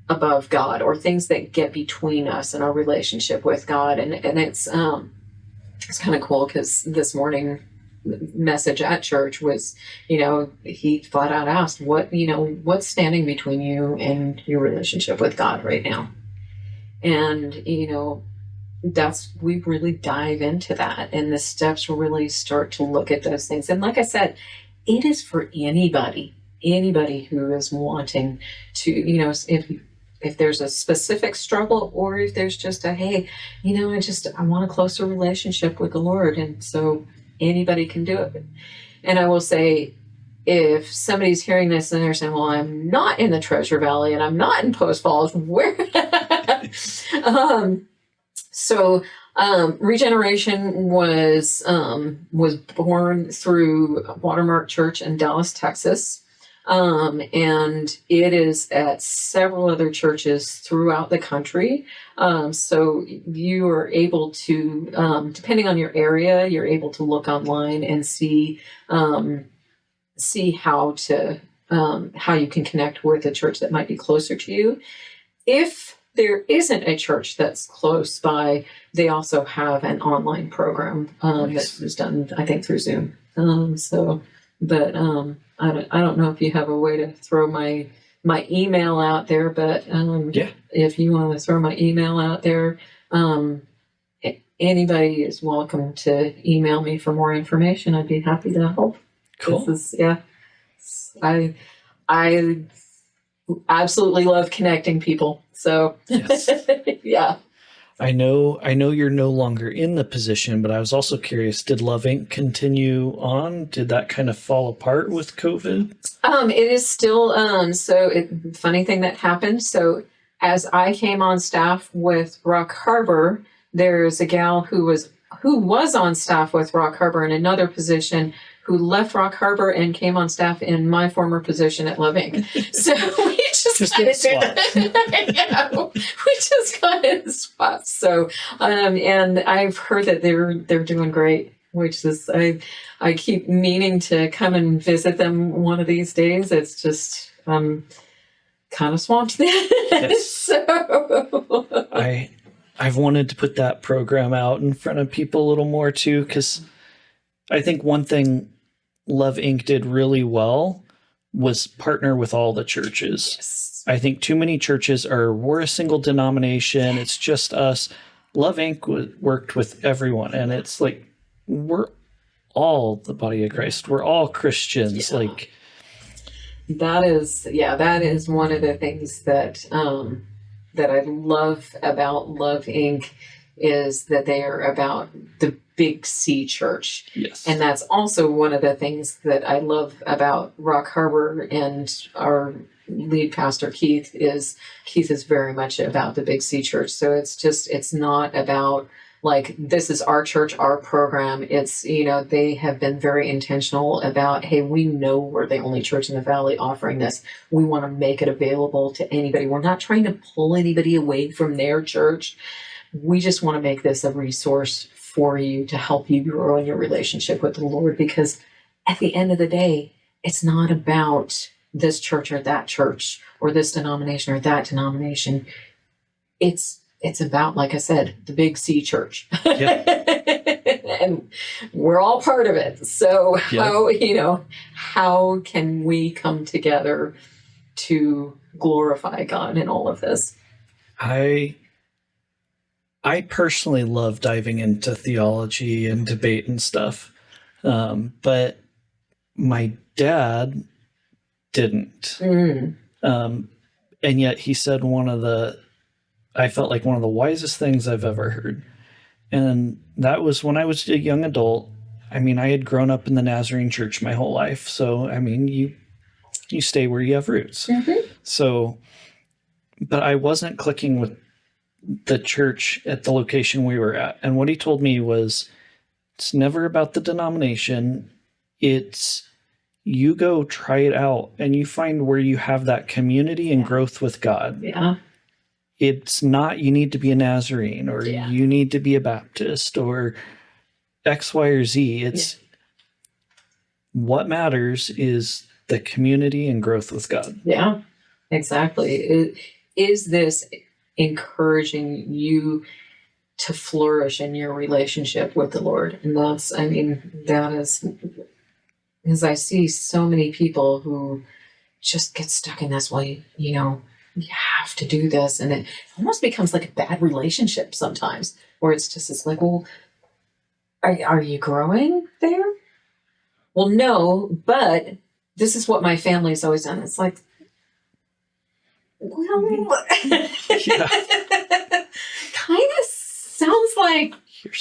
Speaker 2: above God, or things that get between us and our relationship with God. And it's kind of cool, because this morning message at church was, he flat out asked, what's standing between you and your relationship with God right now? And, we really dive into that, and the steps really start to look at those things. And like I said, it is for anybody who is wanting to, if there's a specific struggle, or if there's just hey, I want a closer relationship with the Lord. And so anybody can do it. And I will say, if somebody's hearing this and they're saying, well, I'm not in the Treasure Valley and I'm not in Post Falls, where? Regeneration was born through Watermark Church in Dallas, Texas. And it is at several other churches throughout the country. So you are able to, depending on your area, you're able to look online and see how you can connect with a church that might be closer to you. If there isn't a church that's close by, they also have an online program that is done, I think, through Zoom. So But I don't know if you have a way to throw my email out there, but if you want to throw my email out there, anybody is welcome to email me for more information. I'd be happy to help.
Speaker 1: Cool.
Speaker 2: I absolutely love connecting people. So
Speaker 1: yes.
Speaker 2: Yeah.
Speaker 1: I know you're no longer in the position, but I was also curious, did Love Inc. continue on? Did that kind of fall apart with COVID?
Speaker 2: It is still, funny thing that happened. So as I came on staff with Rock Harbor, there's a gal who was on staff with Rock Harbor in another position who left Rock Harbor and came on staff in my former position at Love Inc. So we just kind of did that. We just got in the spot. So, and I've heard that they're doing great, which is, I keep meaning to come and visit them one of these days. It's just, kind of swamped then. Yes. So
Speaker 1: I've wanted to put that program out in front of people a little more too, because I think one thing Love Inc. did really well was partner with all the churches.
Speaker 2: Yes.
Speaker 1: I think too many churches we're a single denomination. It's just us. Love Inc. worked with everyone. And it's like, we're all the body of Christ. We're all Christians. Yeah.
Speaker 2: That is one of the things that I love about Love Inc. is that they are about the Big C church.
Speaker 1: Yes.
Speaker 2: And that's also one of the things that I love about Rock Harbor and our lead pastor, Keith is very much about the Big C church. So it's not about like, this is our church, our program. It's, they have been very intentional about, hey, we know we're the only church in the Valley offering this. We want to make it available to anybody. We're not trying to pull anybody away from their church. We just want to make this a resource for you to help you grow in your relationship with the Lord, because at the end of the day, it's not about this church or that church or this denomination or that denomination. It's about, like I said, the Big C church. Yep. And we're all part of it. So yep. How can we come together to glorify God in all of this?
Speaker 1: I personally love diving into theology and debate and stuff. But my dad didn't. Mm. And yet he said I felt like one of the wisest things I've ever heard. And that was when I was a young adult. I mean, I had grown up in the Nazarene church my whole life. So, I mean, you stay where you have roots. Mm-hmm. So, but I wasn't clicking with the church at the location we were at. And what he told me was, it's never about the denomination. It's you go try it out and you find where you have that community and growth with God.
Speaker 2: Yeah.
Speaker 1: It's not, you need to be a Nazarene or you need to be a Baptist or X, Y, or Z. It's what matters is the community and growth with God.
Speaker 2: Yeah, exactly. Is this encouraging you to flourish in your relationship with the Lord? And that is, because I see so many people who just get stuck in this way, you have to do this. And it almost becomes like a bad relationship sometimes, where it's like, well, are you growing there? Well, no, but this is what my family's always done. It's like, well, kind of sounds like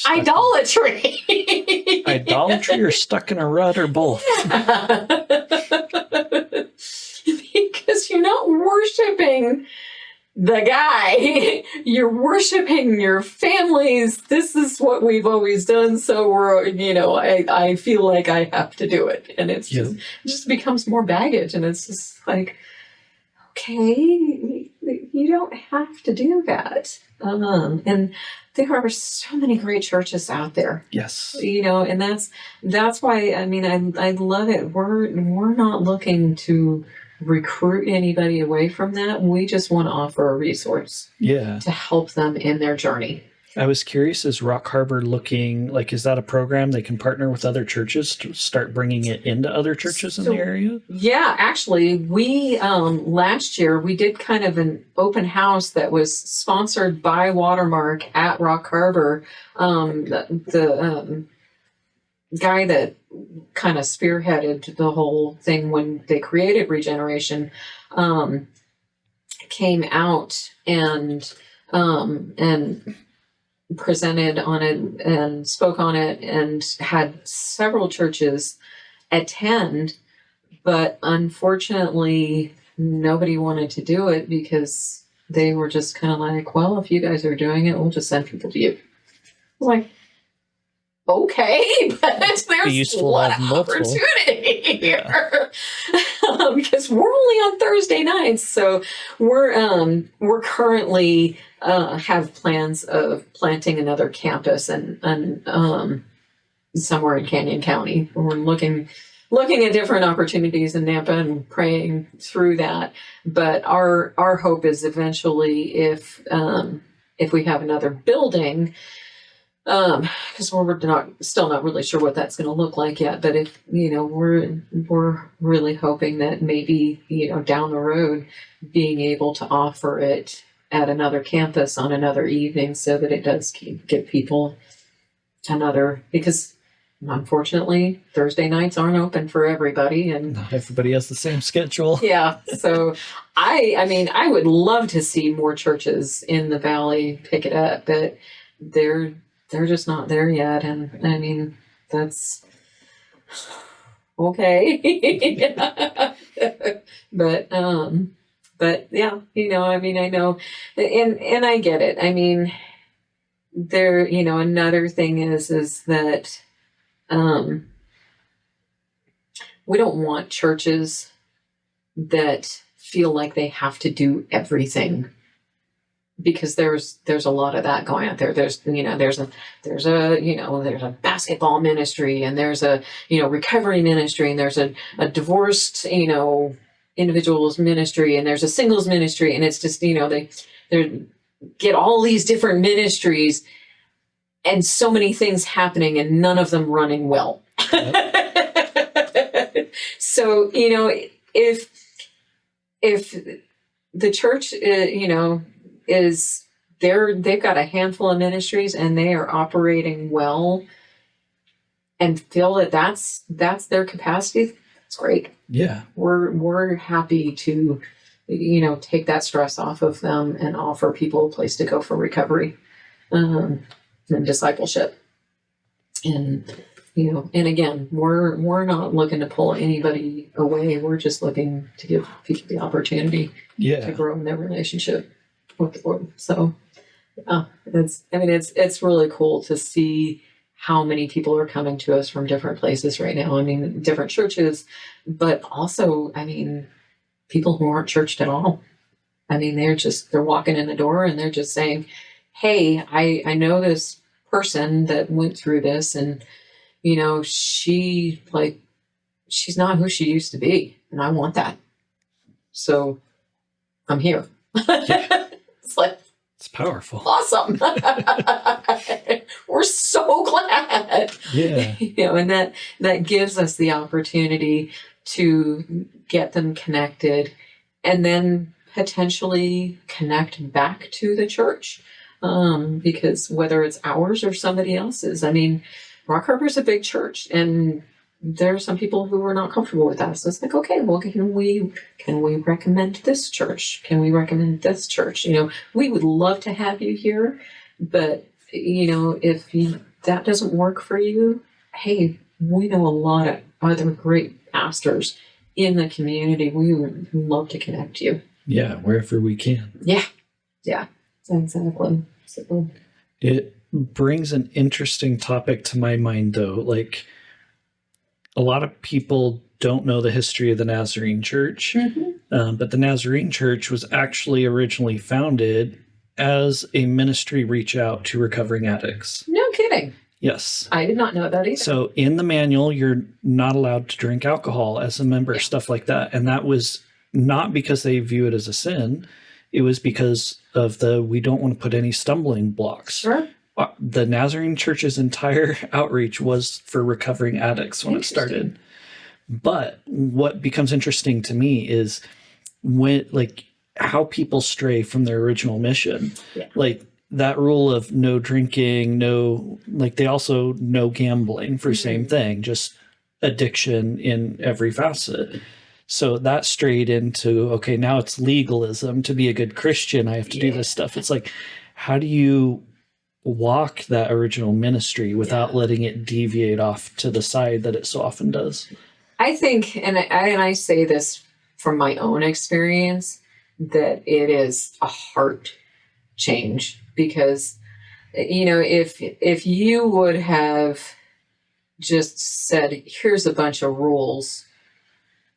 Speaker 2: idolatry.
Speaker 1: Idolatry or stuck in a rut or both.
Speaker 2: Yeah. Because you're not worshiping the guy. You're worshiping your families. This is what we've always done. So I feel like I have to do it. And it just becomes more baggage. And it's just like, okay, you don't have to do that. And there are so many great churches out there.
Speaker 1: Yes.
Speaker 2: And that's why, I love it. We're not looking to recruit anybody away from that. We just want to offer a resource to help them in their journey.
Speaker 1: I was curious, is Rock Harbor looking like, is that a program they can partner with other churches to start bringing it into other churches in the area?
Speaker 2: Yeah, actually, we last year we did kind of an open house that was sponsored by Watermark at Rock Harbor. The guy that kind of spearheaded the whole thing when they created Regeneration came out and presented on it and spoke on it and had several churches attend, but unfortunately nobody wanted to do it because they were just kind of like, well, if you guys are doing it, we'll just send people to you. Like, okay, but there's a lot of opportunity here. Because we're only on Thursday nights, so we're currently have plans of planting another campus and somewhere in Canyon County. We're looking at different opportunities in Nampa and praying through that. But our hope is eventually if we have another building. Because we're still not really sure what that's going to look like yet. But if we're really hoping that maybe down the road, being able to offer it at another campus on another evening, so that it does get people because unfortunately Thursday nights aren't open for everybody, and
Speaker 1: not everybody has the same schedule.
Speaker 2: Yeah, so I would love to see more churches in the valley pick it up, but they're just not there yet. And I mean, that's okay. But yeah, I know, and I get it. I mean, there, another thing is that, we don't want churches that feel like they have to do everything. Because there's a lot of that going out there. There's a basketball ministry, and there's a recovery ministry, and there's a divorced individuals ministry, and there's a singles ministry, and it's just they get all these different ministries and so many things happening and none of them running well. Yep. So if the church is they've got a handful of ministries and they are operating well and feel that that's their capacity, it's great.
Speaker 1: Yeah.
Speaker 2: We're happy to take that stress off of them and offer people a place to go for recovery and discipleship. And and again, we're not looking to pull anybody away. We're just looking to give people the opportunity to grow in their relationship with the Lord. So it's really cool to see how many people are coming to us from different places right now. I mean, different churches, but also, people who aren't churched at all. I mean, they're walking in the door and they're just saying, hey, I know this person that went through this, and she's not who she used to be, and I want that. So I'm here.
Speaker 1: Yeah. It's powerful.
Speaker 2: Awesome. We're so glad.
Speaker 1: Yeah.
Speaker 2: And that gives us the opportunity to get them connected and then potentially connect back to the church. Because whether it's ours or somebody else's, Rock Harbor is a big church, and there are some people who are not comfortable with that. So it's like, okay, well, can we recommend this church? Can we recommend this church? We would love to have you here, but if that doesn't work for you, hey, we know a lot of other great pastors in the community. We would love to connect you.
Speaker 1: Yeah, wherever we can.
Speaker 2: Yeah, exactly. So,
Speaker 1: it brings an interesting topic to my mind, though. Like, a lot of people don't know the history of the Nazarene Church, but the Nazarene Church was actually originally founded as a ministry reach out to recovering addicts.
Speaker 2: No kidding.
Speaker 1: Yes.
Speaker 2: I did not know that either. So
Speaker 1: in the manual, you're not allowed to drink alcohol as a member, stuff like that. And that was not because they view it as a sin. It was because of we don't want to put any stumbling blocks.
Speaker 2: Sure.
Speaker 1: the Nazarene Church's entire outreach was for recovering addicts when it started. But what becomes interesting to me is when, like, how people stray from their original mission.
Speaker 2: Yeah.
Speaker 1: Like that rule of no drinking, they also no gambling for same thing, just addiction in every facet. So that strayed into, okay, now it's legalism. To be a good Christian, I have to do this stuff. It's like, how do you walk that original ministry without letting it deviate off to the side that it so often does?
Speaker 2: I think, and I say this from my own experience, that it is a heart change, because, if you would have just said, here's a bunch of rules,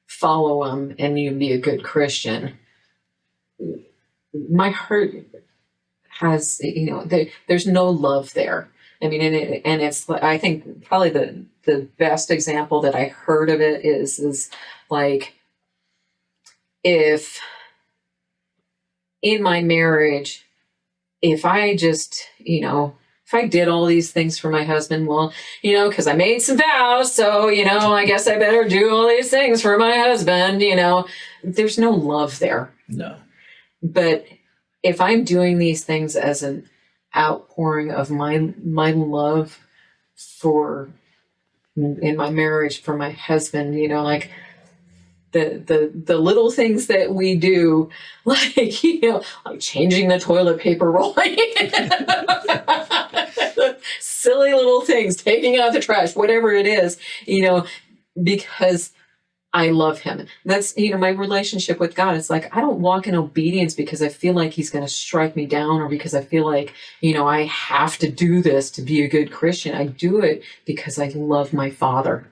Speaker 2: follow them, and you'd be a good Christian, my heart has, there's no love there. I mean, and it's, I think probably the best example that I heard of it is like, if in my marriage, if I just, if I did all these things for my husband, well, because I made some vows, so, I guess I better do all these things for my husband, there's no love there.
Speaker 1: No.
Speaker 2: But if I'm doing these things as an outpouring of my love for, in my marriage, for my husband, like the little things that we do, like, like changing the toilet paper roll, silly little things, taking out the trash, whatever it is, because I love him. That's, my relationship with God. It's like, I don't walk in obedience because I feel like he's going to strike me down, or because I feel like, I have to do this to be a good Christian. I do it because I love my Father,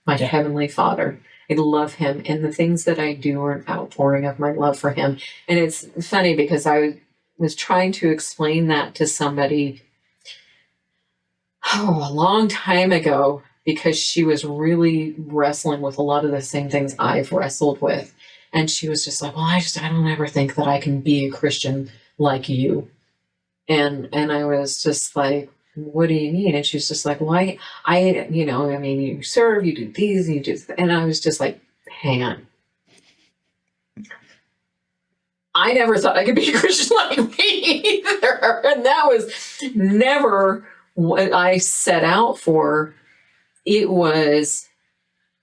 Speaker 2: my Heavenly Father. I love him. And the things that I do are an outpouring of my love for him. And it's funny because I was trying to explain that to somebody a long time ago, because she was really wrestling with a lot of the same things I've wrestled with. And she was just like, well, I don't ever think that I can be a Christian like you. And I was just like, what do you mean? And she was just like, well, you serve, you do these, and you do, and I was just like, hang on. I never thought I could be a Christian like me either. And that was never what I set out for. It was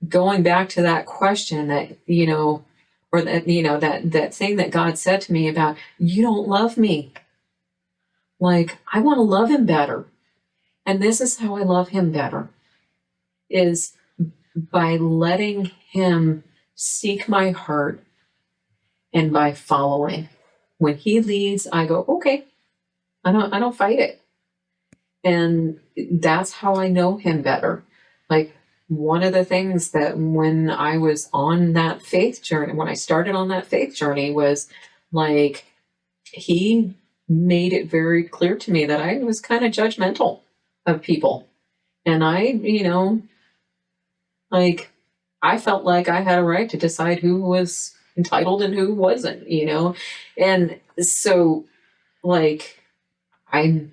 Speaker 2: going back to that question that, or that, that thing that God said to me about, you don't love me. Like, I want to love him better. And this is how I love him better, is by letting him seek my heart and by following. When he leads, I go, okay, I don't fight it. And that's how I know him better. Like, one of the things that when I was on that faith journey, when I started on that faith journey, was like, he made it very clear to me that I was kind of judgmental of people. And I, like, I felt like I had a right to decide who was entitled and who wasn't, And so, like, I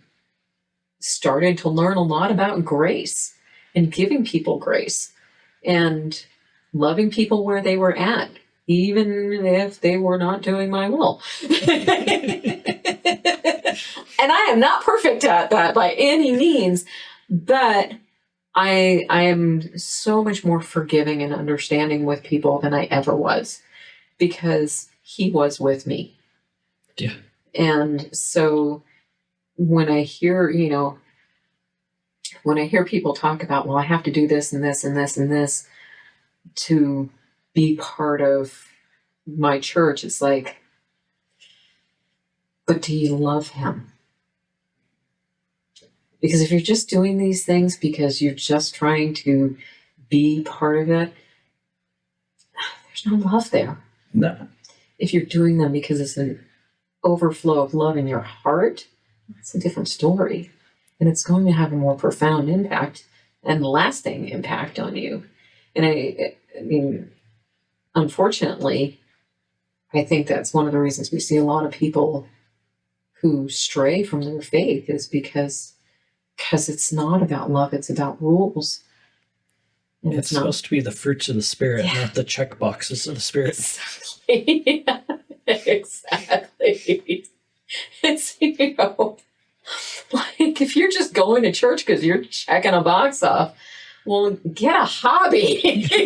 Speaker 2: started to learn a lot about grace and giving people grace and loving people where they were at, even if they were not doing my will. And I am not perfect at that by any means, but I am so much more forgiving and understanding with people than I ever was, because he was with me.
Speaker 1: Yeah.
Speaker 2: And so when I hear, when I hear people talk about, well, I have to do this and this and this and this to be part of my church, it's like, but do you love him? Because if you're just doing these things because you're just trying to be part of it, there's no love there.
Speaker 1: No.
Speaker 2: If you're doing them because it's an overflow of love in your heart, that's a different story. And it's going to have a more profound impact and lasting impact on you. And I mean, unfortunately, I think that's one of the reasons we see a lot of people who stray from their faith, is because because it's not about love, it's about rules. And
Speaker 1: it's supposed to be the fruits of the Spirit, not the check boxes of the Spirit.
Speaker 2: Exactly. Exactly. It's, like if you're just going to church because you're checking a box off, well, get a hobby.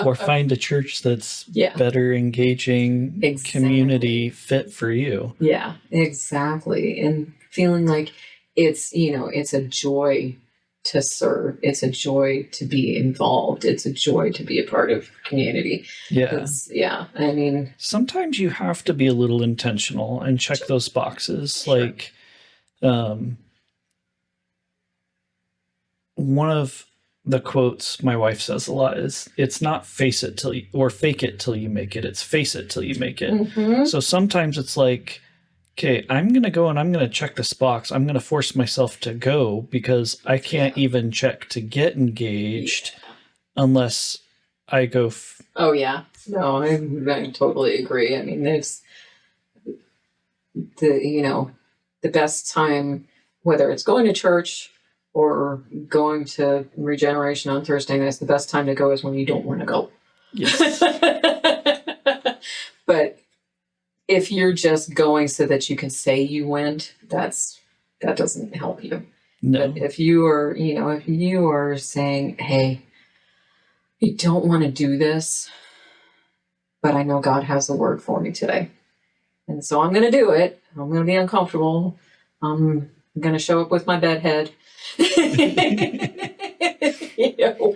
Speaker 1: Or find a church that's better engaging, community fit for you.
Speaker 2: Yeah, exactly. And feeling like it's, it's a joy to serve. It's a joy to be involved. It's a joy to be a part of community.
Speaker 1: Yeah.
Speaker 2: I mean,
Speaker 1: sometimes you have to be a little intentional and check those boxes. Sure. Like, one of the quotes my wife says a lot is, it's not face it till you, or fake it till you make it. It's face it till you make it. Mm-hmm. So sometimes it's like, okay, I'm going to go and I'm going to check this box. I'm going to force myself to go because I can't even check to get engaged unless I go.
Speaker 2: Oh, yeah. No, I totally agree. I mean, there's the best time, whether it's going to church or going to regeneration on Thursday nights, the best time to go is when you don't want to go. Yes. But if you're just going so that you can say you went, that doesn't help you. No. But if you are saying, hey, I don't want to do this, but I know God has a word for me today. And so I'm going to do it. I'm going to be uncomfortable. I'm going to show up with my bedhead.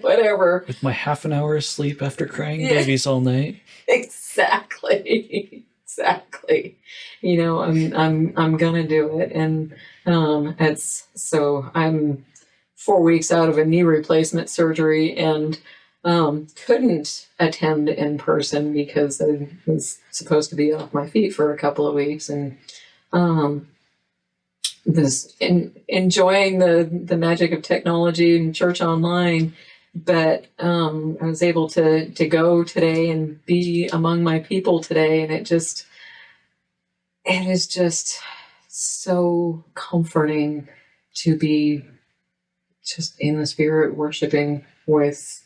Speaker 2: Whatever. With
Speaker 1: my half an hour of sleep after crying babies all night.
Speaker 2: Exactly. I'm gonna do it, and I'm 4 weeks out of a knee replacement surgery, and couldn't attend in person because I was supposed to be off my feet for a couple of weeks, and was enjoying the magic of technology and church online. But I was able to go today and be among my people today, and it is just so comforting to be just in the Spirit worshiping with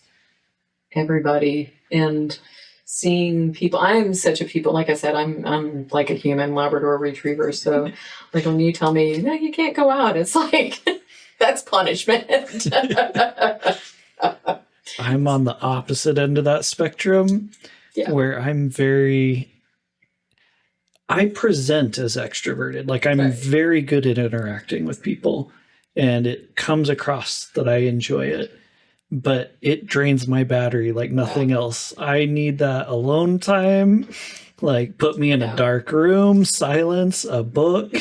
Speaker 2: everybody and seeing people. I'm such a people, like I said, I'm like a human Labrador retriever. So like when you tell me, no, you can't go out, it's like, that's punishment.
Speaker 1: I'm on the opposite end of that spectrum, where I present as extroverted. Like I'm very good at interacting with people, and it comes across that I enjoy it, but it drains my battery like nothing else. I need that alone time. Like put me in a dark room, silence, a book.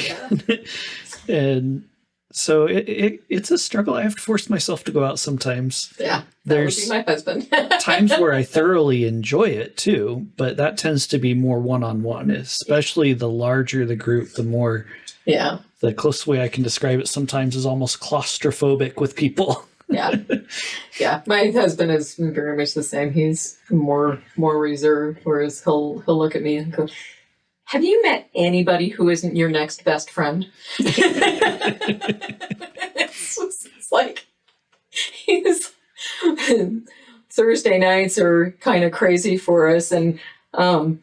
Speaker 1: And so it's a struggle. I have to force myself to go out sometimes.
Speaker 2: Yeah, would be my husband.
Speaker 1: Times where I thoroughly enjoy it too, but that tends to be more one-on-one, especially the larger the group, the more. Yeah. The closest way I can describe it sometimes is almost claustrophobic with people.
Speaker 2: Yeah. My husband is very much the same. He's more reserved, whereas he'll look at me and go, have you met anybody who isn't your next best friend? It's like, Thursday nights are kind of crazy for us. And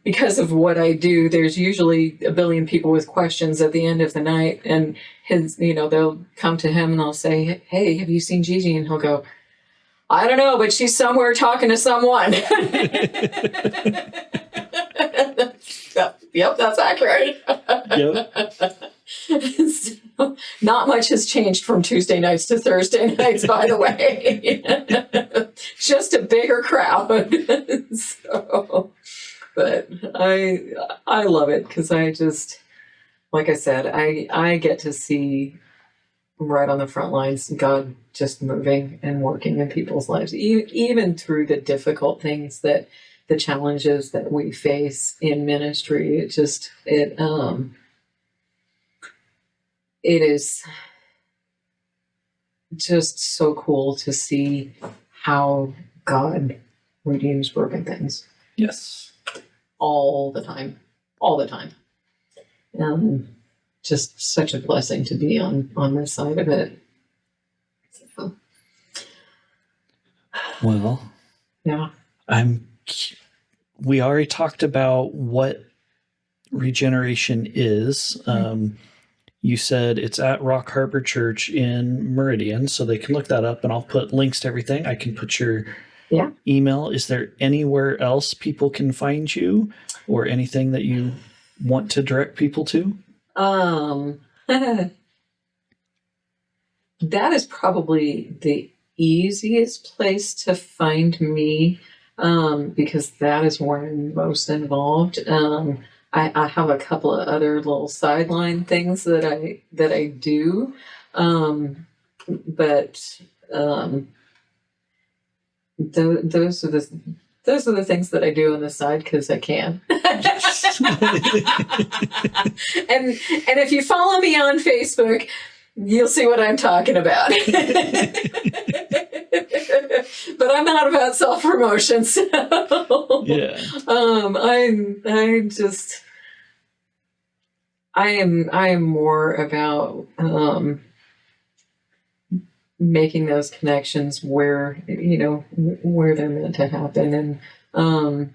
Speaker 2: because of what I do, there's usually a billion people with questions at the end of the night. And they'll come to him and they'll say, hey, have you seen Gigi? And he'll go, I don't know, but she's somewhere talking to someone. Yep, that's accurate. Yep. So, not much has changed from Tuesday nights to Thursday nights, by the way. Just a bigger crowd. So, but I love it because I just, like I said, I get to see right on the front lines God just moving and working in people's lives, even through the difficult things the challenges that we face in ministry. It is just so cool to see how God redeems broken things.
Speaker 1: Yes.
Speaker 2: All the time. just such a blessing to be on this side of it. So,
Speaker 1: well,
Speaker 2: yeah.
Speaker 1: We already talked about what regeneration is. You said it's at Rock Harbor Church in Meridian, so they can look that up, and I'll put links to everything. I can put your email. Is there anywhere else people can find you, or anything that you want to direct people to?
Speaker 2: That is probably the easiest place to find me, because that is where I'm most involved. I have a couple of other little sideline things that I do, but those are the things that I do on the side because I can. and if you follow me on Facebook, you'll see what I'm talking about. But I'm not about self-promotion, so
Speaker 1: yeah.
Speaker 2: I am more about making those connections where they're meant to happen. And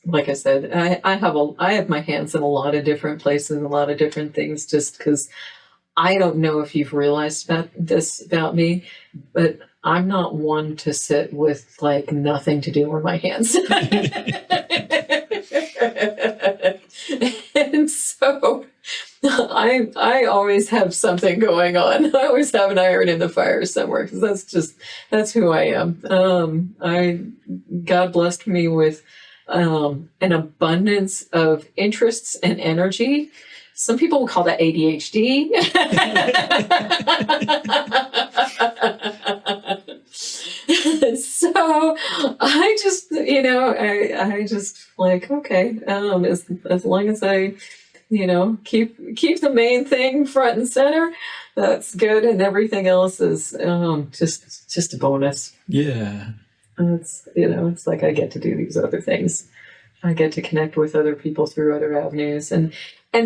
Speaker 2: like I said, I have my hands in a lot of different places and a lot of different things, just because I don't know if you've realized about me, but I'm not one to sit with like nothing to do with my hands. And so I always have something going on. I always have an iron in the fire somewhere, because that's who I am. God blessed me with an abundance of interests and energy. Some people will call that ADHD. So I just, I just like, okay, as long as I, keep the main thing front and center, that's good, and everything else is just a bonus.
Speaker 1: Yeah.
Speaker 2: It's it's like I get to do these other things. I get to connect with other people through other avenues, and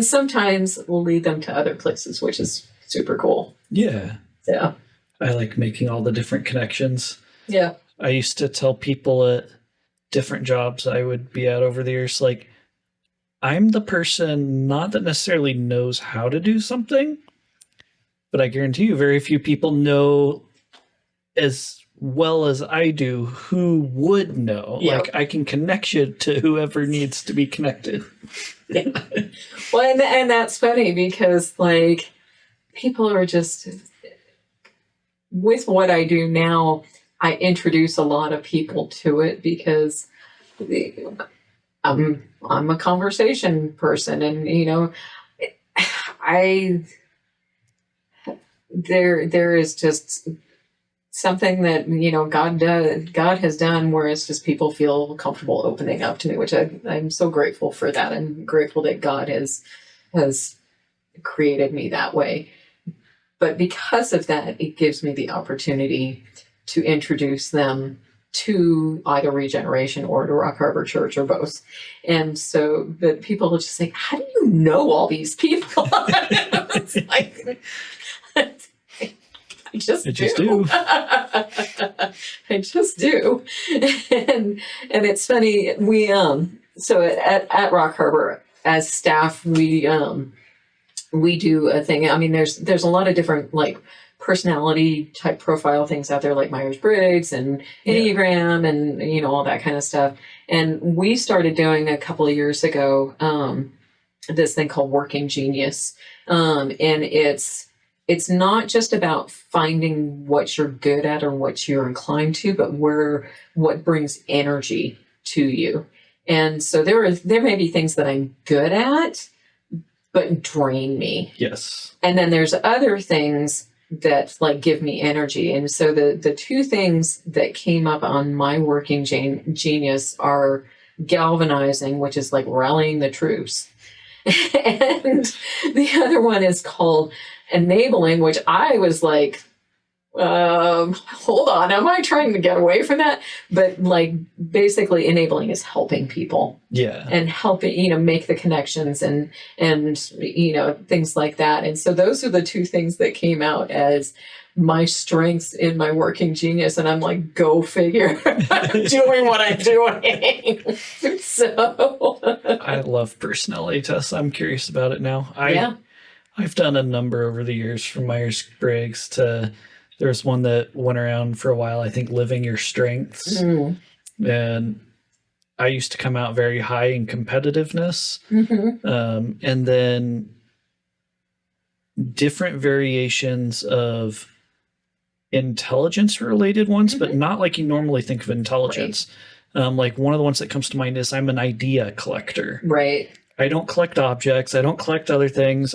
Speaker 2: sometimes lead them to other places, which is super cool.
Speaker 1: Yeah.
Speaker 2: Yeah.
Speaker 1: I like making all the different connections.
Speaker 2: Yeah.
Speaker 1: I used to tell people at different jobs I would be at over the years, like, I'm the person not that necessarily knows how to do something, but I guarantee you very few people know as well as I do who would know.
Speaker 2: Yep.
Speaker 1: Like, I can connect you to whoever needs to be connected.
Speaker 2: Yeah. Well, and that's funny because, like, people are just, with what I do now, I introduce a lot of people to it because I'm a conversation person, and there is just something that God has done where it's just people feel comfortable opening up to me, which I'm so grateful for that. I'm grateful that God has created me that way. But because of that, it gives me the opportunity to introduce them to either Regeneration or to Rock Harbor Church, or both. And so that people will just say, how do you know all these people? It's like, I just do. I just do. And it's funny, we so at Rock Harbor, as staff, we do a thing. I mean, there's a lot of different like personality type profile things out there, like Myers-Briggs and Enneagram and all that kind of stuff. And we started doing a couple of years ago this thing called Working Genius, and it's not just about finding what you're good at or what you're inclined to, but what brings energy to you. And so there may be things that I'm good at, but drain me.
Speaker 1: Yes.
Speaker 2: And then there's other things that like give me energy. And so the two things that came up on my Working Genius are galvanizing, which is like rallying the troops. And the other one is called enabling, which I was like, hold on, am I trying to get away from that? But like basically enabling is helping people.
Speaker 1: Yeah.
Speaker 2: And helping, make the connections and things like that. And so those are the two things that came out as my strengths in my working genius. And I'm like, go figure. I'm doing what I'm doing. So
Speaker 1: I love personality tests. I'm curious about it now. I've done a number over the years, from Myers-Briggs to, there's one that went around for a while, I think, Living Your Strengths. And I used to come out very high in competitiveness. And then different variations of intelligence related ones, but not like you normally think of intelligence. Right. Like one of the ones that comes to mind is I'm an idea collector.
Speaker 2: Right.
Speaker 1: I don't collect objects. I don't collect other things.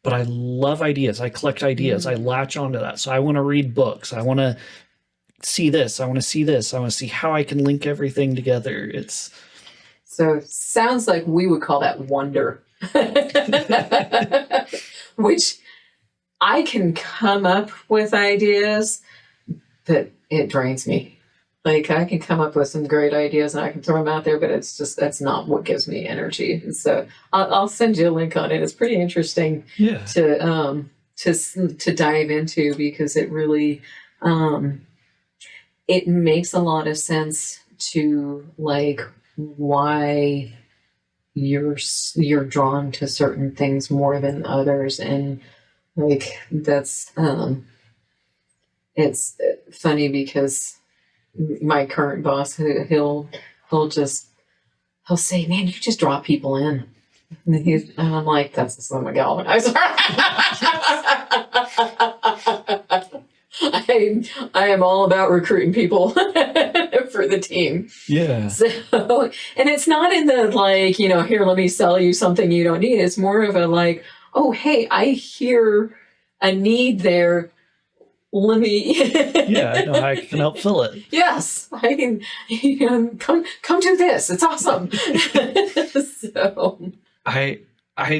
Speaker 1: But I love ideas. I collect ideas. I latch onto that. So I want to read books. I want to see this. I want to see this. I want to see how I can link everything together.
Speaker 2: So sounds like we would call that wonder, which I can come up with ideas, but it drains me. Like I can come up with some great ideas and I can throw them out there, but that's not what gives me energy. And so I'll send you a link on it. It's pretty interesting to dive into, because it really, it makes a lot of sense to like why you're drawn to certain things more than others. And like, that's, it's funny because my current boss, he'll say, man, you just draw people in. And I'm like, that's the slim galvanizer. I am all about recruiting people for the team.
Speaker 1: Yeah.
Speaker 2: So, and it's not in the like, here, let me sell you something you don't need. It's more of a like, oh, hey, I hear a need there. Let me.
Speaker 1: Yeah, I know how I can help fill it.
Speaker 2: Yes, I can. Come do this. It's awesome. So
Speaker 1: I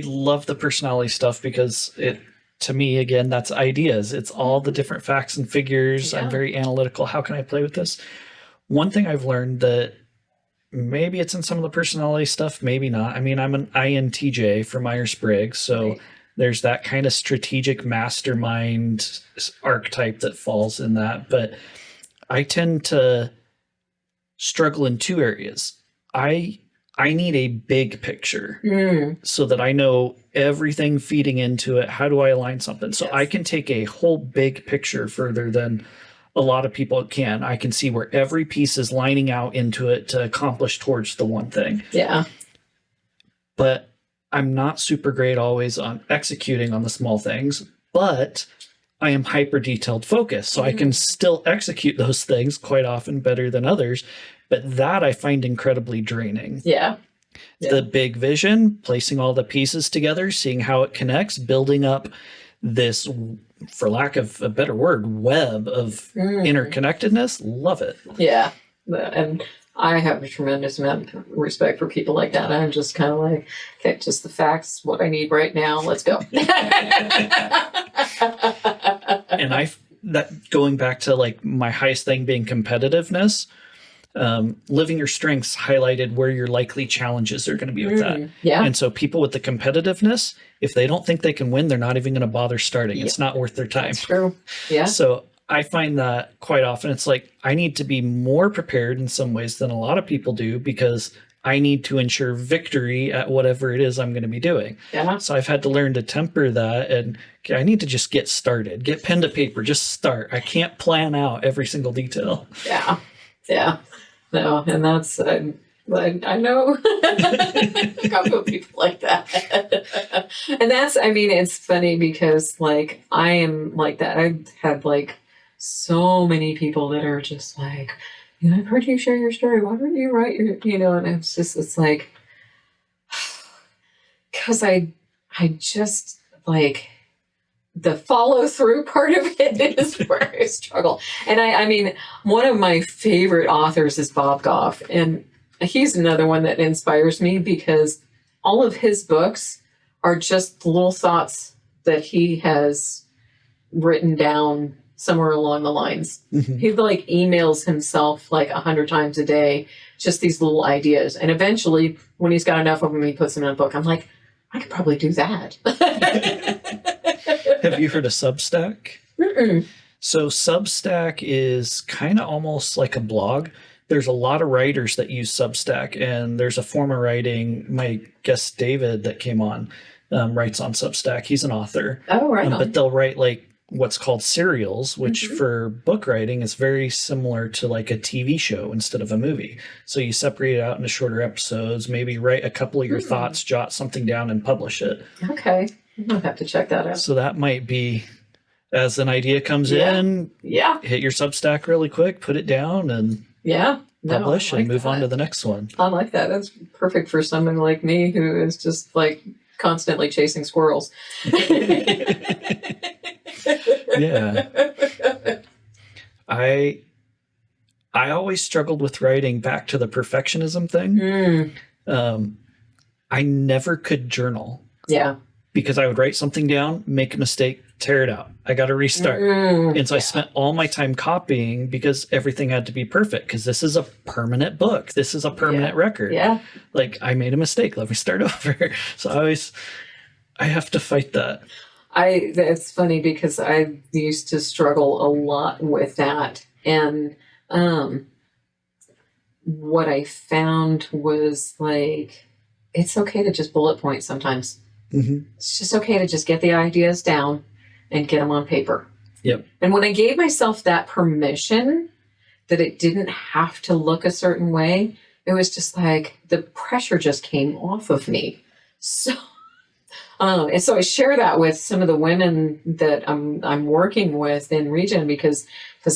Speaker 1: love the personality stuff because to me, again, that's ideas. It's all the different facts and figures. I'm very analytical. How can I play with this? One thing I've learned that maybe it's in some of the personality stuff, maybe not. I mean, I'm an INTJ for Myers-Briggs, so there's that kind of strategic mastermind archetype that falls in that. But I tend to struggle in two areas. I need a big picture so that I know everything feeding into it. How do I align something? So I can take a whole big picture further than a lot of people can. I can see where every piece is lining out into it to accomplish towards the one thing.
Speaker 2: Yeah.
Speaker 1: But I'm not super great always on executing on the small things, but I am hyper detailed focused. So I can still execute those things quite often better than others. But that I find incredibly draining.
Speaker 2: Yeah.
Speaker 1: The big vision, placing all the pieces together, seeing how it connects, building up this, for lack of a better word, web of interconnectedness. Love it.
Speaker 2: Yeah. And I have a tremendous amount of respect for people like that. I'm just kind of like, okay, just the facts, what I need right now. Let's go.
Speaker 1: And that going back to like my highest thing being competitiveness, living your strengths highlighted where your likely challenges are going to be with that.
Speaker 2: Yeah.
Speaker 1: And so people with the competitiveness, if they don't think they can win, they're not even going to bother starting. It's not worth their time.
Speaker 2: That's true. Yeah.
Speaker 1: So I find that quite often it's like I need to be more prepared in some ways than a lot of people do, because I need to ensure victory at whatever it is I'm going to be doing.
Speaker 2: Yeah.
Speaker 1: So I've had to learn to temper that, and I need to just get started, get pen to paper, just start. I can't plan out every single detail.
Speaker 2: Yeah. Yeah. No, and that's, I know I got people like that. And that's, I mean, it's funny because like, I am like that. I've had like so many people that are just like, I've heard you share your story. Why don't you write your, and it's like, cause I just like, the follow through part of it is where I struggle. And I mean, one of my favorite authors is Bob Goff. And he's another one that inspires me because all of his books are just little thoughts that he has written down somewhere along the lines.
Speaker 1: Mm-hmm.
Speaker 2: He like emails himself like 100 times a day, just these little ideas. And eventually, when he's got enough of them, he puts them in a book. I'm like, I could probably do that.
Speaker 1: Have you heard of Substack?
Speaker 2: Mm-mm.
Speaker 1: So Substack is kind of almost like a blog. There's a lot of writers that use Substack, and there's a form of writing. My guest David that came on writes on Substack. He's an author.
Speaker 2: Oh, right.
Speaker 1: But they'll write like what's called serials, which for book writing is very similar to like a TV show instead of a movie. So you separate it out into shorter episodes, maybe write a couple of your thoughts, jot something down, and publish it.
Speaker 2: Okay. I'll have to check that out.
Speaker 1: So that might be, as an idea comes in, hit your Substack really quick, put it down, and publish and move on to the next one.
Speaker 2: I like that. That's perfect for someone like me who is just like constantly chasing squirrels.
Speaker 1: Yeah. I always struggled with writing, back to the perfectionism thing. I never could journal.
Speaker 2: Yeah.
Speaker 1: Because I would write something down, make a mistake, tear it out. I got to restart. And so I spent all my time copying because everything had to be perfect, because this is a permanent book. This is a permanent record.
Speaker 2: Yeah.
Speaker 1: Like, I made a mistake. Let me start over. So I have to fight that.
Speaker 2: It's funny because I used to struggle a lot with that. And what I found was like, it's okay to just bullet point sometimes. It's just okay to just get the ideas down and get them on paper.
Speaker 1: Yep.
Speaker 2: And when I gave myself that permission that it didn't have to look a certain way, it was just like the pressure just came off of me. So, and so I share that with some of the women that I'm working with in Regen because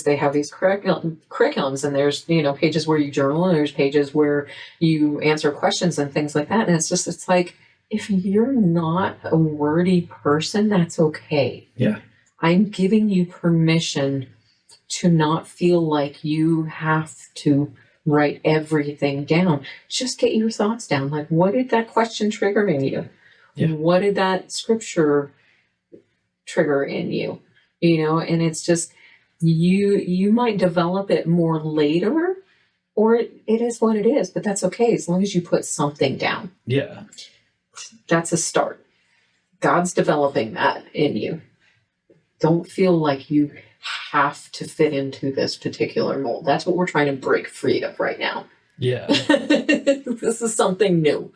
Speaker 2: they have these curriculums, and there's, pages where you journal, and there's pages where you answer questions and things like that. And it's like, if you're not a wordy person, that's okay.
Speaker 1: Yeah.
Speaker 2: I'm giving you permission to not feel like you have to write everything down. Just get your thoughts down. Like, what did that question trigger in you? Yeah. What did that scripture trigger in you? And it's just, you might develop it more later, or it is what it is, but that's okay as long as you put something down.
Speaker 1: Yeah.
Speaker 2: That's a start. God's developing that in you. Don't feel like you have to fit into this particular mold. That's what we're trying to break free of right now.
Speaker 1: Yeah.
Speaker 2: This is something new.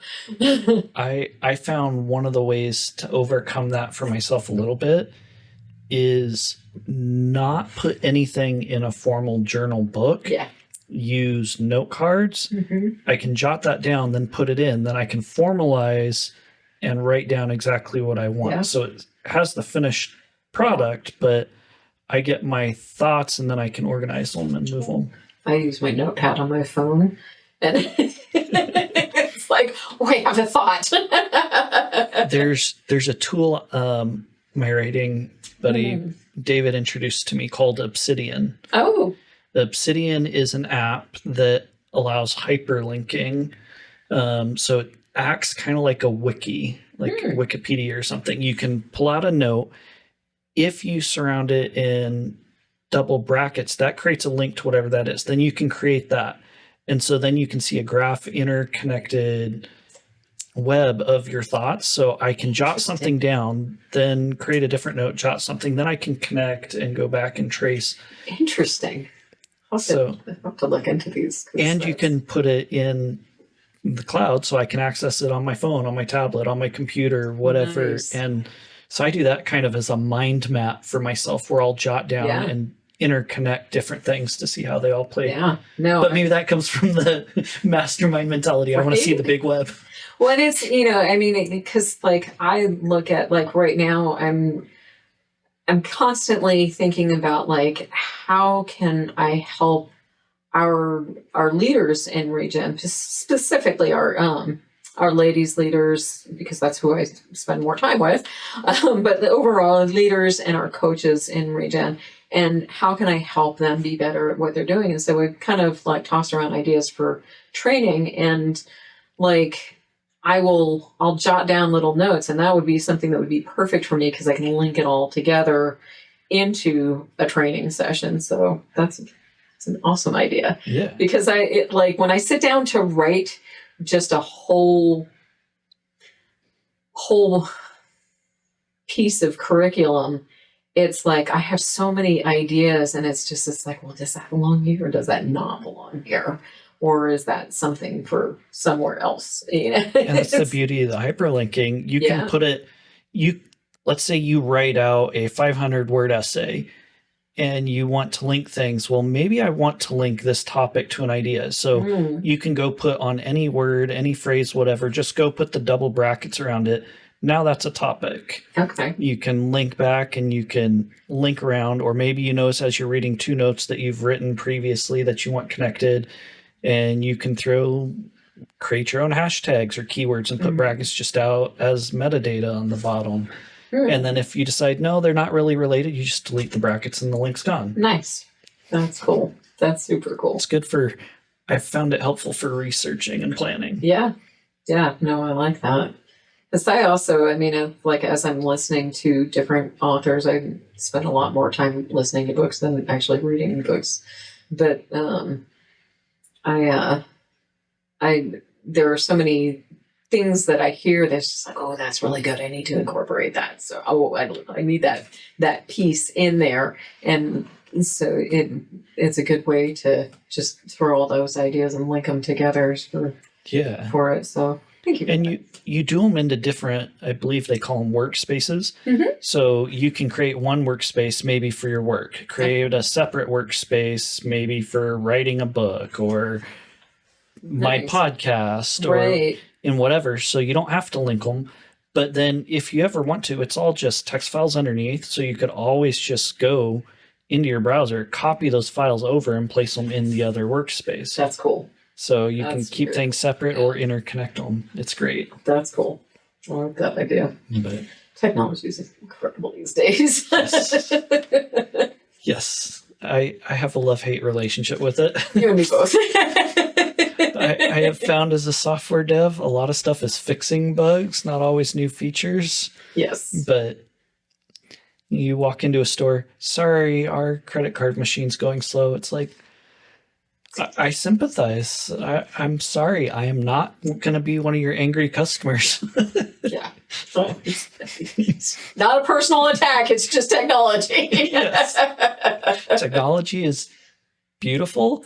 Speaker 1: I found one of the ways to overcome that for myself a little bit is not put anything in a formal journal book. Yeah. Use note cards. I can jot that down, then put it in, then I can formalize and write down exactly what I want. Yeah. So it has the finished product, but I get my thoughts, and then I can organize them and move them.
Speaker 2: I use my notepad on my phone, and it's like, I have a thought.
Speaker 1: There's a tool my writing buddy David introduced to me called Obsidian. Oh. Obsidian is an app that allows hyperlinking. So it acts kind of like a wiki, like Wikipedia or something. You can pull out a note. If you surround it in double brackets, that creates a link to whatever that is. Then you can create that. And so then you can see a graph interconnected web of your thoughts. So I can jot something down, then create a different note, jot something, then I can connect and go back and trace.
Speaker 2: Interesting. I'll have to look into these.
Speaker 1: And you can put it in the cloud, so I can access it on my phone, on my tablet, on my computer, whatever. Nice. And so I do that kind of as a mind map for myself, where I'll jot down and interconnect different things to see how they all play. Yeah. No. But maybe that comes from the mastermind mentality. I want to see the big web.
Speaker 2: Well, and it's, because like I look at, like, right now I'm constantly thinking about, like, how can I help our leaders in Regen, specifically our ladies leaders, because that's who I spend more time with, but the overall leaders and our coaches in Regen, and how can I help them be better at what they're doing? And so we've kind of like tossed around ideas for training, and like I'll jot down little notes, and that would be something that would be perfect for me because I can link it all together into a training session. So that's an awesome idea.
Speaker 1: Yeah.
Speaker 2: Because like when I sit down to write just a whole piece of curriculum, it's like I have so many ideas, and it's like, well, does that belong here or does that not belong here? Or is that something for somewhere else? You know?
Speaker 1: And that's the beauty of the hyperlinking. You can put it, let's say you write out a 500-word essay and you want to link things. Well, maybe I want to link this topic to an idea. So you can go put on any word, any phrase, whatever, just go put the double brackets around it. Now that's a topic.
Speaker 2: Okay.
Speaker 1: You can link back and you can link around, or maybe you notice as you're reading two notes that you've written previously that you want connected, and you can create your own hashtags or keywords and put brackets just out as metadata on the bottom. And then if you decide, no, they're not really related, you just delete the brackets and the link's gone.
Speaker 2: Nice. That's cool. That's super cool.
Speaker 1: It's good I've found it helpful for researching and planning.
Speaker 2: Yeah. Yeah. No, I like that. Because I also, like as I'm listening to different authors, I spend a lot more time listening to books than actually reading books. But there are so many things that I hear that's just like, oh, that's really good. I need to incorporate that. So I need that piece in there. And so it's a good way to just throw all those ideas and link them together for it. So thank you.
Speaker 1: And you do them into different, I believe they call them workspaces. So you can create one workspace maybe for your work, create a separate workspace maybe for writing a book or my podcast or in whatever. So you don't have to link them. But then if you ever want to, it's all just text files underneath. So you could always just go into your browser, copy those files over and place them in the other workspace.
Speaker 2: That's cool.
Speaker 1: So you can keep things separate or interconnect them. It's great.
Speaker 2: That's cool. I like that idea.
Speaker 1: But
Speaker 2: technology is incredible these days.
Speaker 1: Yes. Yes. I have a love-hate relationship with it.
Speaker 2: You and me both.
Speaker 1: I have found as a software dev, a lot of stuff is fixing bugs, not always new features.
Speaker 2: Yes.
Speaker 1: But you walk into a store, sorry, our credit card machine's going slow. It's like, I sympathize. I'm sorry. I am not going to be one of your angry customers.
Speaker 2: Yeah. Not a personal attack. It's just technology.
Speaker 1: Yes. Technology is beautiful,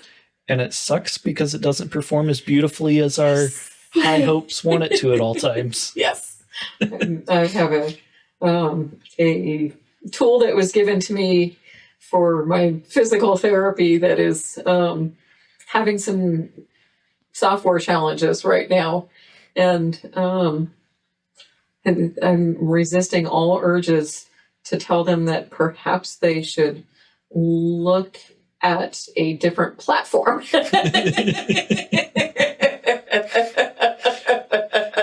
Speaker 1: and it sucks because it doesn't perform as beautifully as our high hopes want it to at all times.
Speaker 2: Yes. I have a tool that was given to me for my physical therapy that is having some software challenges right now. And I'm resisting all urges to tell them that perhaps they should look at a different platform.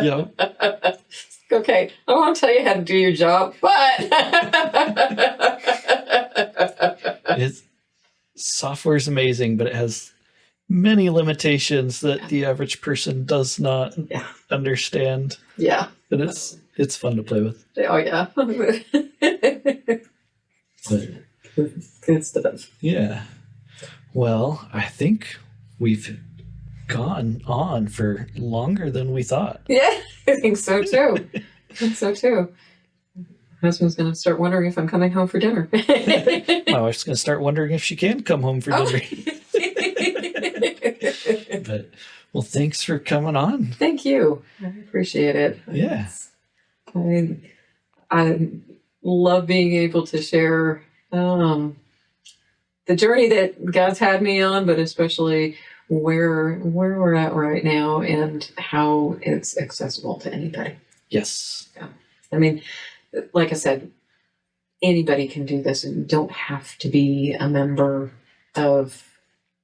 Speaker 1: Yeah.
Speaker 2: Okay, I won't tell you how to do your job, but
Speaker 1: software is amazing, but it has many limitations that the average person does not understand.
Speaker 2: Yeah.
Speaker 1: But it's fun to play with.
Speaker 2: Oh yeah. Good stuff.
Speaker 1: Yeah. Well, I think we've gone on for longer than we thought.
Speaker 2: Yeah, I think so too. My husband's going to start wondering if I'm coming home for dinner.
Speaker 1: My wife's going to start wondering if she can come home for dinner. But, well, thanks for coming on.
Speaker 2: Thank you. I appreciate it.
Speaker 1: Yeah.
Speaker 2: I love being able to share the journey that God's had me on, but especially where we're at right now and how it's accessible to anybody.
Speaker 1: Yes.
Speaker 2: Yeah. I mean, like I said, anybody can do this, and you don't have to be a member of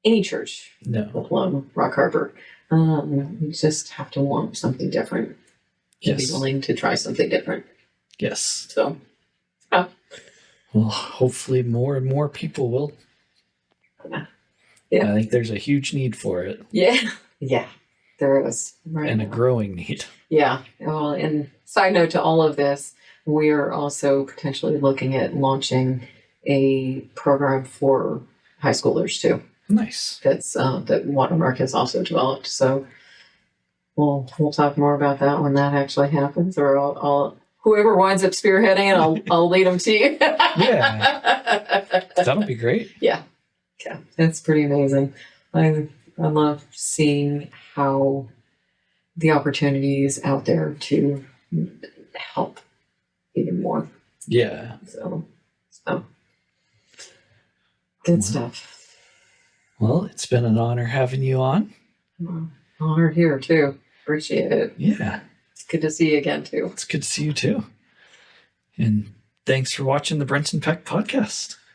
Speaker 2: any church.
Speaker 1: No.
Speaker 2: Let alone Rock Harbor. You just have to want something different.
Speaker 1: Yes.
Speaker 2: Be willing to try something different.
Speaker 1: Yes.
Speaker 2: So,
Speaker 1: well, hopefully more and more people will.
Speaker 2: Yeah.
Speaker 1: I think there's a huge need for it.
Speaker 2: Yeah. Yeah. There is. Right.
Speaker 1: And a growing need.
Speaker 2: Yeah. Well, and side note to all of this, we're also potentially looking at launching a program for high schoolers too.
Speaker 1: Nice.
Speaker 2: That's that Watermark has also developed. So we'll talk more about that when that actually happens, or I'll whoever winds up spearheading it, I'll lead them to you.
Speaker 1: Yeah, that'll be great.
Speaker 2: Yeah, it's pretty amazing. I love seeing how the opportunities out there to help even more.
Speaker 1: Yeah.
Speaker 2: So good stuff.
Speaker 1: Well, it's been an honor having you on.
Speaker 2: Honor here too. Appreciate it.
Speaker 1: Yeah.
Speaker 2: It's good to see you again too.
Speaker 1: It's good to see you too. And thanks for watching the Brenton Peck Podcast.